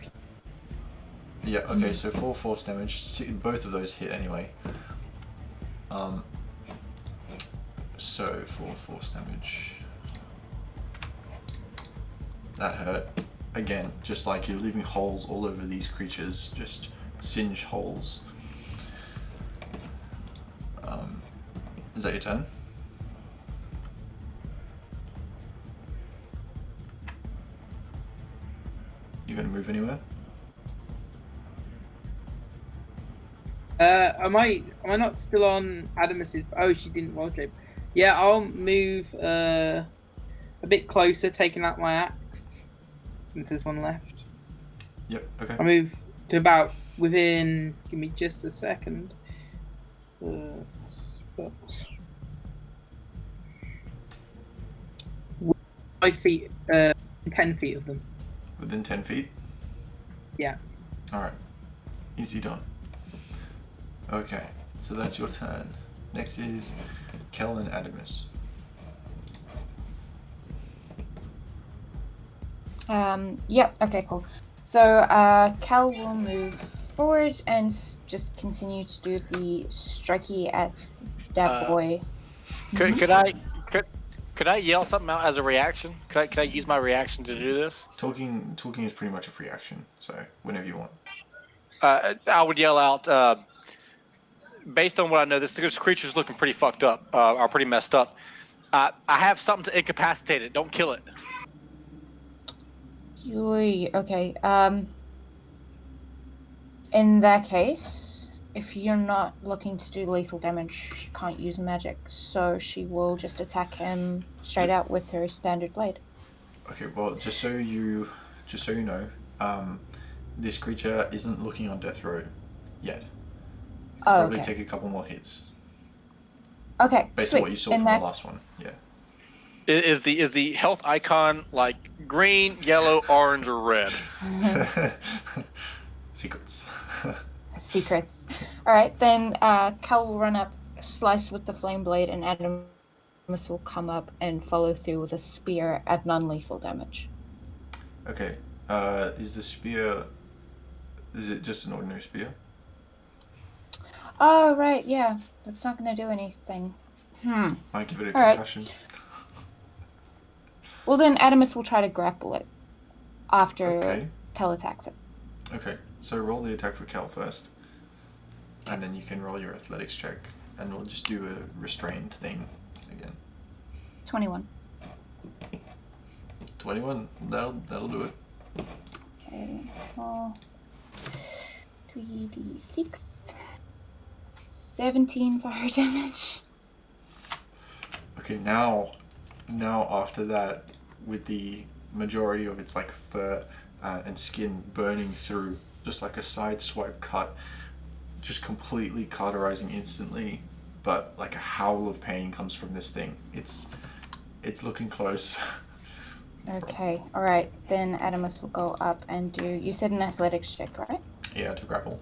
Yeah, okay, so 4 force damage. See, both of those hit anyway. So 4 force damage. That hurt. Again, just like you're leaving holes all over these creatures, just singe holes. Is that your turn? You gonna move anywhere? Am I not still on Adamus's? Oh, she didn't roll shape. Yeah, I'll move a bit closer, taking out my axe. Since there's one left. Yep. Okay. I'll move to about within. Give me just a second. Spot. 5 feet. 10 feet of them. Within 10 feet. Yeah. All right. Easy done. Okay, so that's your turn. Next is Kel and Adamus. Yep, okay, cool. So, Cal will move forward and just continue to do the strikey at that boy. Could I yell something out as a reaction? Could I use my reaction to do this? Talking is pretty much a free action, so whenever you want. I would yell out, based on what I know, this creature's looking pretty fucked up, or pretty messed up. I have something to incapacitate it. Don't kill it. Okay. In that case, if you're not looking to do lethal damage, she can't use magic, so she will just attack him straight out with her standard blade. Okay, well, just so you know, this creature isn't looking on death row yet. It could probably take a couple more hits. Okay, based on what you saw from the last one. Yeah. Is the health icon like green, yellow, orange, or red? Secrets. Secrets. All right, then Cal will run up, slice with the flame blade, and Adamus will come up and follow through with a spear at non-lethal damage. Okay. Is the spear? Is it just an ordinary spear? Oh right, yeah. That's not gonna do anything. Might give it a concussion. Right. Well, then Adamus will try to grapple it after Cal attacks it. Okay, so roll the attack for Cal first, and then you can roll your athletics check, and we'll just do a restrained thing again. 21. 21. That'll do it. Okay. Well, 3d6. 17 fire damage. Okay, now after that, with the majority of its like fur and skin burning through, just like a side swipe cut, just completely cauterizing instantly, but like a howl of pain comes from this thing. It's looking close. Okay, alright, then Adamus will go up and do, you said an athletics check, right? Yeah, to grapple.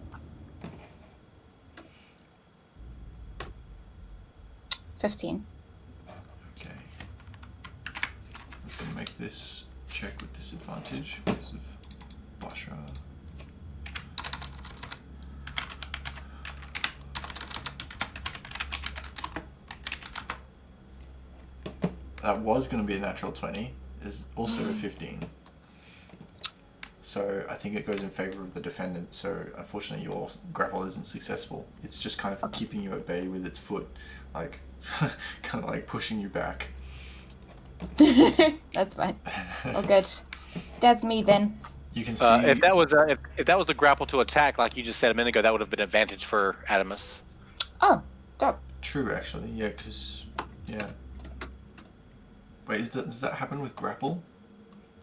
15. Okay. I'm just gonna make this check with disadvantage because of Basha. That was gonna be a natural 20, is also a 15. So I think it goes in favor of the defendant, so unfortunately your grapple isn't successful. It's just kind of keeping you at bay with its foot, like kind of like pushing you back. That's fine. Oh, good. That's me then. You can see if that was the grapple to attack, like you just said a minute ago, that would have been advantage for Adamus. Oh, dope. True, actually, yeah, because wait, does that happen with grapple,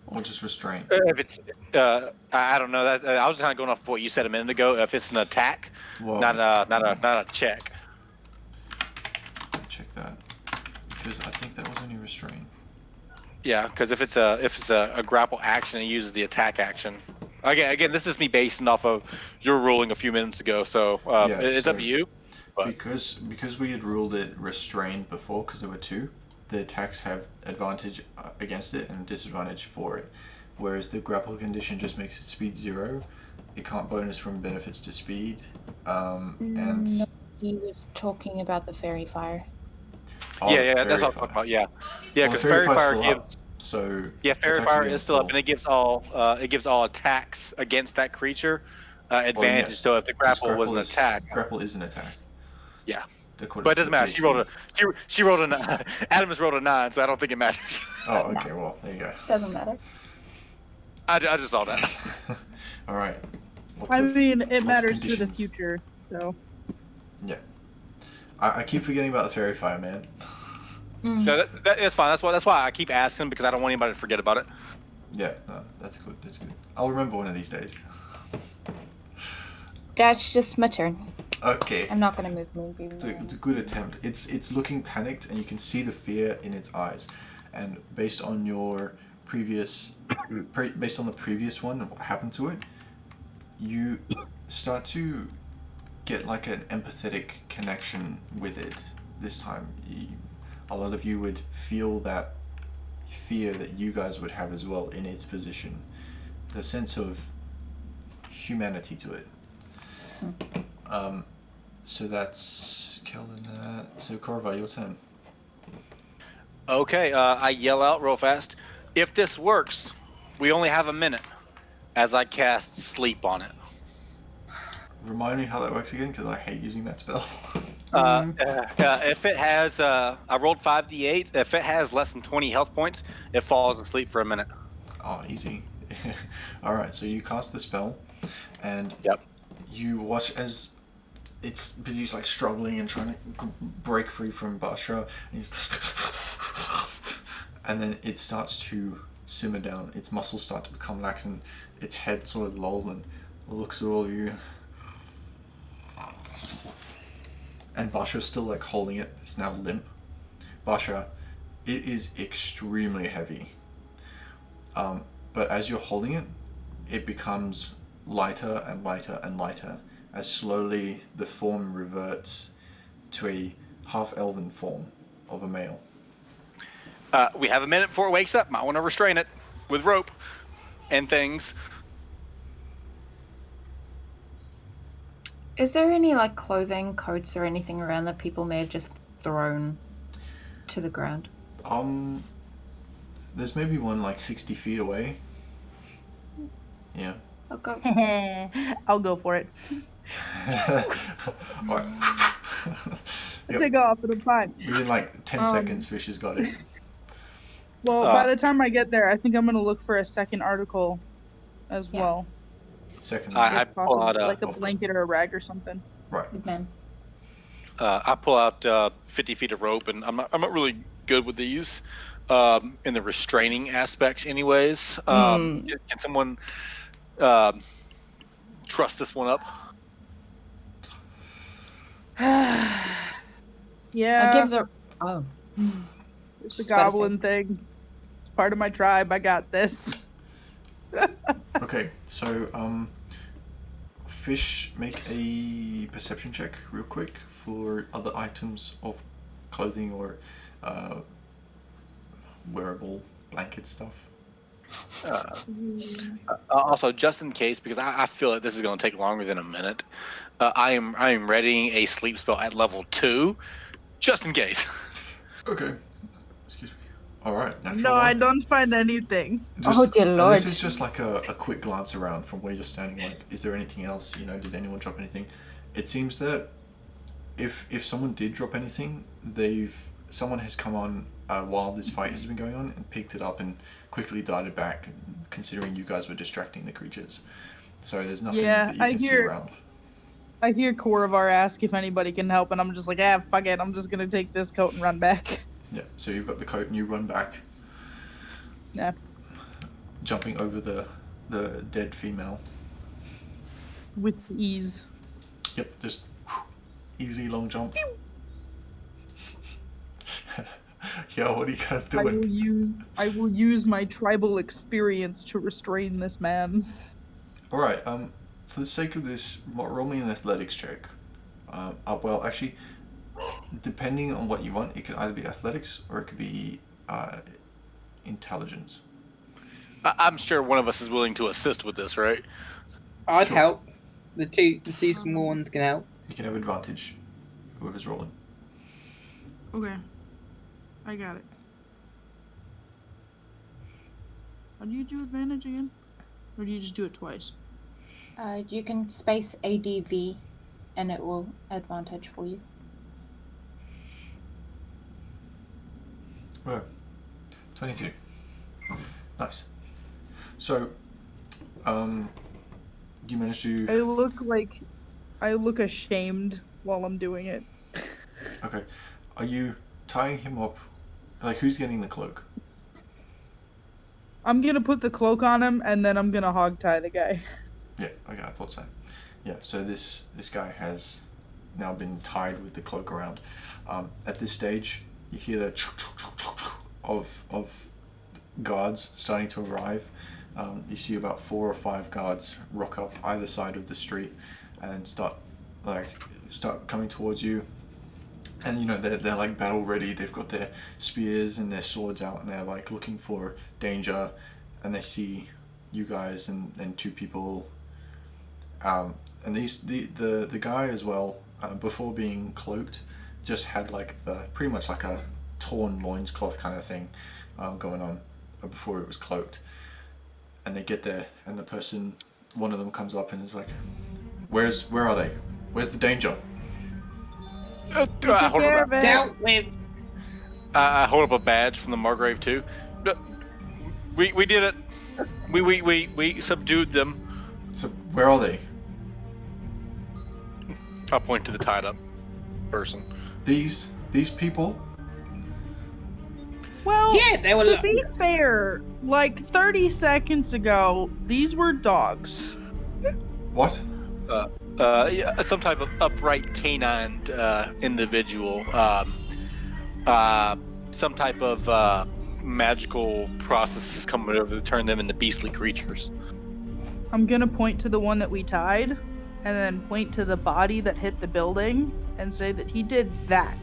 or just restraint? If it's, I don't know. That I was kind of going off what you said a minute ago. If it's an attack, not a check. Check that, because I think that was only restraint. Yeah, because if it's a grapple action, it uses the attack action. Again, this is me basing off of your ruling a few minutes ago, so it's up to you. But. Because we had ruled it restrained before, because there were two, the attacks have advantage against it and disadvantage for it, whereas the grapple condition just makes it speed 0. It can't bonus from benefits to speed, and No, he was talking about the fairy fire. Oh, yeah, that's what I'm talking about. Yeah, because fairy fire gives. So fairy fire is still up, and it gives all attacks against that creature advantage. Oh, yeah. So if the grapple was an attack, grapple is an attack. Yeah, but it doesn't matter. She rolled a 9. Adamus rolled a 9, so I don't think it matters. Oh, okay. Well, there you go. Doesn't matter. I just saw that. All right. It matters for the future, so. Yeah. I keep forgetting about the fairy fire, man. No, that's fine. That's why I keep asking, because I don't want anybody to forget about it. Yeah, no, that's good. That's good. I'll remember one of these days. That's just my turn. Okay. I'm not gonna move Moonbeam. It's a good attempt. It's looking panicked, and you can see the fear in its eyes. And based on your previous, based on the previous one, what happened to it, you start to get like an empathetic connection with it. This time, a lot of you would feel that fear that you guys would have as well in its position. The sense of humanity to it. So that's killing that. So Korva, your turn. Okay, I yell out real fast. If this works, we only have a minute. As I cast sleep on it. Remind me how that works again, because I hate using that spell. If it has, I rolled 5d8. If it has less than 20 health points, it falls asleep for a minute. Oh, easy. Alright, so you cast the spell, and Yep. you watch as it's busy like struggling and trying to break free from Basra, and then it starts to simmer down. Its muscles start to become lax, and its head sort of lolls and looks at all of you. And Basha's still like holding it. It's now limp. Basha, it is extremely heavy. But as you're holding it, it becomes lighter and lighter and lighter as slowly the form reverts to a half-elven form of a male. We have a minute before it wakes up. Might want to restrain it with rope and things. Is there any like clothing, coats, or anything around that people may have just thrown to the ground? There's maybe one like 60 feet away. Yeah. I'll go. I'll go for it. Alright. Yep. Take off, and I'm fine. Within like 10 seconds, Fish has got it. Well, by the time I get there, I think I'm gonna look for a second article as well. Second. I If pull possible, out like a blanket or a rag or something. Right. Good man. I pull out 50 feet of rope, and I'm not really good with these in the restraining aspects, anyways. Can someone truss this one up? Yeah. I give the. Oh. It's a Just about to goblin thing. It's part of my tribe. I got this. Okay, so Fish, make a perception check real quick for other items of clothing or wearable blanket stuff. Also, just in case, because I feel like this is going to take longer than a minute, I am readying a sleep spell at level 2, just in case. Okay. Excuse me. Alright, natural No, one. I don't find anything. Oh, dear Lord. This is just like a quick glance around from where you're standing, like, is there anything else? You know, did anyone drop anything? It seems that if someone did drop anything, someone has come on while this fight has been going on and picked it up and quickly darted back, considering you guys were distracting the creatures. So there's nothing that you can see around. I hear Korvar ask if anybody can help, and I'm just like, fuck it. I'm just gonna take this coat and run back. Yeah, so you've got the coat and you run back. Yeah. Jumping over the dead female. With ease. Yep, just easy long jump. Yeah, what are you guys doing? I will use my tribal experience to restrain this man. Alright, for the sake of this, roll me an athletics check. Well, actually, depending on what you want, it could either be athletics or it could be intelligence. I'm sure one of us is willing to assist with this, right? I'd Sure. help. The two small ones can help. You can have advantage, whoever's rolling. Okay. I got it. How do you do advantage again? Or do you just do it twice? You can space ADV, and it will advantage for you. Oh, 22. Nice. So, you managed to... I look ashamed while I'm doing it. Okay. Are you tying him up? Like, who's getting the cloak? I'm gonna put the cloak on him, and then I'm gonna hog tie the guy. Yeah, okay, I thought so. Yeah, so this guy has now been tied with the cloak around. At this stage, you hear the of guards starting to arrive. You see about 4 or 5 guards rock up either side of the street and start coming towards you. And you know they're like battle ready. They've got their spears and their swords out, and they're like looking for danger. And they see you guys and 2 people. And the guy as well, before being cloaked, just had like pretty much like a torn loincloth kind of thing going on before it was cloaked. And they get there, and one of them comes up and is like, where are they? Where's the danger? Dealt with. I hold up a badge from the Margrave too. We did it. We subdued them. So where are they? I'll point to the tied up person. These people? Well, Yeah, they were. to be fair, like 30 seconds ago, these were dogs. What? Yeah, some type of upright canine individual. Some type of magical processes coming over to turn them into beastly creatures. I'm gonna point to the one that we tied, and then point to the body that hit the building, and say that he did that,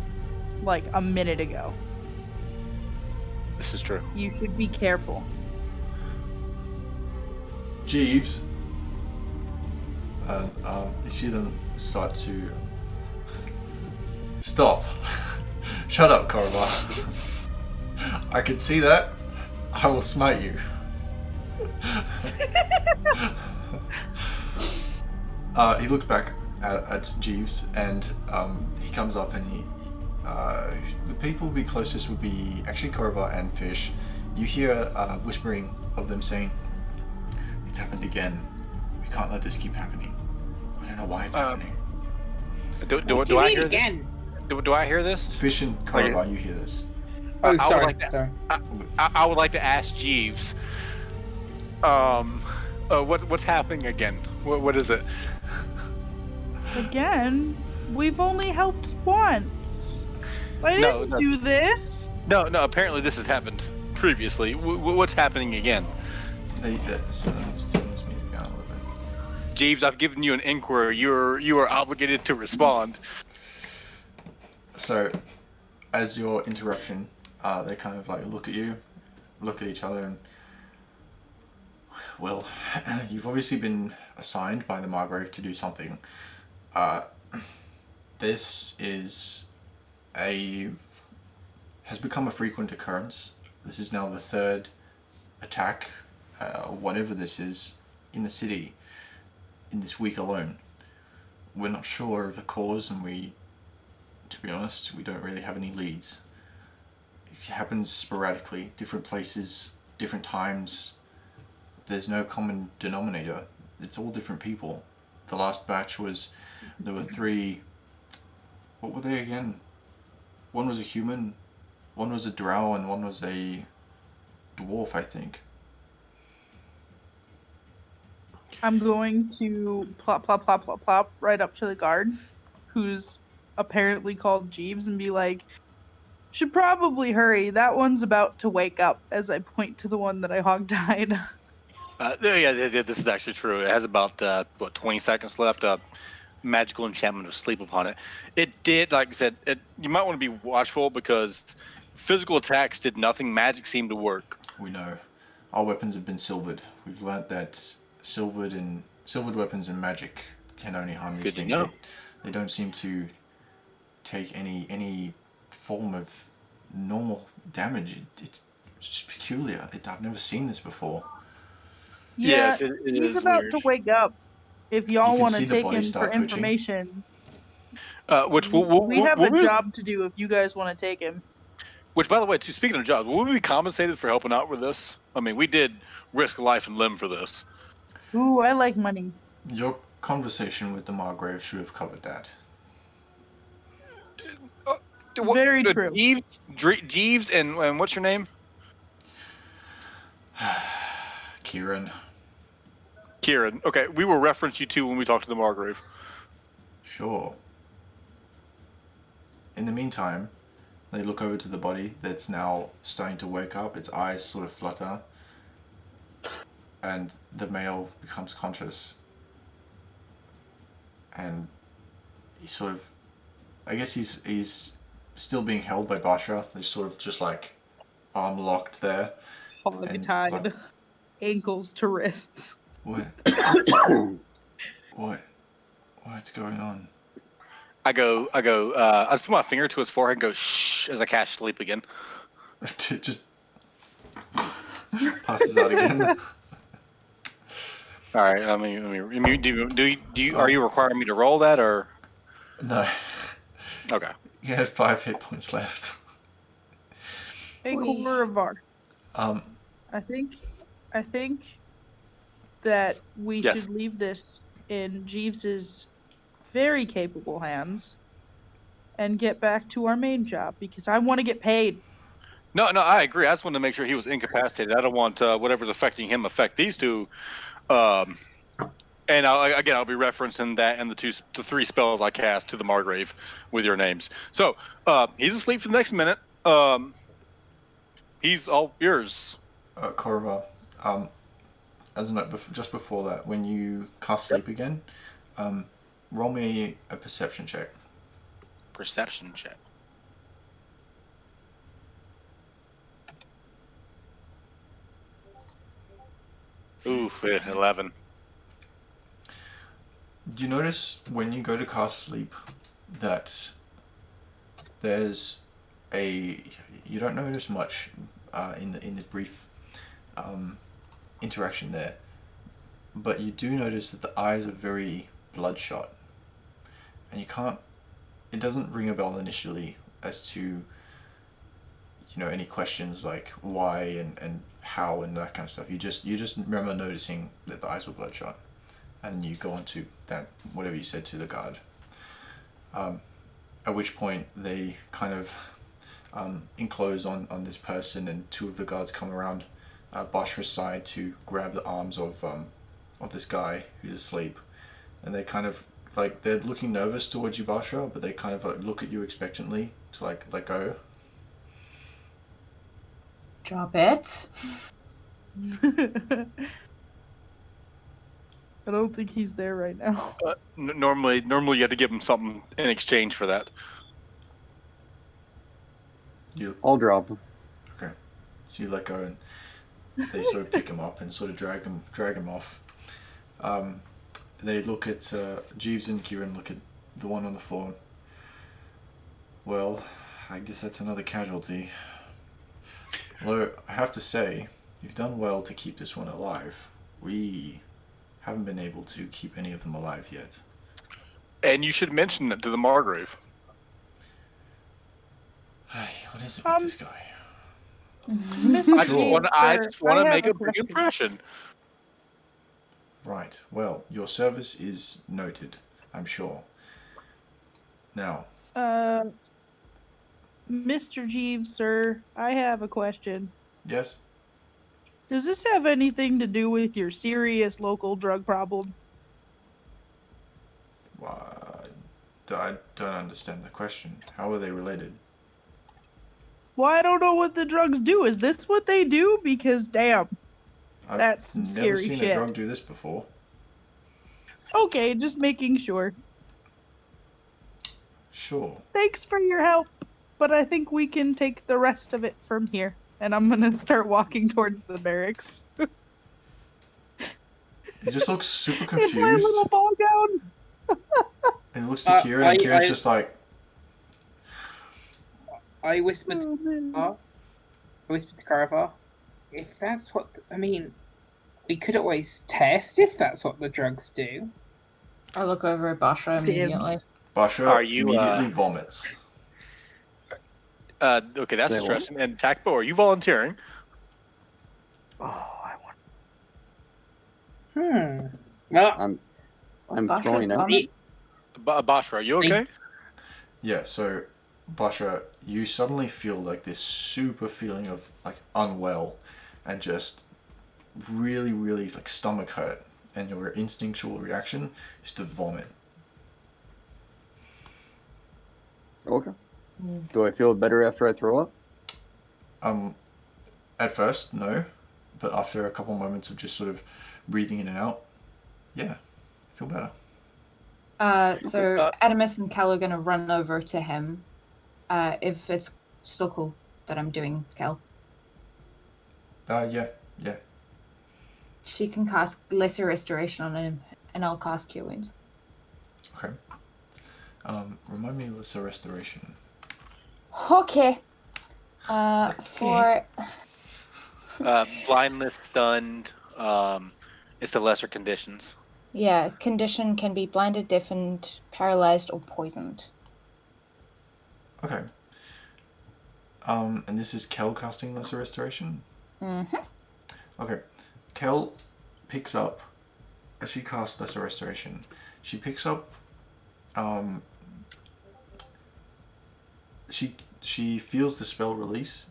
like a minute ago. This is true. You should be careful. Jeeves. You see them start to... Stop. Shut up, Korva. I can see that. I will smite you. He looks back at Jeeves, and he comes up and the people who be closest would be actually Korva and Fish. You hear whispering of them saying, "It's happened again. We can't let this keep happening. I don't know why it's happening." Do I hear again? Do I hear this? Fish and Korva, you hear this. Oh, sorry. I would like to ask Jeeves. What's happening again? What is it? Again? We've only helped once. I didn't do this. No. Apparently this has happened previously. What's happening again? So let me just turn this meeting down a little bit. Jeeves, I've given you an inquiry. You are obligated to respond. So, as your interruption, they kind of like look at you, look at each other, and well, you've obviously been assigned by the Margrave to do something. This has become a frequent occurrence. This is now the 3rd attack, whatever this is, in the city in this week alone. We're not sure of the cause, and to be honest, we don't really have any leads. It happens sporadically, different places, different times. There's no common denominator. It's all different people. The last batch there were 3, what were they again? One was a human, one was a drow, and one was a dwarf, I think. I'm going to plop right up to the guard, who's apparently called Jeeves, and be like, should probably hurry. That one's about to wake up, as I point to the one that I hog-tied. Yeah, this is actually true. It has about 20 seconds left. Magical enchantment of sleep upon it. It did, like I said, you might want to be watchful because physical attacks did nothing. Magic seemed to work. We know. Our weapons have been silvered. We've learnt that silvered weapons and magic can only harm these things. They don't seem to take any form of normal damage. It's just peculiar. I've never seen this before. Yeah, yes, it he's is about weird. to wake up. If y'all want to see the take body him start for twitching. information, we have a job to do if you guys want to take him. Which, by the way, speaking of jobs, will we be compensated for helping out with this? I mean, we did risk life and limb for this. Ooh, I like money. Your conversation with the Margrave should have covered that. Very true. Jeeves, and what's your name? Kieran. Kieran. Okay, we will reference you two when we talk to the Margrave. Sure. In the meantime, they look over to the body that's now starting to wake up. Its eyes sort of flutter. And the male becomes conscious. And he sort of... I guess he's still being held by Basha. They're sort of just like arm locked there. Hog-tied. Like, Ankles to wrists. what? What's going on? I just put my finger to his forehead and go, shh, as I cast sleep again. Just passes out again. All right, do you are you requiring me to roll that, or? No. Okay. You had 5 hit points left. Hey, Koravar. I think that we should leave this in Jeeves's very capable hands and get back to our main job because I want to get paid. No, I agree. I just wanted to make sure he was incapacitated. I don't want whatever's affecting him affect these two. And I'll be referencing that and the 3 spells I cast to the Margrave with your names. So he's asleep for the next minute. He's all yours. Korva, as a note, just before that, when you cast sleep again, roll me a perception check. Perception check. Oof, 11. Do you notice when you go to cast sleep that there's you don't notice much in the brief interaction there, but you do notice that the eyes are very bloodshot, and it doesn't ring a bell initially as to any questions like why and how and that kind of stuff. You just remember noticing that the eyes were bloodshot, and you go on to that whatever you said to the guard. At which point they kind of enclose on this person, and 2 of the guards come around Bashra's side to grab the arms of this guy who's asleep, and they kind of like they're looking nervous towards you, Bashra, but they kind of like look at you expectantly to like let go. Drop it. I don't think he's there right now. Normally you have to give him something in exchange for that. I'll drop him. Okay, so you let go, and they sort of pick him up and sort of drag him off. They look at Jeeves and Kieran look at the one on the floor. Well, I guess that's another casualty. Although I have to say, you've done well to keep this one alive. We haven't been able to keep any of them alive yet. And you should mention it to the Margrave. Hey, what is it with this guy? I just want to make a big impression. Right. Well, your service is noted, I'm sure. Now, Mr. Jeeves, sir, I have a question. yes? Does this have anything to do with your serious local drug problem? I don't understand the question. How are they related? Well, I don't know what the drugs do. Is this what they do? Because, damn, that's some scary I've never seen shit. a drug do this before. Okay, just making sure. Sure. Thanks for your help, but I think we can take the rest of it from here. And I'm gonna start walking towards the barracks. He just looks super confused. In my little ball gown. And he looks to Kieran, and Kieran's just like... I whispered to Caravar, if that's what... I mean, we could always test if that's what the drugs do. I look over at Basha immediately. Basha immediately vomits. Okay, that's interesting. And Takbo, are you volunteering? Oh, I want. Well, I'm throwing out. Bashra, are you okay? Yeah, so Basha, you suddenly feel like this super feeling of like unwell and just really, really like stomach hurt, and your instinctual reaction is to vomit. Okay. Do I feel better after I throw up? At first, no, but after a couple moments of just sort of breathing in and out, yeah, I feel better. So Adamus and Cal are going to run over to him. If it's still cool that I'm doing Cal. Yeah. She can cast Lesser Restoration on him, and I'll cast Cure Wounds. Okay. Remind me of Lesser Restoration. Okay. For Blindness, stunned. It's the lesser conditions. yeah, condition can be blinded, deafened, paralyzed, or poisoned. Okay. And this is Kel casting Lesser Restoration? Mm-hmm. Okay. Kel picks up, as she casts Lesser Restoration, she picks up, she feels the spell release,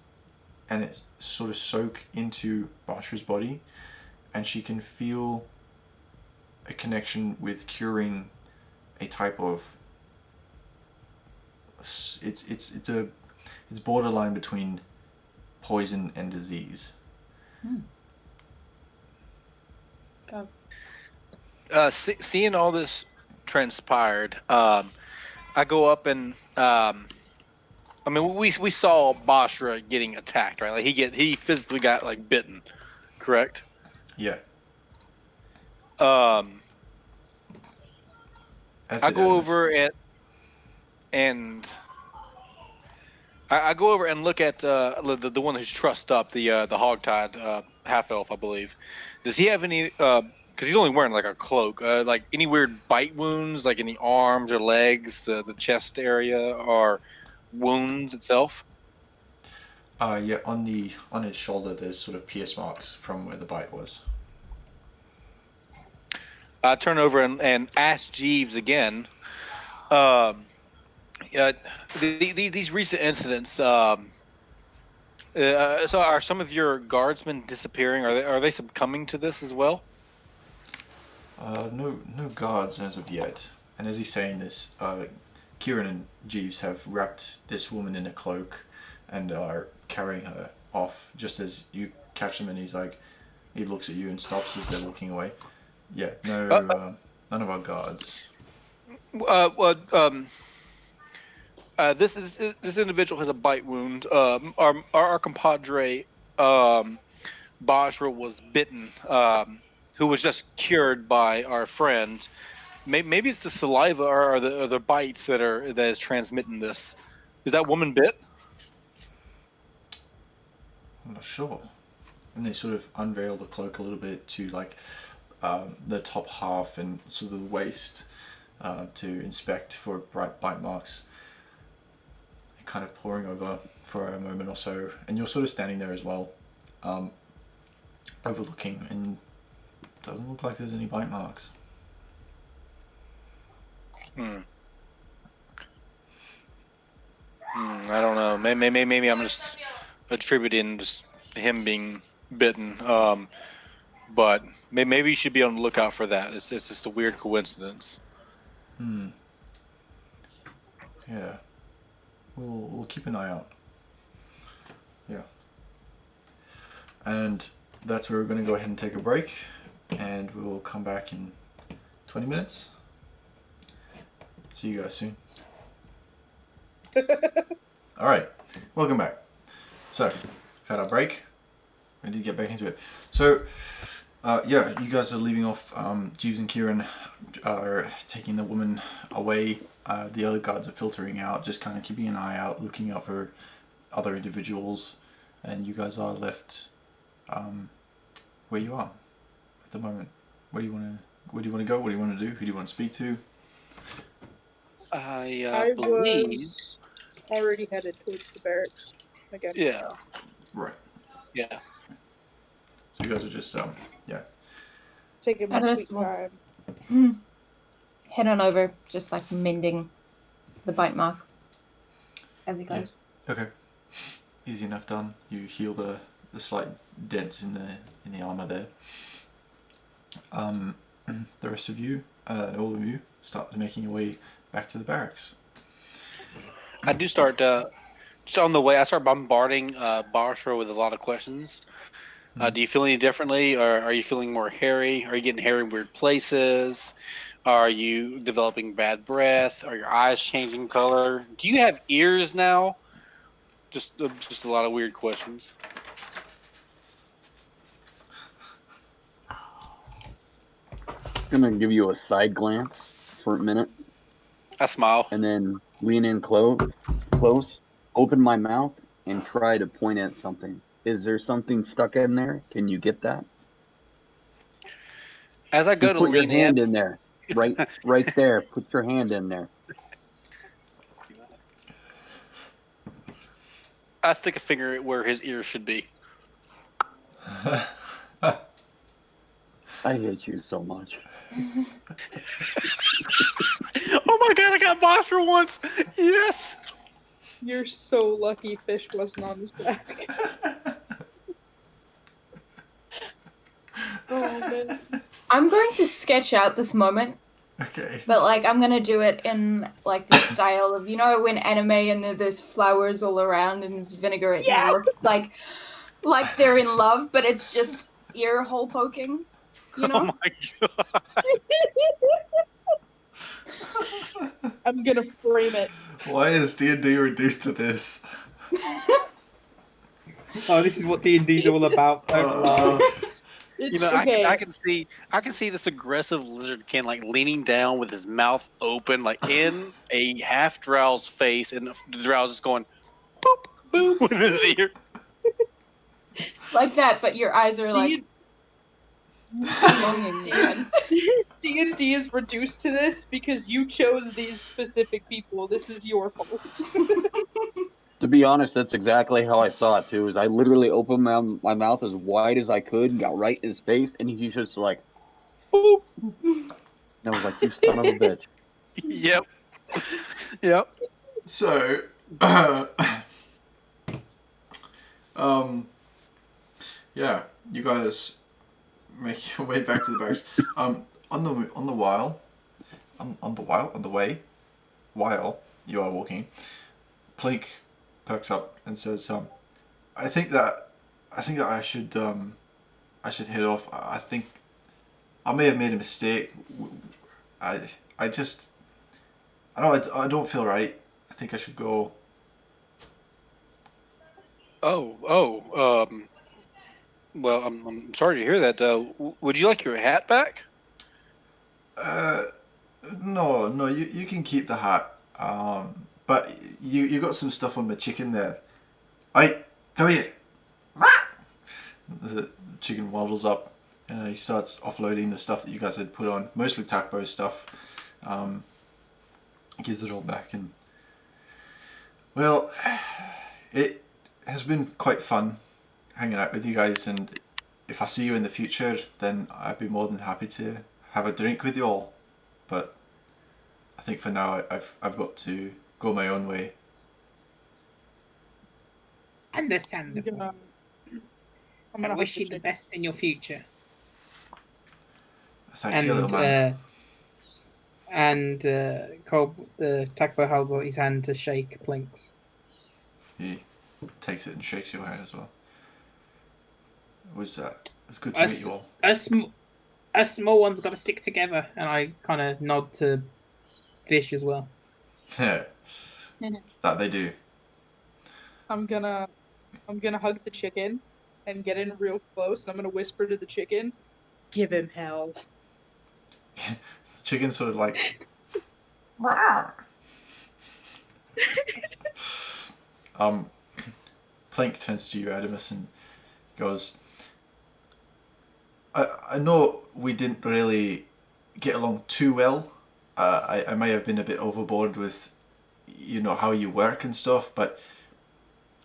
and it sort of soak into Basha's body, and she can feel a connection with curing a type of, it's borderline between poison and disease. Seeing all this transpired, I go up and I mean we saw Bashra getting attacked, right? Like he physically got like bitten, correct? Yeah. I As go over and I go over and look at the one who's trussed up, the hogtied half elf, I believe. Does he have any? Because he's only wearing like a cloak. Like any weird bite wounds, like in the arms or legs, the chest area, or wounds itself. Yeah, on his shoulder there's sort of pierce marks from where the bite was. I turn over and ask Jeeves again. These recent incidents. So are some of your guardsmen disappearing? Are they succumbing to this as well? No guards as of yet. And as he's saying this, Kieran and Jeeves have wrapped this woman in a cloak and are carrying her off. Just as you catch them, and he looks at you and stops as they're walking away. Yeah, none of our guards. This individual has a bite wound. Our compadre Bajra was bitten, who was just cured by our friend. Maybe it's the saliva or the bites that is transmitting this. Is that woman bit? I'm not sure. And they sort of unveil the cloak a little bit to like the top half and sort of the waist to inspect for bright bite marks. Kind of poring over for a moment or so, and you're sort of standing there as well, overlooking, and it doesn't look like there's any bite marks. I don't know. Maybe I'm just attributing just him being bitten. But maybe you should be on the lookout for that. It's just a weird coincidence. Yeah. We'll keep an eye out. Yeah. And that's where we're going to go ahead and take a break, and we'll come back in 20 minutes. See you guys soon. Alright, welcome back. So, we've had our break. We need to get back into it. So, yeah, you guys are leaving off. Jeeves and Kieran are taking the woman away. The other guards are filtering out, just kind of keeping an eye out, looking out for other individuals, and you guys are left where you are at the moment. Where do you want to go? What do you want to do? Who do you want to speak to? I believe was already headed towards the barracks again. Yeah. Right. Yeah. So you guys are just yeah. Taking my sweet time. Head on over, just like mending the bite mark. as he goes. Okay. Easy enough done. You heal the slight dents in the armor there. The rest of you, all of you, start making your way back to the barracks. I do start just on the way. I start bombarding Barsha with a lot of questions. Do you feel any differently, or are you feeling more hairy? Are you getting hairy in weird places? Are you developing bad breath? Are your eyes changing color? Do you have ears now? Just a lot of weird questions. I'm gonna give you a side glance for a minute, I smile. and then lean in close, open my mouth, and try to point at something. Is there something stuck in there? Can you get that? As I go Just to put your lean hand in, in there, right there. Put your hand in there. I stick a finger where his ear should be. I hate you so much. Oh my god, I got Barsha once! Yes! You're so lucky Fish wasn't on his back. Oh man. I'm going to sketch out this moment, Okay. but like I'm gonna do it in like the style of, you know, when anime and there's flowers all around and there's vinaigrette and it looks like they're in love, but it's just ear hole poking. You know? Oh my god. I'm gonna frame it. Why is D&D reduced to this? Oh, this is what D&D's all about. Don't lie. It's You know, okay. I can see this aggressive lizard king like leaning down with his mouth open, like in a half drow's face, and the drow's just going boop Boop. with his ear. Like that, but your eyes are like longing. D&D is reduced to this because you chose these specific people. This is your fault. To be honest, that's exactly how I saw it too. Is I literally opened my mouth as wide as I could and got right in his face, and he's just like, boop. And I was like, "You son of a bitch!" Yep. Yep. So, yeah, you guys make your way back to the barracks. On the way, while you are walking, Plink perks up and says, I think that I should head off. I think I may have made a mistake. I don't feel right. I think I should go. Well, I'm sorry to hear that. Would you like your hat back? No, you can keep the hat. But you got some stuff on the chicken there. Come here. The chicken waddles up and he starts offloading the stuff that you guys had put on, mostly Takbo's stuff. Gives it all back, and well, it has been quite fun hanging out with you guys, and if I see you in the future, then I'd be more than happy to have a drink with you all. But I think for now I've got to go my own way. Understandable. I'm I gonna wish you the best in your future. Thank you, little man. Cole, Takbo holds out his hand to shake Plink's. He takes it and shakes your hand as well. It was good to meet you all. A small one's got to stick together, and I kind of nod to Fish as well. Yeah, that they do. I'm gonna hug the chicken and get in real close, and I'm gonna whisper to the chicken, "Give him hell." The chicken's sort of like. Plink turns to you, Adamus, and goes, I know we didn't really get along too well. I may have been a bit overboard with, how you work and stuff, but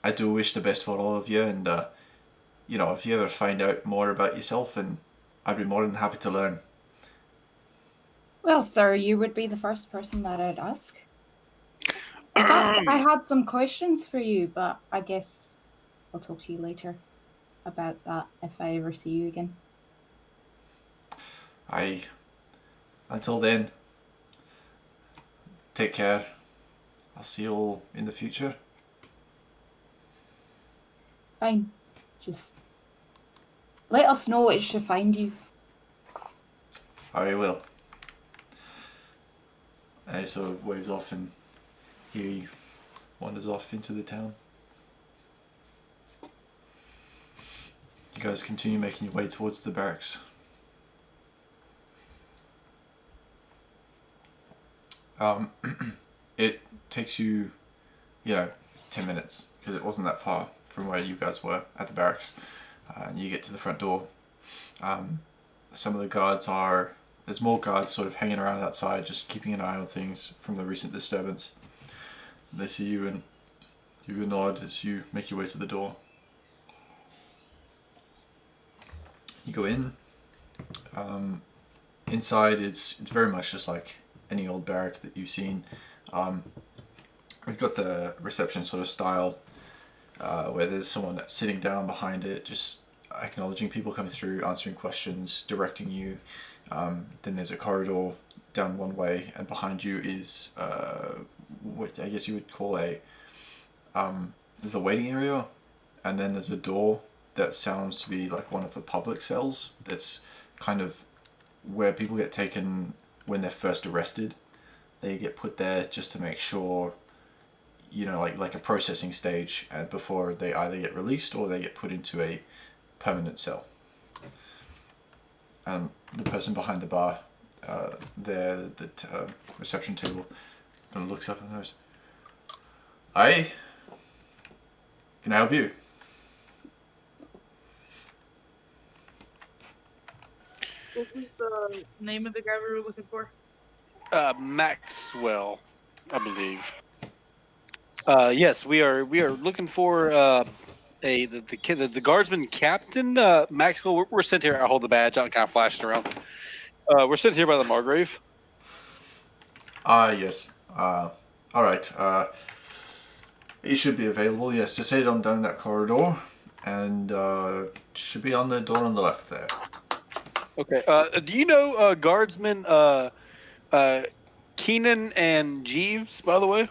I do wish the best for all of you, and, if you ever find out more about yourself, then I'd be more than happy to learn. Well, sir, you would be the first person that I'd ask. I had some questions for you, but I guess I'll talk to you later about that if I ever see you again. Until then, take care. I'll see you all in the future. Fine. Just let us know which to find you. I will. And he sort of waves off and he wanders off into the town. You guys continue making your way towards the barracks. It takes you, 10 minutes, because it wasn't that far from where you guys were at the barracks. And you get to the front door. Some of the guards there's more guards sort of hanging around outside, just keeping an eye on things from the recent disturbance. They see you and give you a nod as you make your way to the door. You go in. Inside, it's very much just like any old barrack that you've seen. We've got the reception sort of style, where there's someone sitting down behind it, just acknowledging people coming through, answering questions, directing you. Then there's a corridor down one way, and behind you is what I guess you would call there's the waiting area, and then there's a door that sounds to be like one of the public cells. That's kind of where people get taken when they're first arrested. They get put there just to make sure, like a processing stage, and before they either get released or they get put into a permanent cell. The person behind the bar, the reception table, kind of looks up and goes, "Hi, can I help you?" What was the name of the guy we were looking for? Maxwell, I believe. Yes, we are looking for the guardsman captain, Maxwell. We're sent here. I hold the badge out and kind of flash it around. We're sent here by the Margrave. Yes. All right. It should be available. Yes, just head on down that corridor, and should be on the door on the left there. Okay. Do you know guardsmen Keenan and Jeeves, by the way?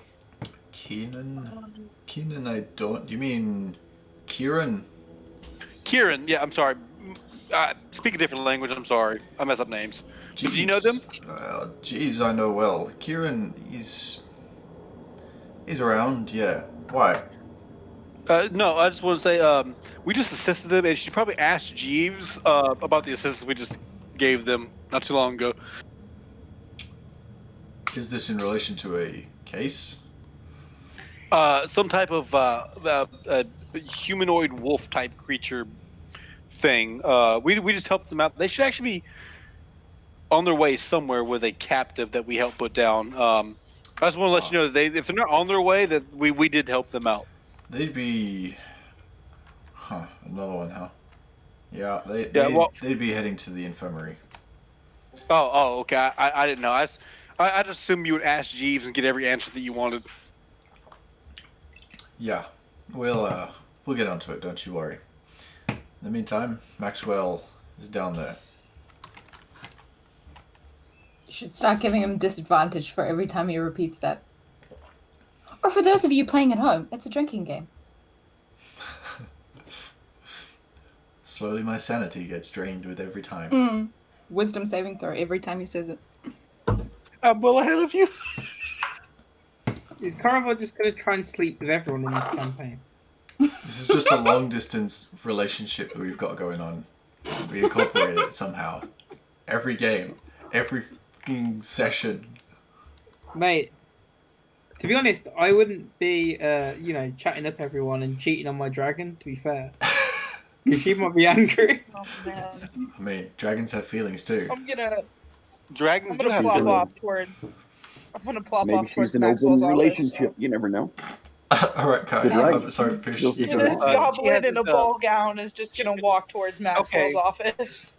Keenan, I don't. You mean Kieran? Kieran, yeah, I'm sorry. Speak a different language, I'm sorry. I mess up names. Jeeves. Do you know them? Jeeves, I know well. Kieran, he's around, yeah. Why? No, I just want to say, we just assisted them, and you should probably ask Jeeves about the assistance we just gave them not too long ago. Is this in relation to a case? Some type of humanoid wolf type creature thing. We just helped them out. They should actually be on their way somewhere with a captive that we helped put down. I just want to let you know that if they're not on their way, that we did help them out. They'd be... another one, huh? Yeah, they'd be heading to the infirmary. Oh, okay. I didn't know. I just assumed you would ask Jeeves and get every answer that you wanted. Yeah, we'll get onto it, don't you worry. In the meantime, Maxwell is down there. You should start giving him disadvantage for every time he repeats that. Or for those of you playing at home, it's a drinking game. Slowly my sanity gets drained with every time. Wisdom saving throw every time he says it. I'm well ahead of you. Is Caravel just going to try and sleep with everyone in this campaign? This is just a long distance relationship that we've got going on. We incorporate it somehow. Every game, every fucking session. Mate, to be honest, I wouldn't be, chatting up everyone and cheating on my dragon, to be fair. Because she might be angry. Oh, man. I mean, dragons have feelings too. I'm gonna Dragons do have plop feelings. off towards. I'm gonna plop Maybe off she's towards an Maxwell's open office. relationship. You never know. Alright, Kai. The dragon. Sorry, Fish. She'll- Yeah, this goblin in a hasn't, ball gown is just gonna walk towards Maxwell's Okay. office.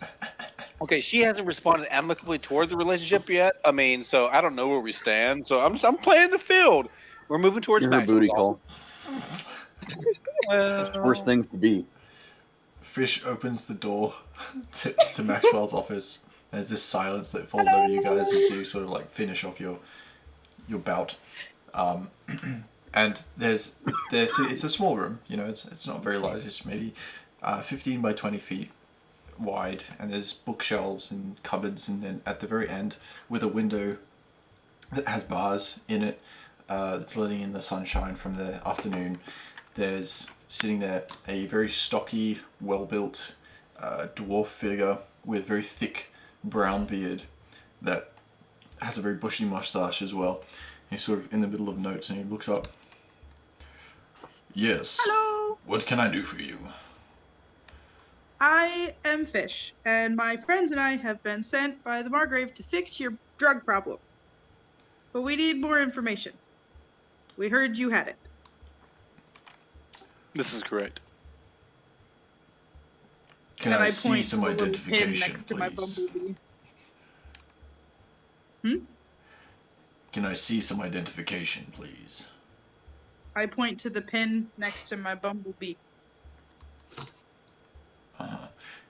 Okay, she hasn't responded amicably toward the relationship yet. I mean, so I don't know where we stand. So I'm playing the field. We're moving towards You're her booty Maxwell's call. office. Worst things to be. Fish opens the door to Maxwell's office. There's this silence that falls over you guys as you sort of like finish off your bout. And there's it's a small room, you know, it's not very large, it's maybe 15 by 20 feet wide, and there's bookshelves and cupboards, and then at the very end, with a window that has bars in it, that's letting in the sunshine from the afternoon, there's sitting there a very stocky, well-built dwarf figure with very thick brown beard that has a very bushy mustache as well. He's sort of in the middle of notes and he looks up. Yes. Hello. What can I do for you? I am Fish, and my friends and I have been sent by the Margrave to fix your drug problem. But we need more information. We heard you had it. This is correct. Can And I I see point some to the little pin identification, next to my please? bumblebee. Can I see some identification, please? I point to the pin next to my bumblebee.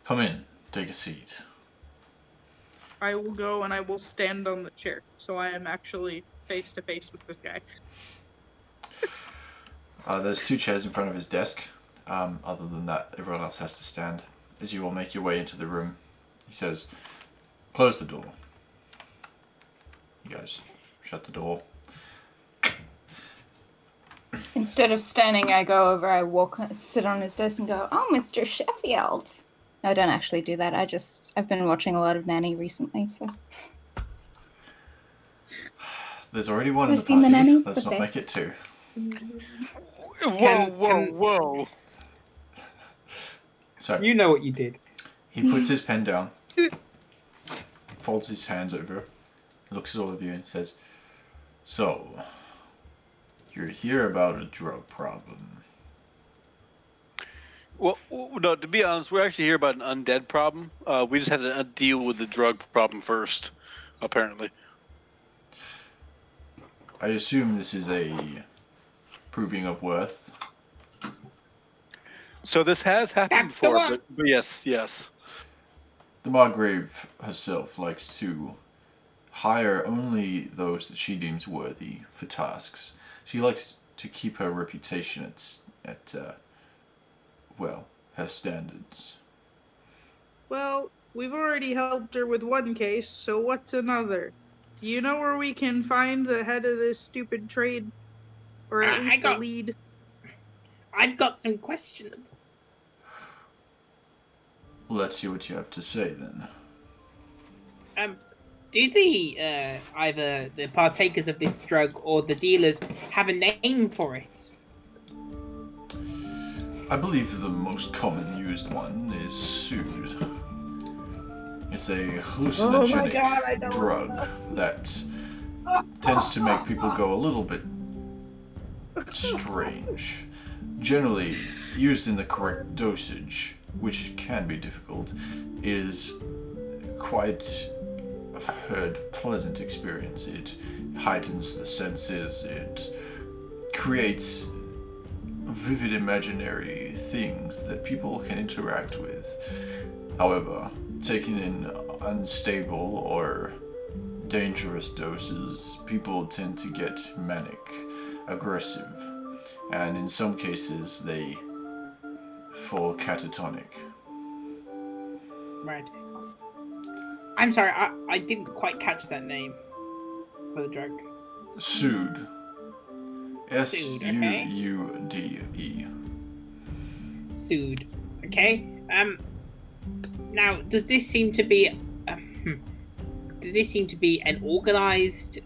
Come in. Take a seat. I will go and I will stand on the chair, so I am actually face to face with this guy. There's 2 chairs in front of his desk. Other than that, everyone else has to stand. As you all make your way into the room, he says, "Close the door." You guys shut the door. Instead of standing, I go over, I sit on his desk and go, "Oh, Mr. Sheffield." No, I don't actually do that. I've been watching a lot of Nanny recently, so. There's already one in Have the you seen the party. nanny? Let's The not make it best. 2. Whoa. So You know what you did. he puts his pen down, folds his hands over, looks at all of you and says, "So, you're here about a drug problem." Well, no, to be honest, we're actually here about an undead problem. We just had to deal with the drug problem first, apparently. I assume this is a proving of worth. So this has happened That's the before, one. but yes. The Margrave herself likes to hire only those that she deems worthy for tasks. She likes to keep her reputation at her standards. Well, we've already helped her with one case, so what's another? Do you know where we can find the head of this stupid trade? Or at least a lead? I've got some questions. Let's see what you have to say then. Do the either the partakers of this drug or the dealers have a name for it? I believe the most common used one is Sood. It's a hallucinogenic drug that tends to make people go a little bit strange. Generally, used in the correct dosage, which can be difficult, is quite, I've heard, pleasant experience. It heightens the senses, it creates vivid imaginary things that people can interact with. However, taken in unstable or dangerous doses, people tend to get manic, aggressive, and in some cases they fall catatonic. Right. I'm sorry, I didn't quite catch that name for the drug. Sood. okay. Suude. Sood. Okay. Now, does this seem to be an organized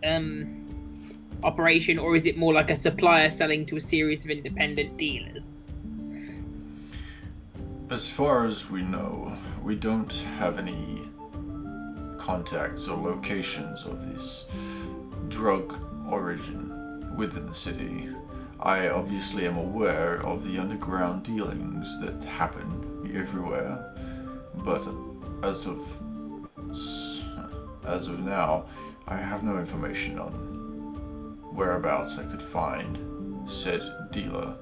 operation, or is it more like a supplier selling to a series of independent dealers? As far as we know, we don't have any contacts or locations of this drug origin within the city. I obviously am aware of the underground dealings that happen everywhere, but as of now, I have no information on whereabouts I could find said dealer.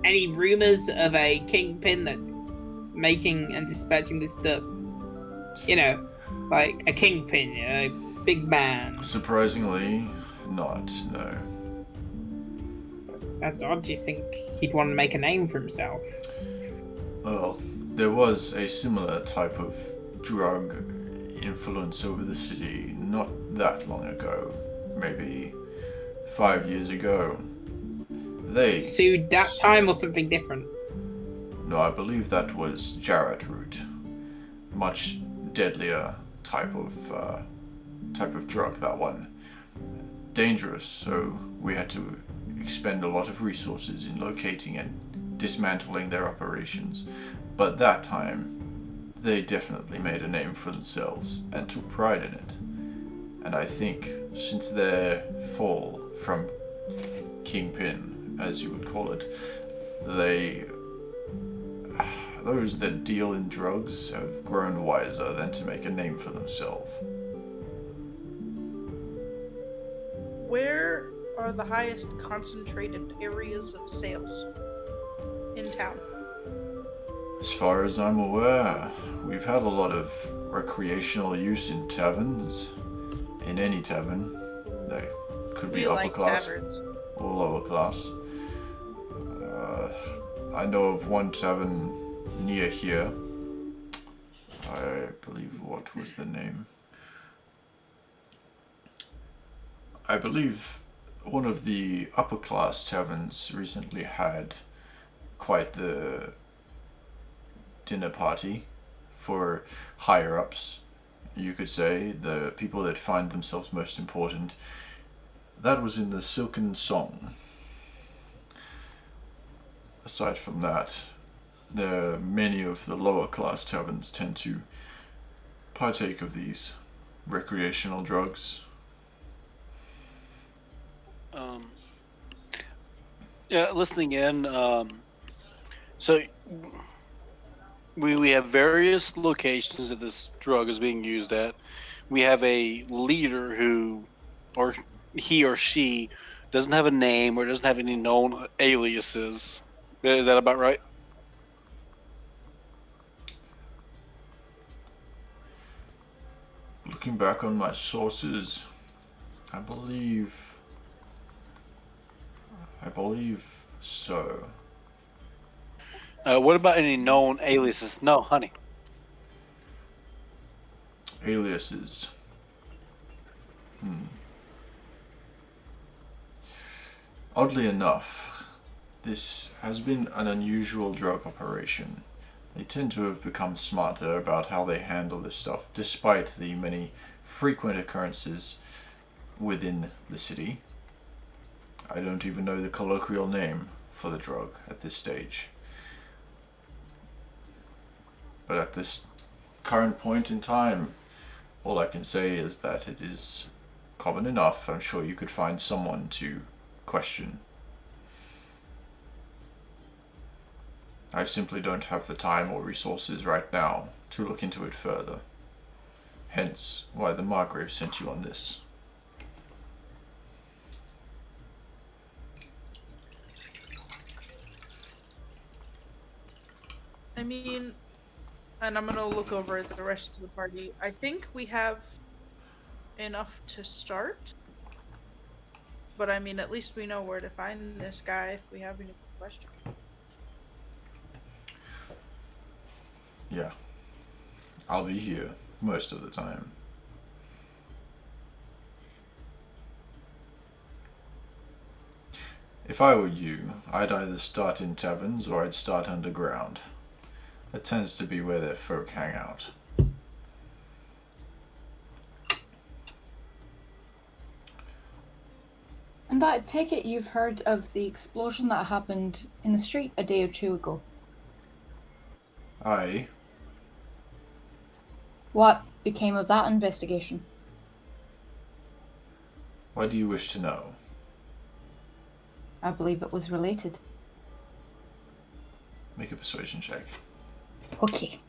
Any rumors of a kingpin that's making and dispatching this stuff? You know, like a kingpin, you know, big man. Surprisingly, not, no. That's odd. Do you think he'd want to make a name for himself? Well, there was a similar type of drug influence over the city not that long ago, maybe 5 years ago. They Sued that time or something different? No, I believe that was Jarrett root. Much deadlier type of drug, that one. Dangerous, so we had to expend a lot of resources in locating and dismantling their operations. But that time, they definitely made a name for themselves and took pride in it. And I think since their fall from Kingpin, as you would call it, those that deal in drugs have grown wiser than to make a name for themselves. Where are the highest concentrated areas of sales in town? As far as I'm aware, we've had a lot of recreational use in taverns. In any tavern. They could be upper class or lower class. I know of one tavern near here. I believe, what was the name? I believe one of the upper class taverns recently had quite the dinner party for higher ups, you could say, the people that find themselves most important. That was in the Silken Song. Aside from that, many of the lower class taverns tend to partake of these recreational drugs. Yeah, listening in. So we have various locations that this drug is being used at. We have a leader who, or he or she, doesn't have a name or doesn't have any known aliases. Is that about right? Looking back on my sources, I believe so. What about any known aliases? No, honey. Aliases. Oddly enough, this has been an unusual drug operation. They tend to have become smarter about how they handle this stuff, despite the many frequent occurrences within the city. I don't even know the colloquial name for the drug at this stage. But at this current point in time, all I can say is that it is common enough. I'm sure you could find someone to question. I simply don't have the time or resources right now to look into it further. Hence why the Margrave sent you on this. I mean, and I'm gonna look over at the rest of the party. I think we have enough to start. But I mean, at least we know where to find this guy if we have any questions. Yeah. I'll be here most of the time. If I were you, I'd either start in taverns or I'd start underground. That tends to be where their folk hang out. And I take it you've heard of the explosion that happened in the street a day or two ago. Aye. What became of that investigation? Why do you wish to know? I believe it was related. Make a persuasion check. Okay.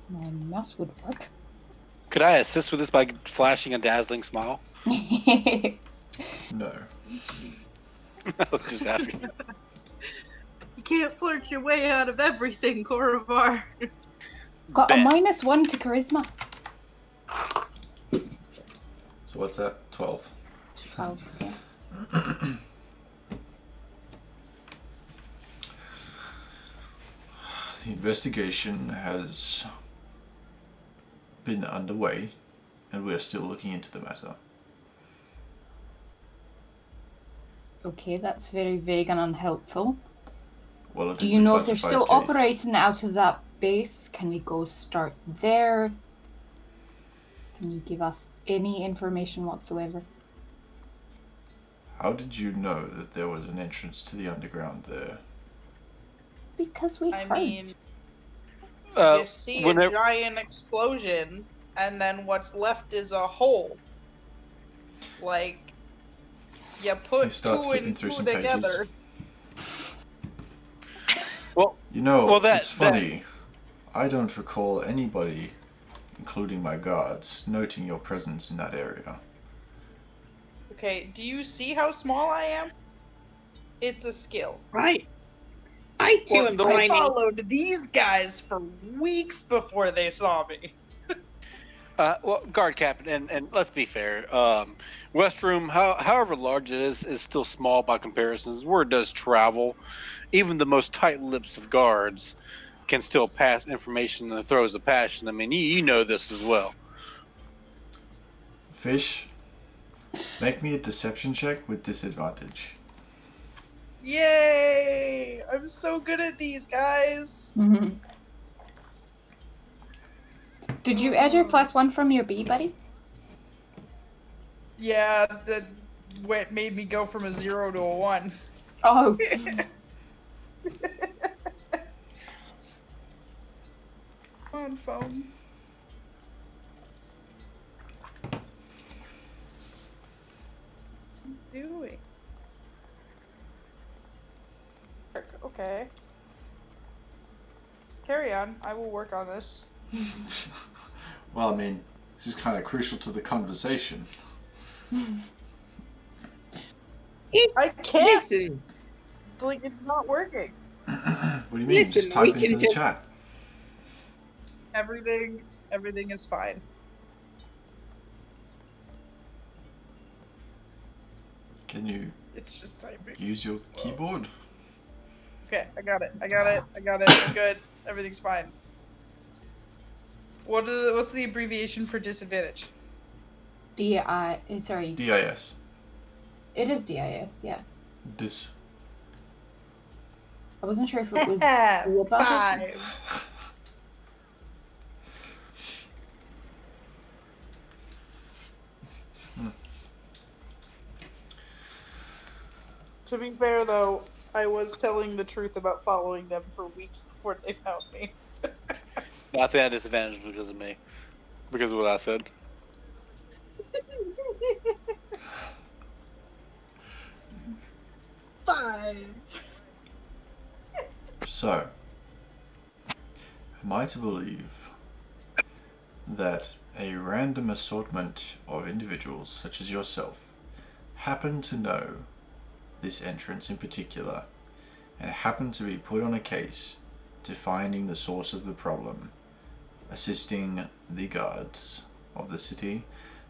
My mouse would work. Could I assist with this by flashing a dazzling smile? No. I was just asking. You can't flirt your way out of everything, Korovar. Got a Bet. -1 to charisma. So what's that? 12. 12, yeah. The investigation has been underway, and we are still looking into the matter. Okay, that's very vague and unhelpful. Well, it Do is you a know if they're classified still case. operating out of that base? Can we go start there? Can you give us any information whatsoever? How did you know that there was an entrance to the underground there? Because we I heard. mean, Uh, you see a whenever- giant explosion, and then what's left is a hole. Like, you He put starts two flipping and through two some together. Well, You know, Well, that- it's funny. I don't recall anybody, including my guards, noting your presence in that area. Okay, do you see how small I am? It's a skill. Right. I too Well, am the- I tiny. followed these guys for weeks before they saw me. well, guard captain, and let's be fair. Westruun, however large it is still small by comparisons. Word does travel. Even the most tight-lipped of guards can still pass information in the throes of passion. I mean, you know this as well. Fish, make me a deception check with disadvantage. Yay! I'm so good at these guys. Mhm. Did you add your +1 from your B, buddy? Yeah, that made me go from a 0 to a 1. Oh. On phone. Doing. Okay. Carry on. I will work on this. Well, I mean, this is kind of crucial to the conversation. I can't. Listen, Like, it's not working. What do you mean? Listen, Just type we into can the just- chat. Everything is fine. Can you It's just typing. use your keyboard? Okay, I got it. I'm good. Everything's fine. What's the abbreviation for disadvantage? Sorry. DIS. It is DIS, yeah. Dis. I wasn't sure if it was all about it. 5. To be fair, though, I was telling the truth about following them for weeks before they found me. No, I think that disadvantage was because of me, because of what I said. Five. So, am I to believe that a random assortment of individuals, such as yourself, happen to know this entrance in particular, and happen to be put on a case to finding the source of the problem, assisting the guards of the city,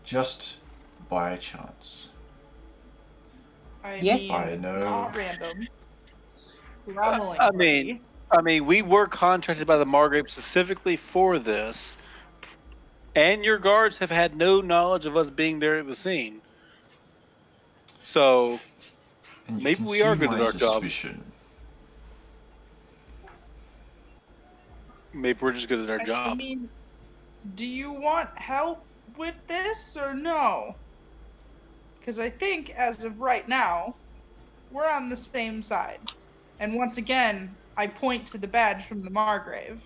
just by chance? Yes. I know. Not random. Grummeling. I mean, we were contracted by the Margrave specifically for this, and your guards have had no knowledge of us being there at the scene. So And you maybe can we see are good my at our job. suspicion. maybe we're just good at our I job. mean, do you want help with this or no? Because I think as of right now, we're on the same side. And once again, I point to the badge from the Margrave.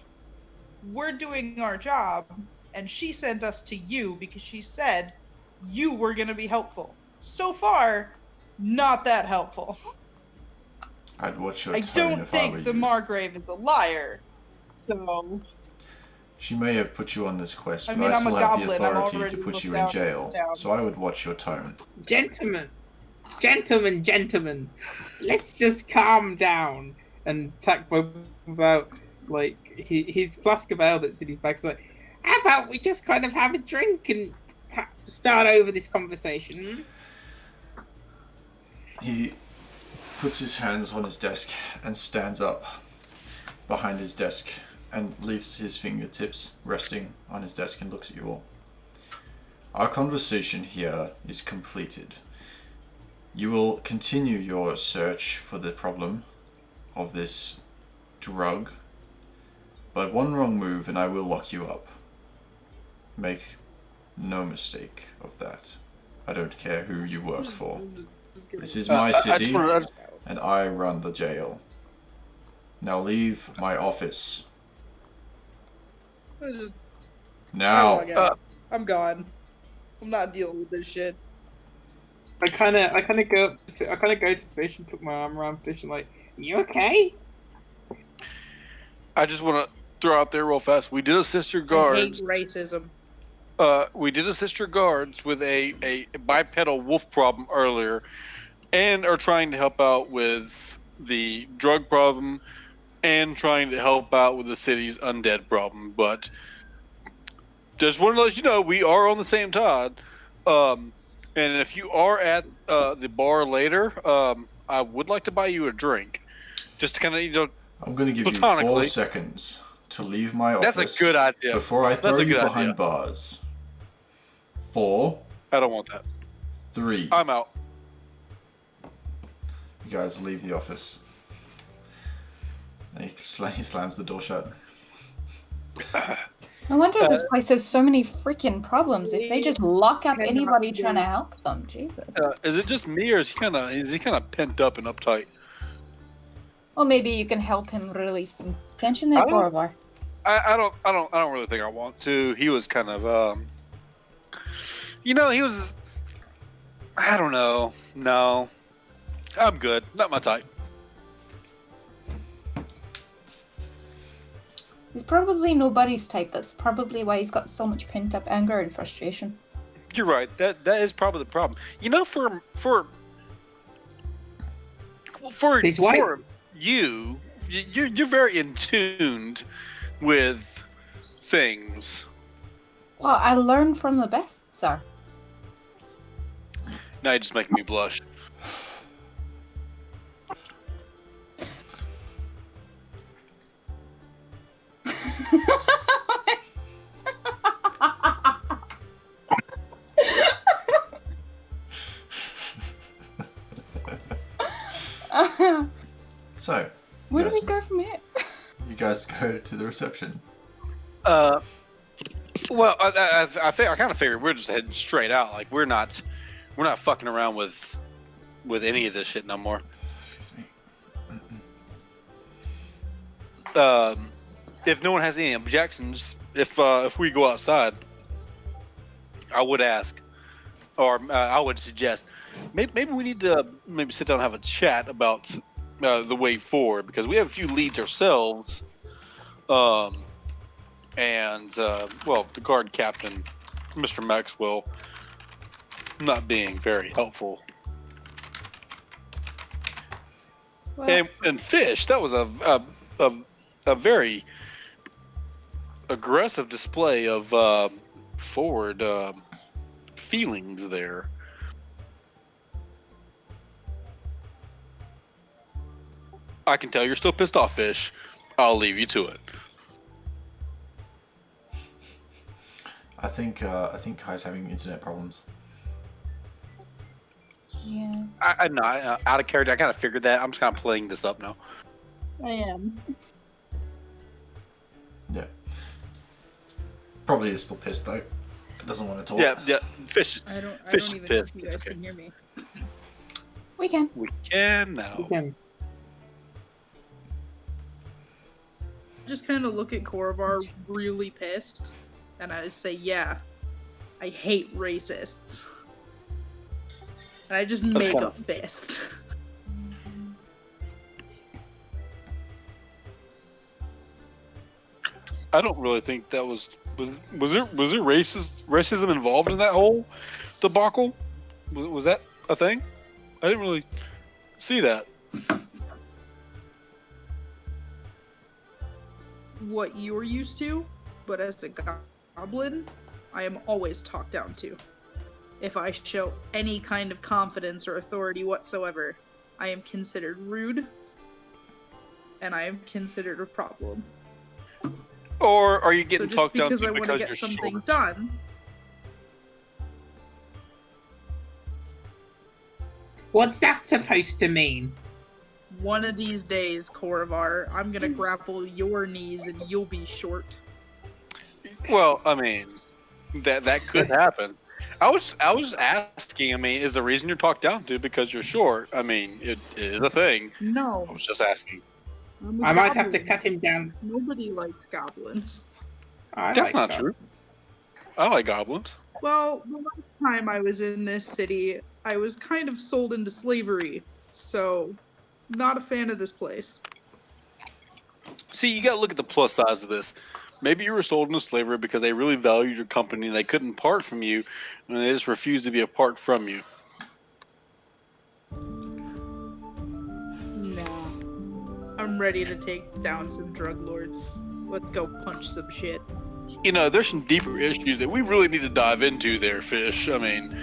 We're doing our job, and she sent us to you because she said you were going to be helpful. So far, not that helpful. I'd watch your I tone don't if I were think the you. Margrave is a liar. So, She may have put you on this quest, I but mean, I I'm a still have the goblin. I'm authority already to put looked you down in on jail. this town. So I would watch your tone. Gentlemen, let's just calm down. And Tack bubbles out like his flask of ale that's in his bag. Is like, how about we just kind of have a drink and start over this conversation? He puts his hands on his desk and stands up behind his desk and leaves his fingertips resting on his desk and looks at you all. Our conversation here is completed. You will continue your search for the problem of this drug, but one wrong move and I will lock you up. Make no mistake of that. I don't care who you work for. This is my city, and I run the jail. Now leave my office. Now. I'm gone. I'm not dealing with this shit. I kind of go to Fish and put my arm around Fish and like, you okay? I just want to throw out there real fast. We did assist your I guards. hate racism. We did assist your guards with a bipedal wolf problem earlier, and are trying to help out with the drug problem, and trying to help out with the city's undead problem. But just want to let you know we are on the same tide. And if you are at the bar later, I would like to buy you a drink, just to kind of I'm going to give you 4 seconds to leave my office. That's a good idea. Before I throw you behind bars. 4. I don't want that. 3. I'm out. You guys leave the office. And he slams the door shut. No wonder this place has so many freaking problems. If they just lock up anybody trying to help them, Jesus. Is it just me, or is he kind of pent up and uptight? Well, maybe you can help him release some tension there, Borovar. I don't really think I want to. He was kind of, he was. I don't know. No, I'm good. Not my type. He's probably nobody's type. That's probably why he's got so much pent up anger and frustration. You're right. That is probably the problem. For you're very in tuned with things. Well, I learn from the best, sir. Now you're just making me blush. So, where do we go from here? You guys go to the reception. Well, I kind of figured we're just heading straight out. Like we're not fucking around with any of this shit no more. Excuse me. If no one has any objections, if we go outside, I would ask, or I would suggest, maybe we need to sit down and have a chat about the way forward, because we have a few leads ourselves, and the guard captain, Mr. Maxwell, not being very helpful. Well, And Fish, that was a very aggressive display of forward feelings there. I can tell you're still pissed off, Fish. I'll leave you to it. I think Kai's having internet problems. yeah. I know, out of character. I kind of figured that. I'm just kind of playing this up now. I am. Yeah. Probably is still pissed though. Doesn't want to talk. Yeah. Fish. I don't Fish is even know pissed. if you guys It's okay. can hear me. We can. We can now. Okay. Just kind of look at Korovar really pissed, and I just say, yeah, I hate racists. And I just make fine. a fist. I don't really think that was there racism involved in that whole debacle? Was that a thing? I didn't really see that. What you're used to, but as a goblin, I am always talked down to. If I show any kind of confidence or authority whatsoever, I am considered rude, and I am considered a problem. Or are you getting so talked just down because to I want to get something short? done? What's that supposed to mean? One of these days, Korvar, I'm gonna grapple your knees and you'll be short. Well, I mean, that could happen. I was asking. I mean, is the reason you're talked down to because you're short? I mean, it is a thing. No. I was just asking. I might have to cut him down. Nobody likes goblins. That's not true. I like goblins. Well, the last time I was in this city, I was kind of sold into slavery, so not a fan of this place. See, you got to look at the plus sides of this. Maybe you were sold into slavery because they really valued your company and they couldn't part from you, and they just refused to be apart from you. Nah. I'm ready to take down some drug lords. Let's go punch some shit. You know, there's some deeper issues that we really need to dive into there, Fish. I mean,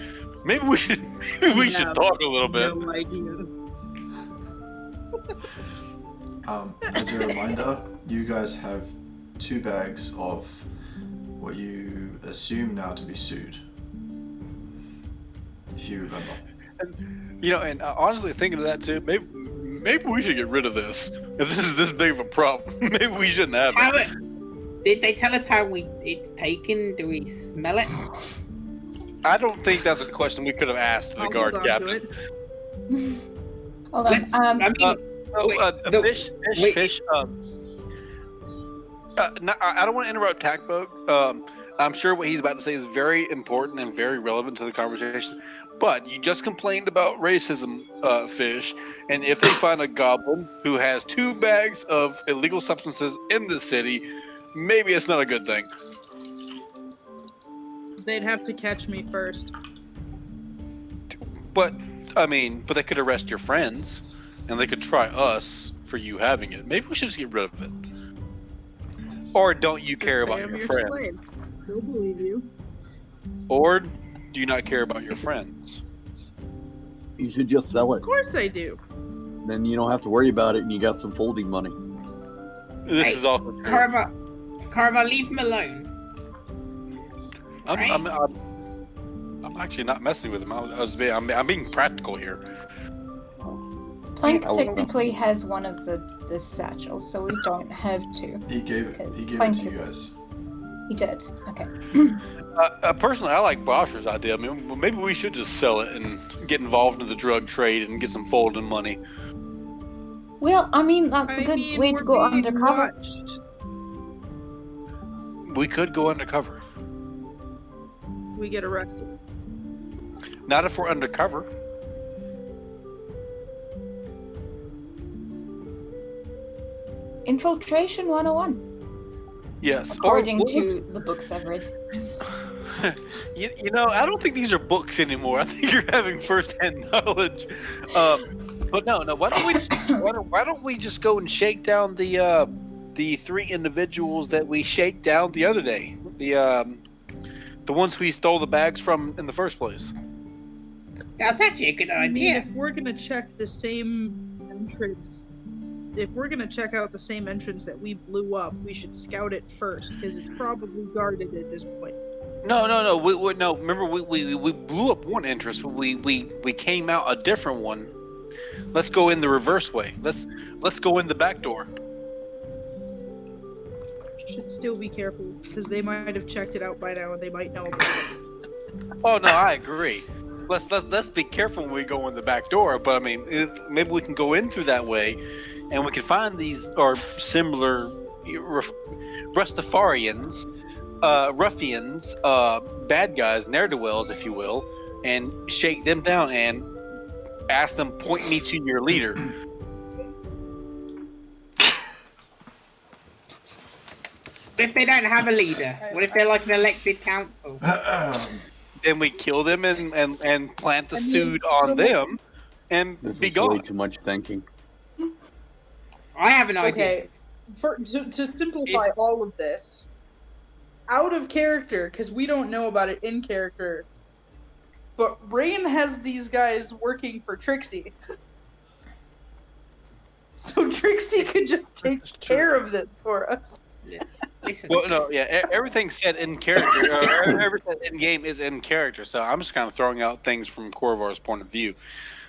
maybe we should talk a little bit. No idea. As a reminder, you guys have 2 bags of what you assume now to be sued. If you remember. You know, and honestly, thinking of that too, maybe we should get rid of this. If this is this big of a problem, maybe we shouldn't have it. Did they tell us how it's taken? Do we smell it? I don't think that's a question we could have asked the guard captain. Hold on. Fish. No, I don't want to interrupt Tackboat. I'm sure what he's about to say is very important and very relevant to the conversation. But you just complained about racism, Fish. And if they find a goblin who has 2 bags of illegal substances in the city, maybe it's not a good thing. They'd have to catch me first. But they could arrest your friends, and they could try us for you having it. Maybe we should just get rid of it. Or don't you care about your friends? Slave. They'll believe you. Or do you not care about your friends? You should just sell it. Of course I do. Then you don't have to worry about it, and you got some folding money. This is also true. Carva, leave him alone. I'm actually not messing with him. I'm being practical here. Plank technically has one of the satchels, so we don't have to. He gave it to you guys. He did. Okay. Personally, I like Bosher's idea. I mean, maybe we should just sell it and get involved in the drug trade and get some folding money. Well, I mean, that's a good way to go undercover. Watched. We could go undercover. We get arrested. Not if we're undercover. Infiltration 101. Yes. According to the books I've read. you know, I don't think these are books anymore. I think you're having first-hand knowledge. But no. Why don't we just go and shake down the 3 individuals that we shaken down the other day? The ones we stole the bags from in the first place. That's actually a good idea. I mean, if we're gonna check the same entrance, if we're gonna check out the same entrance that we blew up, we should scout it first because it's probably guarded at this point. No. No. Remember, we blew up one entrance, but we came out a different one. Let's go in the reverse way. Let's go in the back door. Should still be careful because they might have checked it out by now and they might know about it. Oh no, I agree. Let's be careful when we go in the back door. But I mean, maybe we can go in through that way, and we can find these or similar Rastafarians, ruffians, bad guys, ne'er-do-wells, if you will, and shake them down and ask them, point me to your leader. What if they don't have a leader? What if they're like an elected council? Then we kill them and plant the I mean, suit on so- them and This be is way gone. too much thinking. I have an idea. Okay, to simplify all of this, out of character, because we don't know about it in character, but Rain has these guys working for Trixie. So Trixie could just take care of this for us. Listen, Well, no, yeah, everything's said in character. Everything in game is in character. So I'm just kind of throwing out things from Corvar's point of view.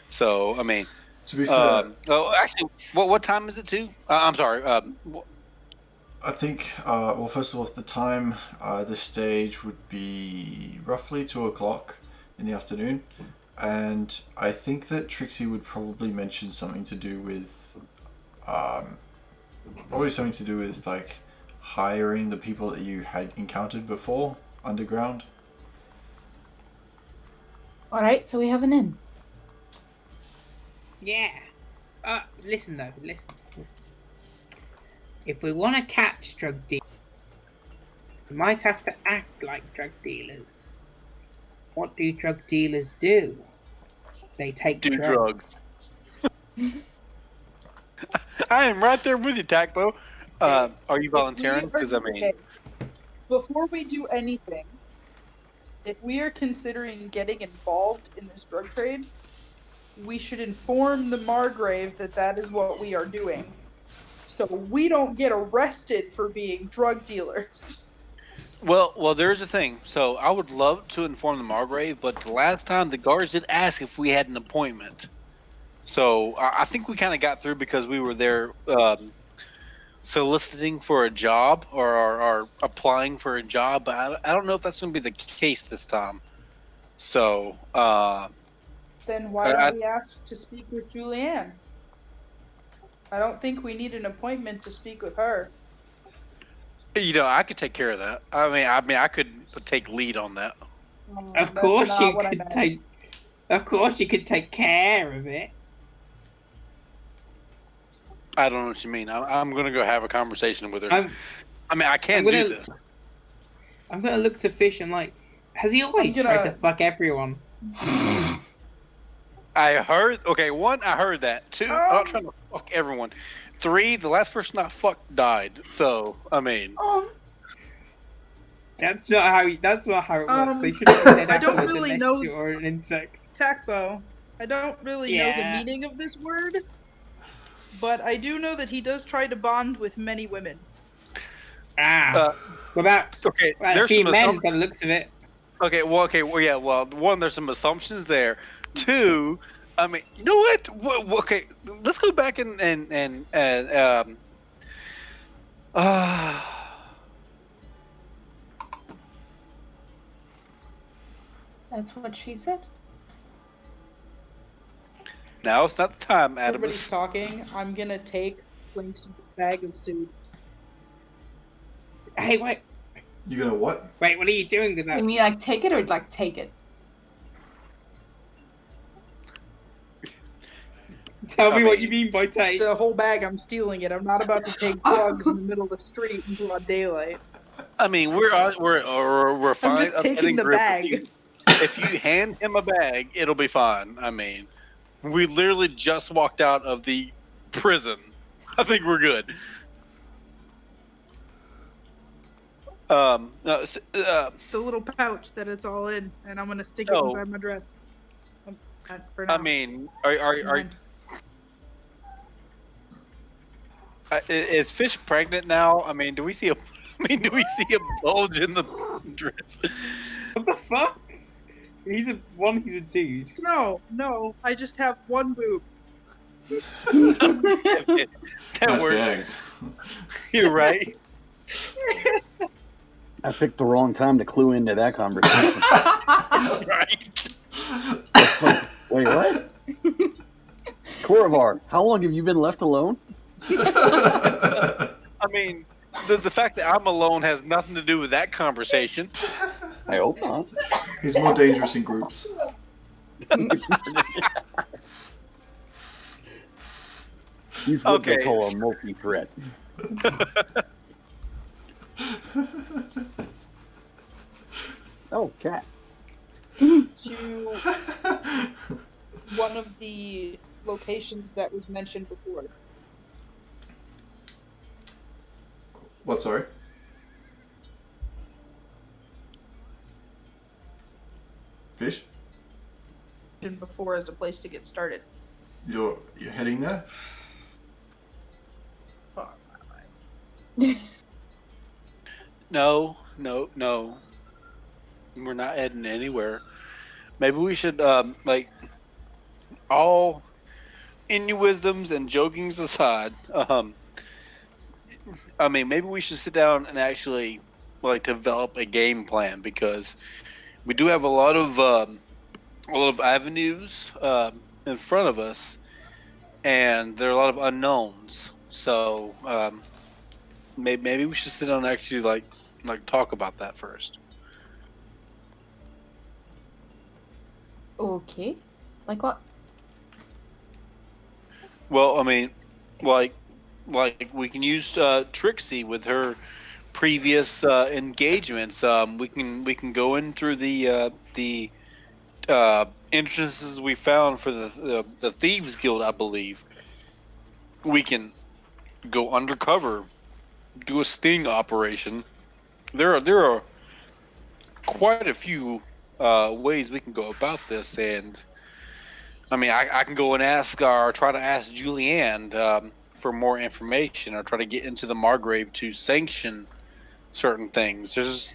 So I mean, To be fair, oh, actually, what time is it too? I'm sorry. I think, well, first of all, at the time, the stage would be roughly 2 o'clock in the afternoon. And I think that Trixie would probably mention something to do with, like, hiring the people that you had encountered before underground. All right, so we have an inn. yeah. Listen though, listen. If we want to catch drug dealers, we might have to act like drug dealers. What do drug dealers do? They take Do drugs. I am right there with you, Tacbo. Are you volunteering? Because I mean, Okay. Before we do anything, if we are considering getting involved in this drug trade, we should inform the Margrave that that is what we are doing, so we don't get arrested for being drug dealers. well, there's a thing. So I would love to inform the Margrave, but the last time the guards did ask if we had an appointment. So I think we kind of got through because we were there soliciting for a job or applying for a job. But I don't know if that's going to be the case this time. So Then why don't we ask to speak with Julianne? I don't think we need an appointment to speak with her. I could take care of that. I mean, I could take lead on that. Of That's course not you what I could meant. take. Of course you could take care of it. I don't know what you mean. I'm going to go have a conversation with her. I can I'm do gonna- this. I'm gonna look to Fish and like, has he always tried to fuck everyone? I heard. Okay, one, I heard that. Two, I'm not trying to fuck everyone. Three, the last person I fucked died. So I mean, That's not how. That's not how it works. They should have said I don't afterwards really unless know- you're an insect. Tacbo, I don't really know the Yeah. meaning of this word, but I do know that he does try to bond with many women. What about okay, a there's few some men by the looks of it? Okay, yeah. Well, one, there's some assumptions there. Two, I mean, you know what? Okay, let's go back and That's what she said. now it's not the time, Everybody's Adamus. talking. I'm gonna take Flink's bag of soup. Hey, wait, You gonna what? what are you doing with You that? mean like take it or like take it? Tell me I what mean- you mean by take. The whole bag, I'm stealing it. I'm not about to take drugs in the middle of the street in broad daylight. I mean, we're fine. I'm just getting taking the grip with bag. you. If you hand him a bag, it'll be fine. I mean, we literally just walked out of the prison. I think we're good. No, The little pouch that it's all in, and I'm gonna stick it So- inside my dress. For now. I mean, are is Fish pregnant now? I mean, do we see a bulge in the dress? What the fuck? He's a dude. No, I just have one boob. That Nice works. bags. You're right. I picked the wrong time to clue into that conversation. Right. Wait, what? Corvar, how long have you been left alone? I mean, the fact that I'm alone has nothing to do with that conversation. I hope not. He's more dangerous in groups. He's what Okay. they call a multi-threat. Oh, cat. To one of the locations that was mentioned before. What, sorry? Fish? Before as a place to get started. You're heading there? Fuck my life. No. We're not heading anywhere. Maybe we should, like, all innuisms and jokings aside, I mean, maybe we should sit down and actually, like, develop a game plan, because we do have a lot of avenues in front of us, and there are a lot of unknowns. So maybe we should sit down and actually like talk about that first. Okay. Like what? Well, I mean, like we can use Trixie with her previous engagements. We can go in through the entrances we found for the Thieves Guild, I believe. We can go undercover, do a sting operation. There are quite a few ways we can go about this, and I mean, I can go and try to ask Julianne for more information, or try to get into the Margrave to sanction certain things. There's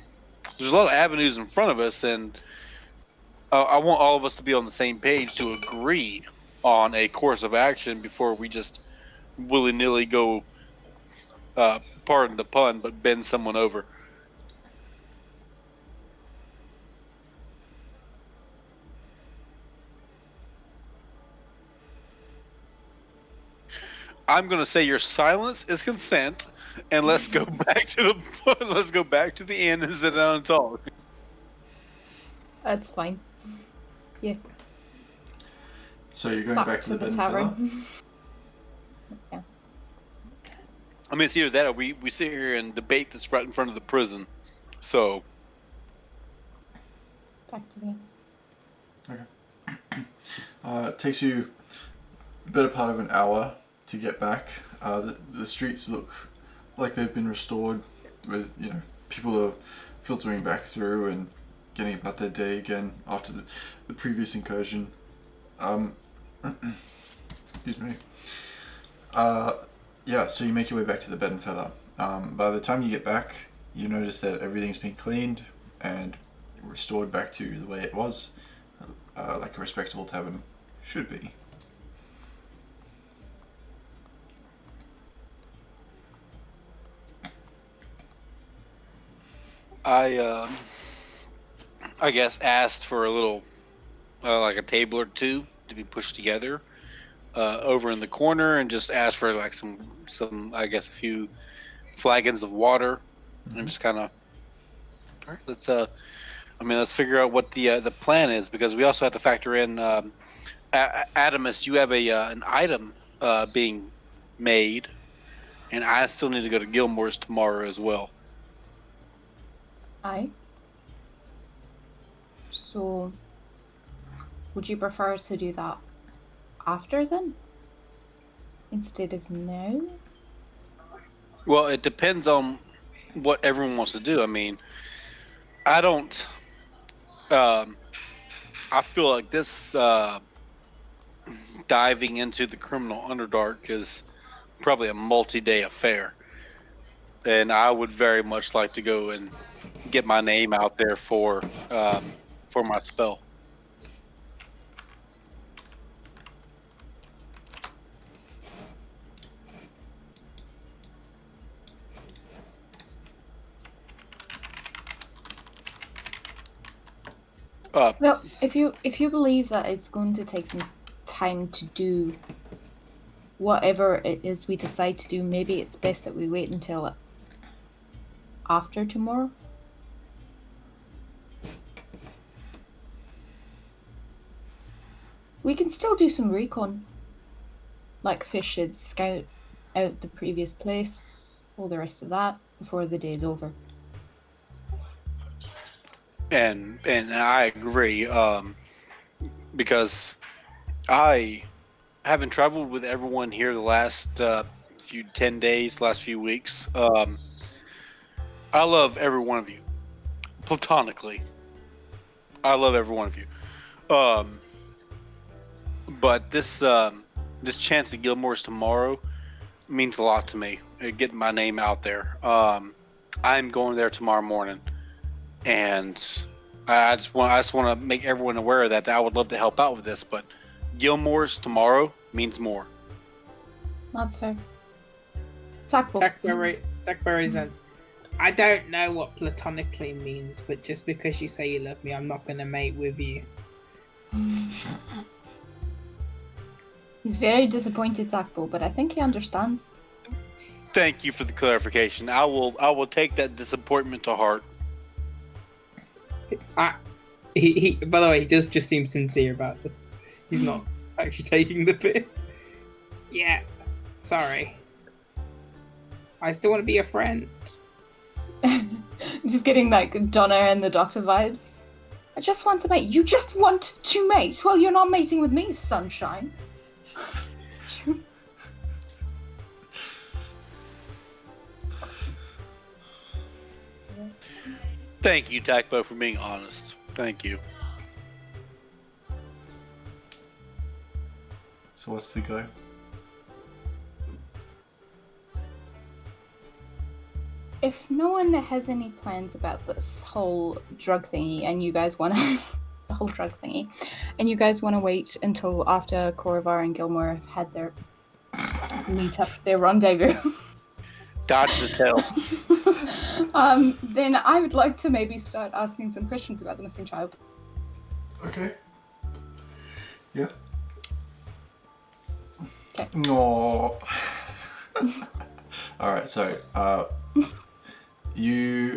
a lot of avenues in front of us, and I want all of us to be on the same page to agree on a course of action before we just willy-nilly go, pardon the pun, but bend someone over. I'm gonna say your silence is consent, and let's go back to the inn and sit down and talk. That's fine. Yeah. So you're going back to the bed and feather? Yeah. I mean, it's either that or we sit here and debate this right in front of the prison. So. Back to the inn. Okay. It takes you a better part of an hour to get back. The streets look like they've been restored, with people are filtering back through and getting about their day again after the previous incursion. Excuse me. Yeah, so you make your way back to the bed and feather. By the time you get back, you notice that everything's been cleaned and restored back to the way it was, like a respectable tavern should be. I guess asked for a little, like a table or two to be pushed together over in the corner, and just asked for like some I guess a few flagons of water, and just kind of, all right, let's figure out what the plan is, because we also have to factor in Adamus. You have an item being made, and I still need to go to Gilmore's tomorrow as well. Aye. So, would you prefer to do that after then? Instead of now? Well, it depends on what everyone wants to do. I mean, I don't... I feel like this diving into the criminal Underdark is probably a multi-day affair. And I would very much like to go and get my name out there for my spell. Well, if you believe that it's going to take some time to do whatever it is we decide to do, maybe it's best that we wait until after tomorrow. We can still do some recon. Like Fish should scout out the previous place, all the rest of that, before the day's over. and I agree. Because I haven't traveled with everyone here the last few 10 days, last few weeks. I love every one of you, platonically. I love every one of you. But this chance at Gilmore's tomorrow means a lot to me. Getting my name out there. I'm going there tomorrow morning, and I just want to make everyone aware of that I would love to help out with this, but Gilmore's tomorrow means more. That's fair. Tackle. Blackberry says, I don't know what platonically means, but just because you say you love me, I'm not gonna mate with you. He's very disappointed, Tackle, but I think he understands. Thank you for the clarification. I will take that disappointment to heart. He by the way, he just seems sincere about this. He's not actually taking the piss. Yeah, sorry. I still want to be a friend. Just getting like Donna and the Doctor vibes. I just want to mate. You just want to mate. Well, you're not mating with me, sunshine. Thank you, Takbo, for being honest. Thank you. So what's the go? If no one has any plans about this whole drug thingy, and you guys want to... the whole drug thingy, and you guys want to wait until after Korovar and Gilmore have had their meet-up, their rendezvous... Dodge the tail. then I would like to maybe start asking some questions about the missing child. Okay. Yeah. Okay. No. All right. So,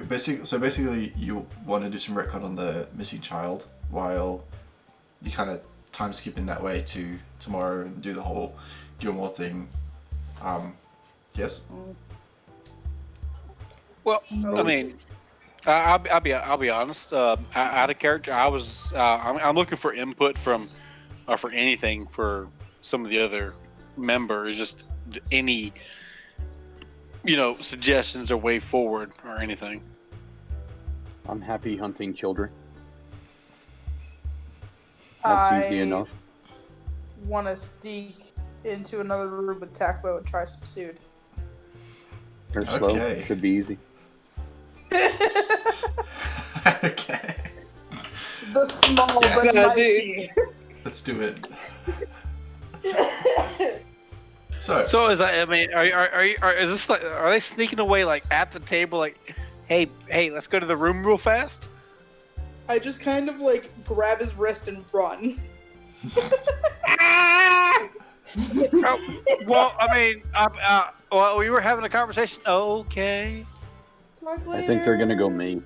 basically, you want to do some retcon on the missing child while you kind of time skip in that way to tomorrow and do the whole Gilmore thing. Yes. Well, I mean, I'll be honest. Out of character, I'm looking for input from, for anything for some of the other members. Just any, suggestions or way forward or anything. I'm happy hunting children. That's easy enough. Want to sneak into another room with Takbo and try some food. They're slow. Okay. Should be easy. Okay. The small Yes. but mighty. Let's do it. So is that? I mean, is this like? Are they sneaking away like at the table? Like, hey, let's go to the room real fast. I just kind of like grab his wrist and run. Well, I mean, we were having a conversation. Okay. Talk later. I think they're gonna go main.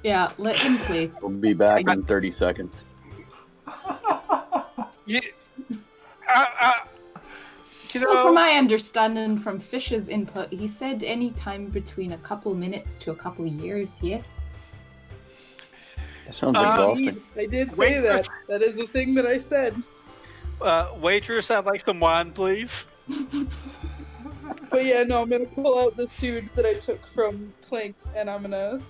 Yeah, let him play. We'll be back in 30 seconds. Yeah. Well, from my understanding from Fish's input, he said any time between a couple minutes to a couple years, yes? That sounds exhausting. I did say that. That is the thing that I said. Waitress, I'd like some wine, please. But yeah, no, I'm gonna pull out the suit that I took from Clink, and I'm gonna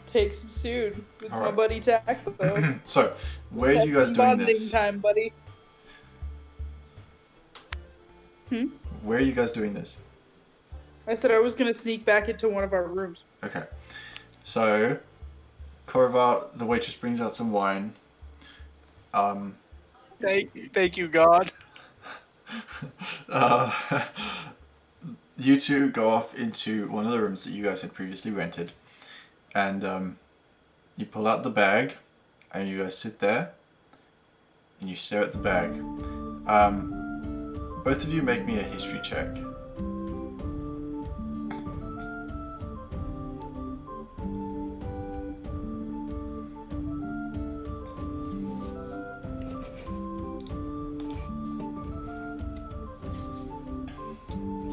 take some suit with my buddy Takbo. So, where are you guys doing this? Time, buddy. Where are you guys doing this? I said I was gonna sneak back into one of our rooms. Okay. So, Korovar, the waitress brings out some wine. Thank you, God. You two go off into one of the rooms that you guys had previously rented, and you pull out the bag, and you guys sit there, and you stare at the bag. Both of you make me a history check.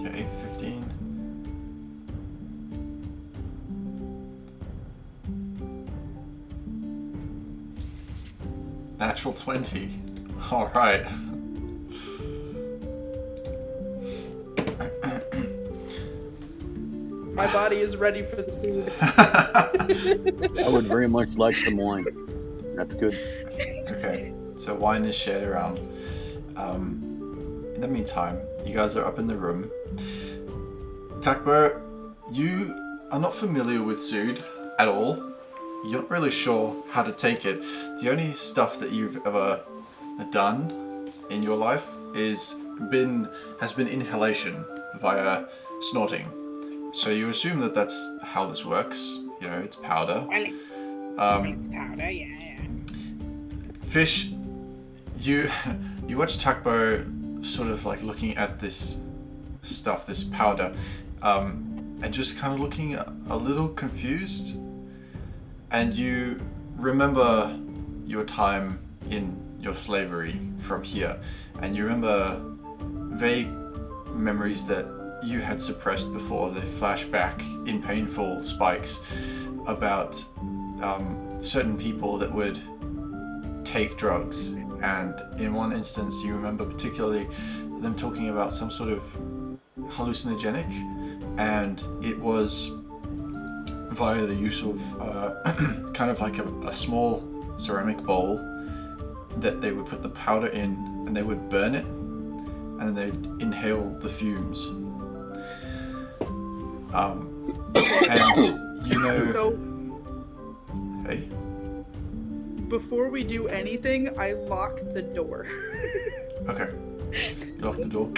Okay, 15. Natural 20. Alright. My body is ready for the seed. I would very much like some wine. That's good. Okay, so wine is shared around. In the meantime, you guys are up in the room. Takbo, you are not familiar with Sood at all. You're not really sure how to take it. The only stuff that you've ever done in your life has been inhalation via snorting. So you assume that that's how this works. You know, it's powder. It's powder, yeah. Fish, you watch Takbo sort of like looking at this stuff, this powder, and just kind of looking a little confused. And you remember your time in your slavery from here, and you remember vague memories that you had suppressed before. They flash back in painful spikes about certain people that would take drugs, and in one instance you remember particularly them talking about some sort of hallucinogenic, and it was via the use of kind of like a small ceramic bowl that they would put the powder in, and they would burn it, and then they'd inhale the fumes. And you know, So hey, before we do anything, I lock the door. okay, lock the door.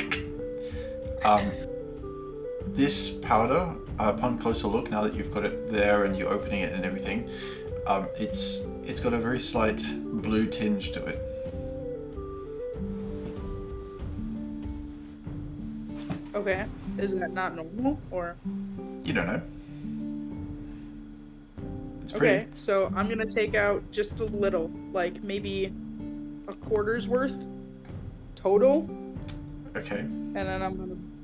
This powder, upon closer look, now that you've got it there and you're opening it and everything, it's got a very slight blue tinge to it. Okay. Is that not normal, or? You don't know. It's pretty. Okay, so I'm gonna take out just a little, like maybe a quarter's worth total, Okay. and then I'm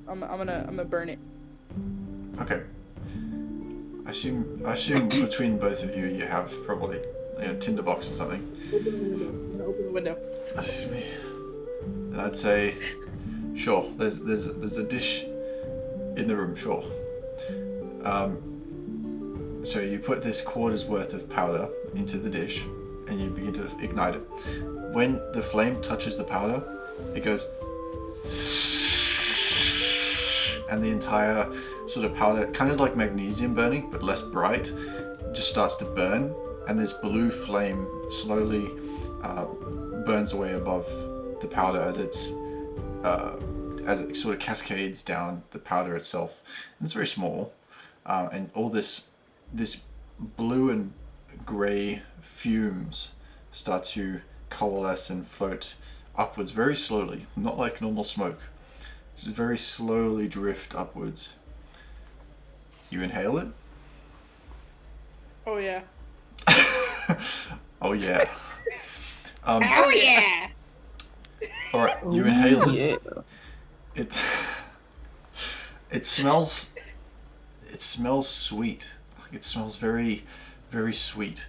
gonna burn it. Okay. I assume between both of you, you have probably a tinderbox or something. Open the window. I'm gonna open the window. Excuse me. And I'd say, sure. There's a dish in the room. Sure. So you put this quarter's worth of powder into the dish, and you begin to ignite it. When the flame touches the powder, it goes, and the entire sort of powder, kind of like magnesium burning, but less bright, just starts to burn, and this blue flame slowly burns away above the powder as it sort of cascades down the powder itself. And it's very small, and all this blue and grey fumes start to coalesce and float upwards very slowly, not like normal smoke. Just very slowly drift upwards. You inhale it? Oh yeah. Oh yeah. Oh yeah! Alright, you inhale it. Yeah. It smells sweet. It smells very, very sweet.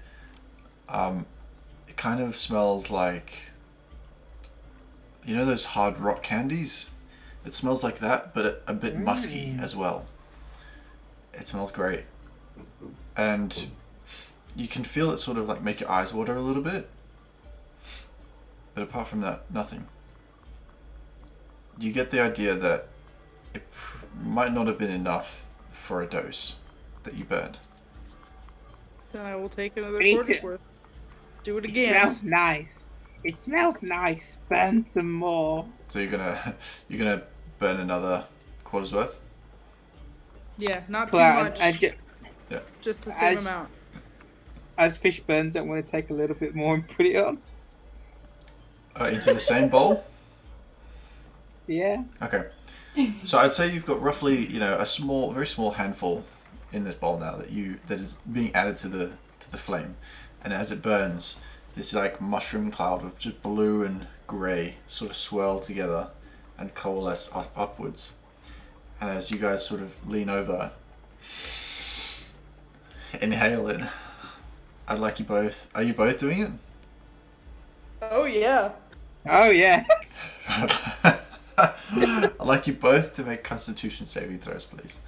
It kind of smells like, you know those hard rock candies? It smells like that, but a bit musky as well. It smells great. And you can feel it sort of like make your eyes water a little bit. But apart from that, nothing. You get the idea that it might not have been enough for a dose that you burned. Then I will take another Me quarter's too. worth. Do it It again. smells nice. It smells nice. Burn some more. So you're gonna burn another quarter's worth? Yeah, not too Well, much. Yeah. Just the same as- amount. As fish burns, I'm going to take a little bit more and put it on. Into the same bowl? Yeah. Okay. So I'd say you've got roughly, a very small handful in this bowl now that is being added to the flame, and as it burns, this like mushroom cloud of just blue and grey sort of swirl together and coalesce upwards. And as you guys sort of lean over, inhale it. I'd like you both. Are you both doing it? Oh yeah. Oh yeah. I'd like you both to make Constitution saving throws, please.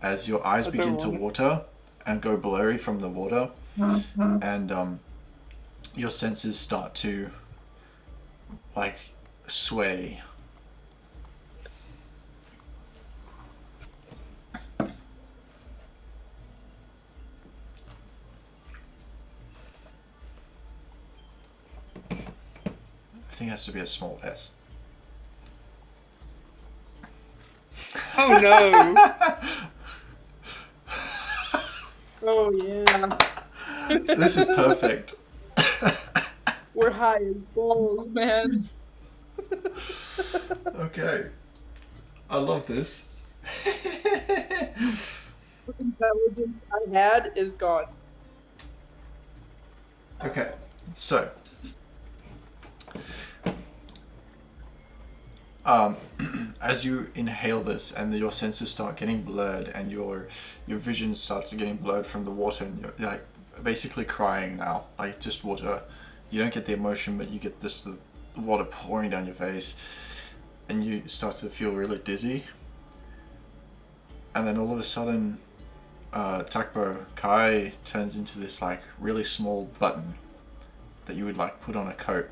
As your eyes I don't begin to want it. water and go blurry from the water, and your senses start to like sway. I think it has to be a small S. Oh no. Oh yeah. This is perfect. We're high as balls, man. Okay. I love this. The intelligence I had is gone. Okay, so as you inhale this and your senses start getting blurred and your vision starts getting blurred from the water, and you're like basically crying now, like just water. You don't get the emotion, but you get this the water pouring down your face, and you start to feel really dizzy. And then all of a sudden, Takbo Kai turns into this like really small button that you would like put on a coat,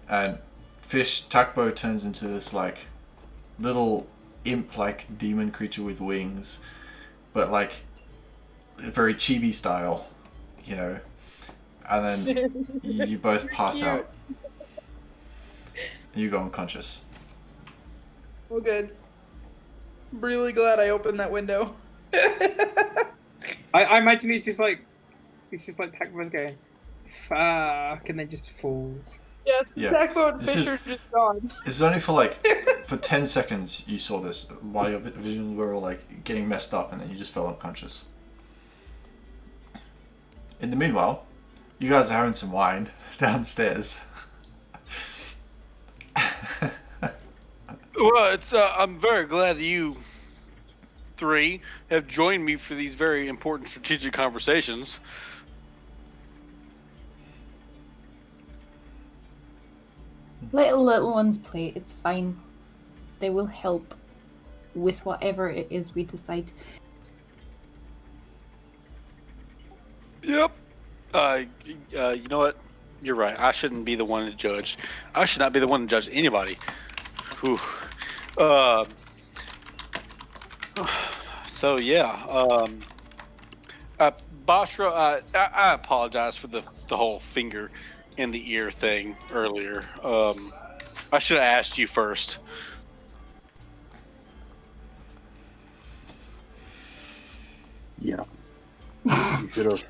and Fish Takbo turns into this like little imp like demon creature with wings, but like very chibi style, you know. And then you both pass Cute. out. You go unconscious. Well, good. I'm really glad I opened that window. I imagine he's just like Pac-Man's going, fuck, and then just falls. Yes, Yeah. Backbone This Fish is- are just gone. It's only for like for 10 seconds you saw this while your visions were all like getting messed up, and then you just fell unconscious. In the meanwhile, you guys are having some wine downstairs. Well, it's I'm very glad that you three have joined me for these very important strategic conversations. Let little ones play. It's fine. They will help with whatever it is we decide. Yep. You know what? You're right. I shouldn't be the one to judge. I should not be the one to judge anybody. Whew. So yeah. Bashra, I apologize for the whole finger in the ear thing earlier. I should have asked you first. Yeah. You should have.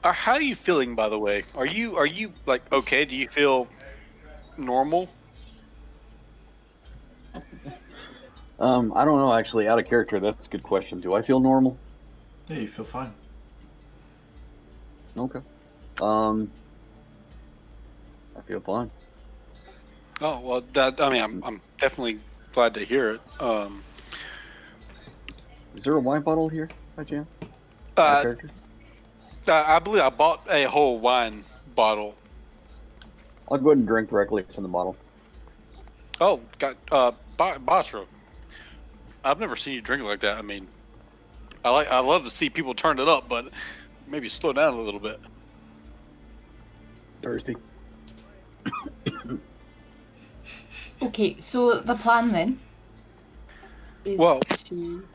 How are you feeling, by the way? Are you like okay? Do you feel normal? I don't know, actually, out of character, that's a good question. Do I feel normal? Yeah, you feel fine. Okay. I feel fine. Oh well, I'm definitely glad to hear it. Is there a wine bottle here, by chance? Out of character? I believe I bought a whole wine bottle. I'll go ahead and drink directly from the bottle. Oh, got Bashra. I've never seen you drink like that. I mean, I love to see people turn it up, but maybe slow down a little bit. Thirsty. Okay, so the plan then is Well- to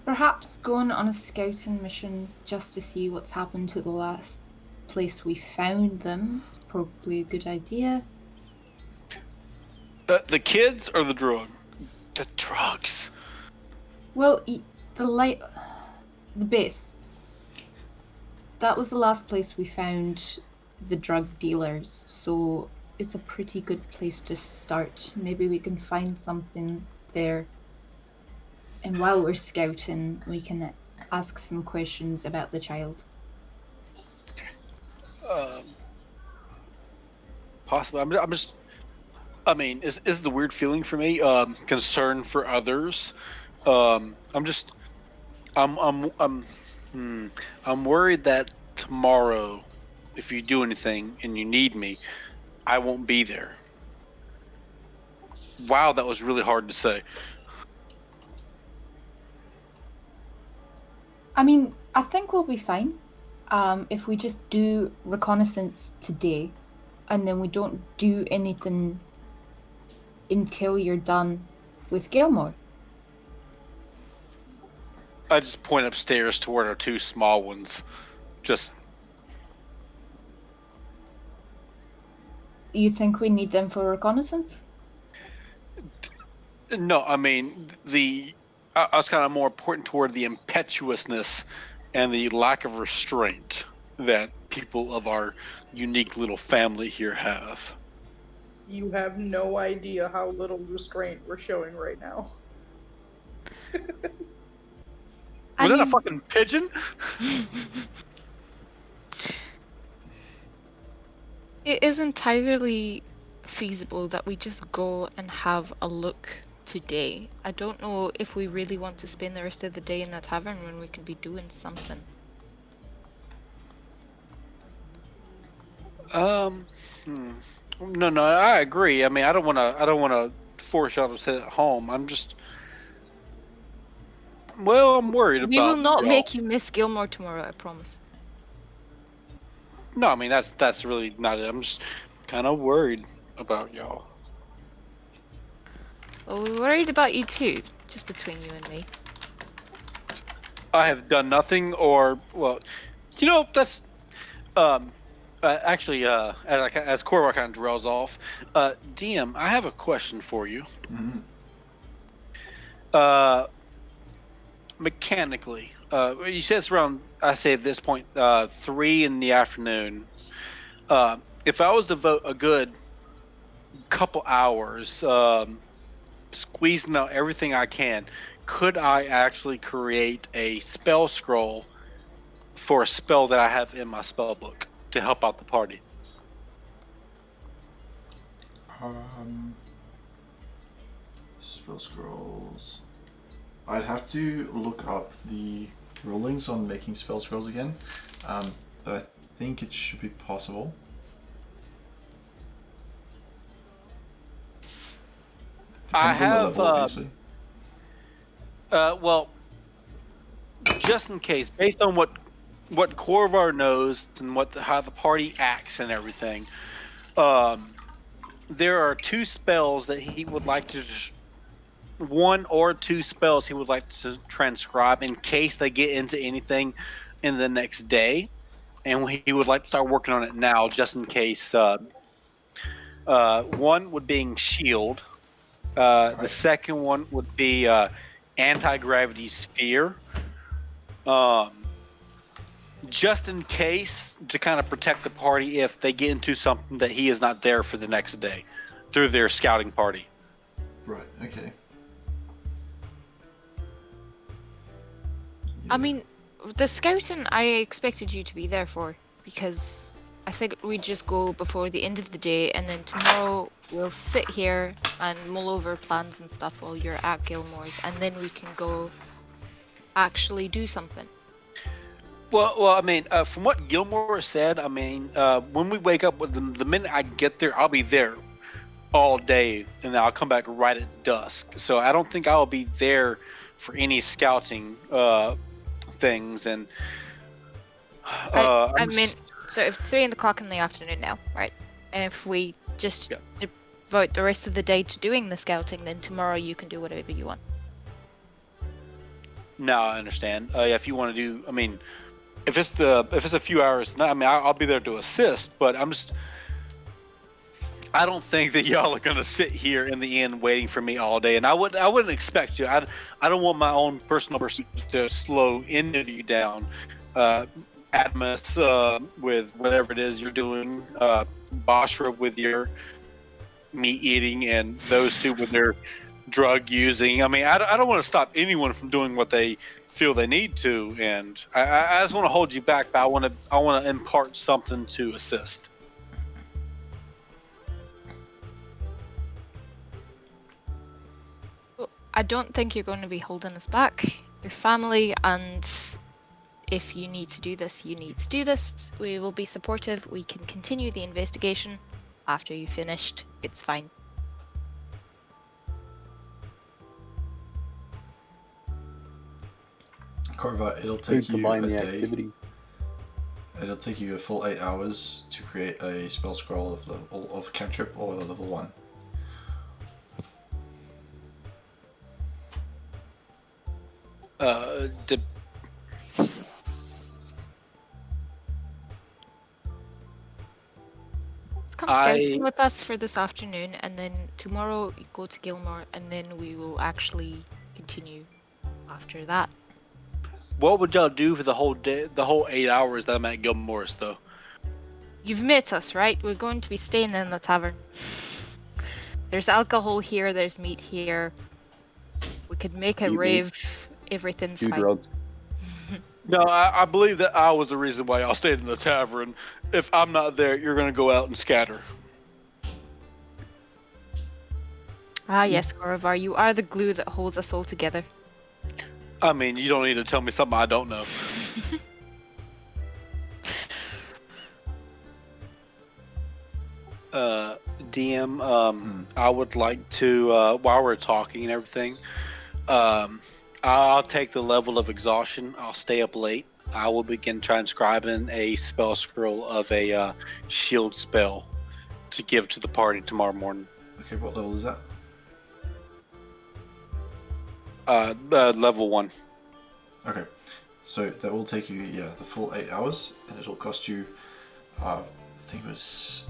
perhaps going on a scouting mission just to see what's happened to the last place we found them. It's probably a good idea. The kids or the drug? The drugs. Well, the base. That was the last place we found the drug dealers, so it's a pretty good place to start. Maybe we can find something there. And while we're scouting, we can ask some questions about the child. Possibly. I'm just. I mean, this is a weird feeling for me. Concern for others. I'm just. I'm worried that tomorrow, if you do anything and you need me, I won't be there. Wow, that was really hard to say. I mean, I think we'll be fine if we just do reconnaissance today, and then we don't do anything until you're done with Gilmore. I just point upstairs toward our two small ones. Just. You think we need them for reconnaissance? No, I mean, I was kind of more important toward the impetuousness and the lack of restraint that people of our unique little family here have. You have no idea how little restraint we're showing right now. Was that a fucking pigeon? It is entirely feasible that we just go and have a look today. I don't know if we really want to spend the rest of the day in the tavern when we can be doing something. No, I agree. I mean, I don't want to force y'all to sit at home. I'm worried about. We will not y'all. make you miss Gilmore tomorrow, I promise. No, I mean that's really not it. I'm just kind of worried about y'all. Well, we're worried about you too, just between you and me. I have done nothing, that's actually as Korvar kind of drills off. DM, I have a question for you. Mm-hmm. Mechanically, you said it's around. I say at this point, 3 in the afternoon. If I was to vote a good couple hours, squeezing out everything I can, could I actually create a spell scroll for a spell that I have in my spell book to help out the party? Spell scrolls. I'd have to look up the rulings on making spell scrolls again, but I think it should be possible. Depends on the level, obviously. Well, just in case, based on what Korvar knows and how the party acts and everything, there are 2 spells that he would like to. 1 or 2 spells he would like to transcribe in case they get into anything in the next day, and he would like to start working on it now, just in case. One would be shield. The second one would be anti-gravity sphere. Just in case, to kind of protect the party if they get into something that he is not there for the next day through their scouting party. Right, okay. I mean, the scouting I expected you to be there for, because I think we'd just go before the end of the day, and then tomorrow we'll sit here and mull over plans and stuff while you're at Gilmore's, and then we can go actually do something. Well, I mean, from what Gilmore said, I mean, when we wake up, the minute I get there, I'll be there all day, and then I'll come back right at dusk. So I don't think I'll be there for any scouting things. And I mean, so if it's 3 o'clock in the afternoon now, right? And if we just devote the rest of the day to doing the scouting, then tomorrow you can do whatever you want. No, I understand. If you want to do, I mean, if it's a few hours, I mean, I'll be there to assist. But I don't think that y'all are gonna sit here in the inn waiting for me all day, and I wouldn't expect you. I don't want my own personal pursuit to slow any of you down. Atmos with whatever it is you're doing, Bashra with your meat eating, and those 2 with their drug using. I mean, I don't want to stop anyone from doing what they feel they need to, and I just want to hold you back, but I want to impart something to assist. I don't think you're going to be holding us back. your family, and if you need to do this, you need to do this. We will be supportive. We can continue the investigation after you finished. It's fine. Corva, it'll Could take you combine a the day. activities. It'll take you a full 8 hours to create a spell scroll of level of cantrip or level 1. Come scouting with us for this afternoon, and then tomorrow you go to Gilmore, and then we will actually continue after that. What would y'all do for the whole day, the whole 8 hours that I'm at Gilmore's, though? You've met us, right? We're going to be staying in the tavern. There's alcohol here, there's meat here. We could make a Eat meat. rave. Everything's Do fine. drugs. No, I believe that I was the reason why y'all stayed in the tavern. If I'm not there, you're gonna go out and scatter. Ah, yes, Gorovar, you are the glue that holds us all together. I mean, you don't need to tell me something I don't know. DM, I would like to, while we're talking and everything, I'll take the level of exhaustion. I'll stay up late. I will begin transcribing a spell scroll of a shield spell to give to the party tomorrow morning. Okay, what level is that? Level 1. Okay, so that will take you, the full 8 hours, and it'll cost you, I think it was...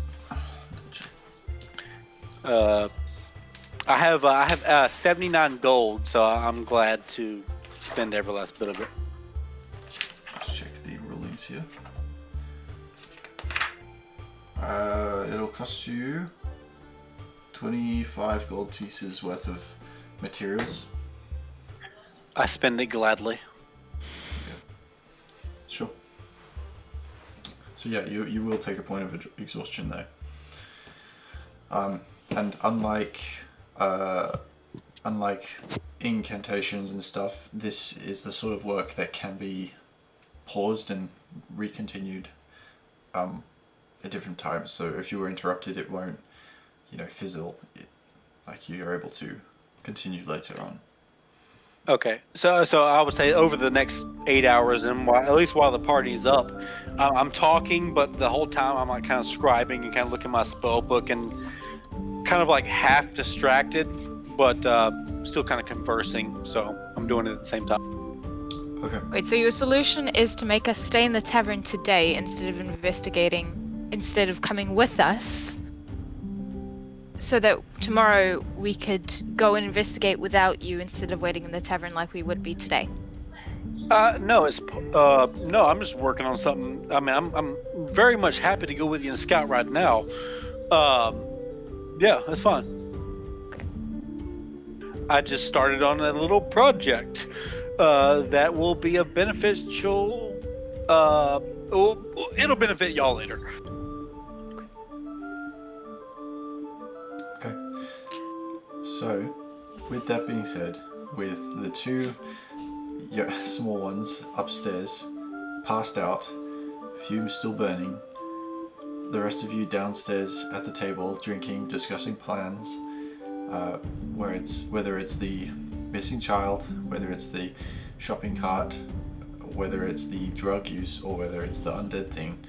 I have 79 gold, so I'm glad to spend every last bit of it. Let's check the rulings here. It'll cost you 25 gold pieces worth of materials. I spend it gladly. Sure. So yeah, you will take a point of exhaustion though. And unlike incantations and stuff, this is the sort of work that can be paused and recontinued at different times. So if you were interrupted, it won't, fizzle. Like you're able to continue later on. Okay, so I would say over the next 8 hours, and at least while the party's up, I'm talking, but the whole time I'm like kind of scribing and kind of looking at my spell book and kind of like half distracted, but still kind of conversing. So I'm doing it at the same time. Okay. Wait, so your solution is to make us stay in the tavern today instead of coming with us, so that tomorrow we could go and investigate without you instead of waiting in the tavern like we would be today. No, I'm just working on something. I mean, I'm very much happy to go with you and scout right now. Yeah, that's fine. Okay. I just started on a little project that will be a beneficial. It'll benefit y'all later. Okay. So, with that being said, with the two small ones upstairs, passed out, fumes still burning, the rest of you downstairs at the table, drinking, discussing plans, whether it's the missing child, whether it's the shopping cart, whether it's the drug use, or whether it's the undead thing,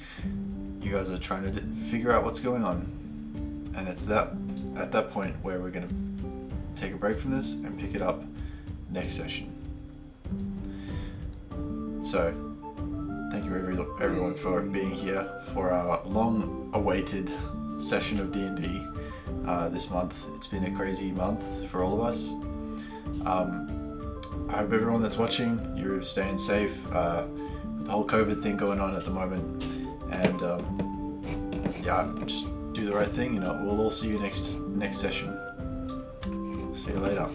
you guys are trying to figure out what's going on. And it's at that point where we're going to take a break from this and pick it up next session. So, thank you everyone for being here for our long-awaited session of D&D this month. It's been a crazy month for all of us. I hope everyone that's watching, you're staying safe. The whole COVID thing going on at the moment, and just do the right thing. We'll all see you next session. See you later.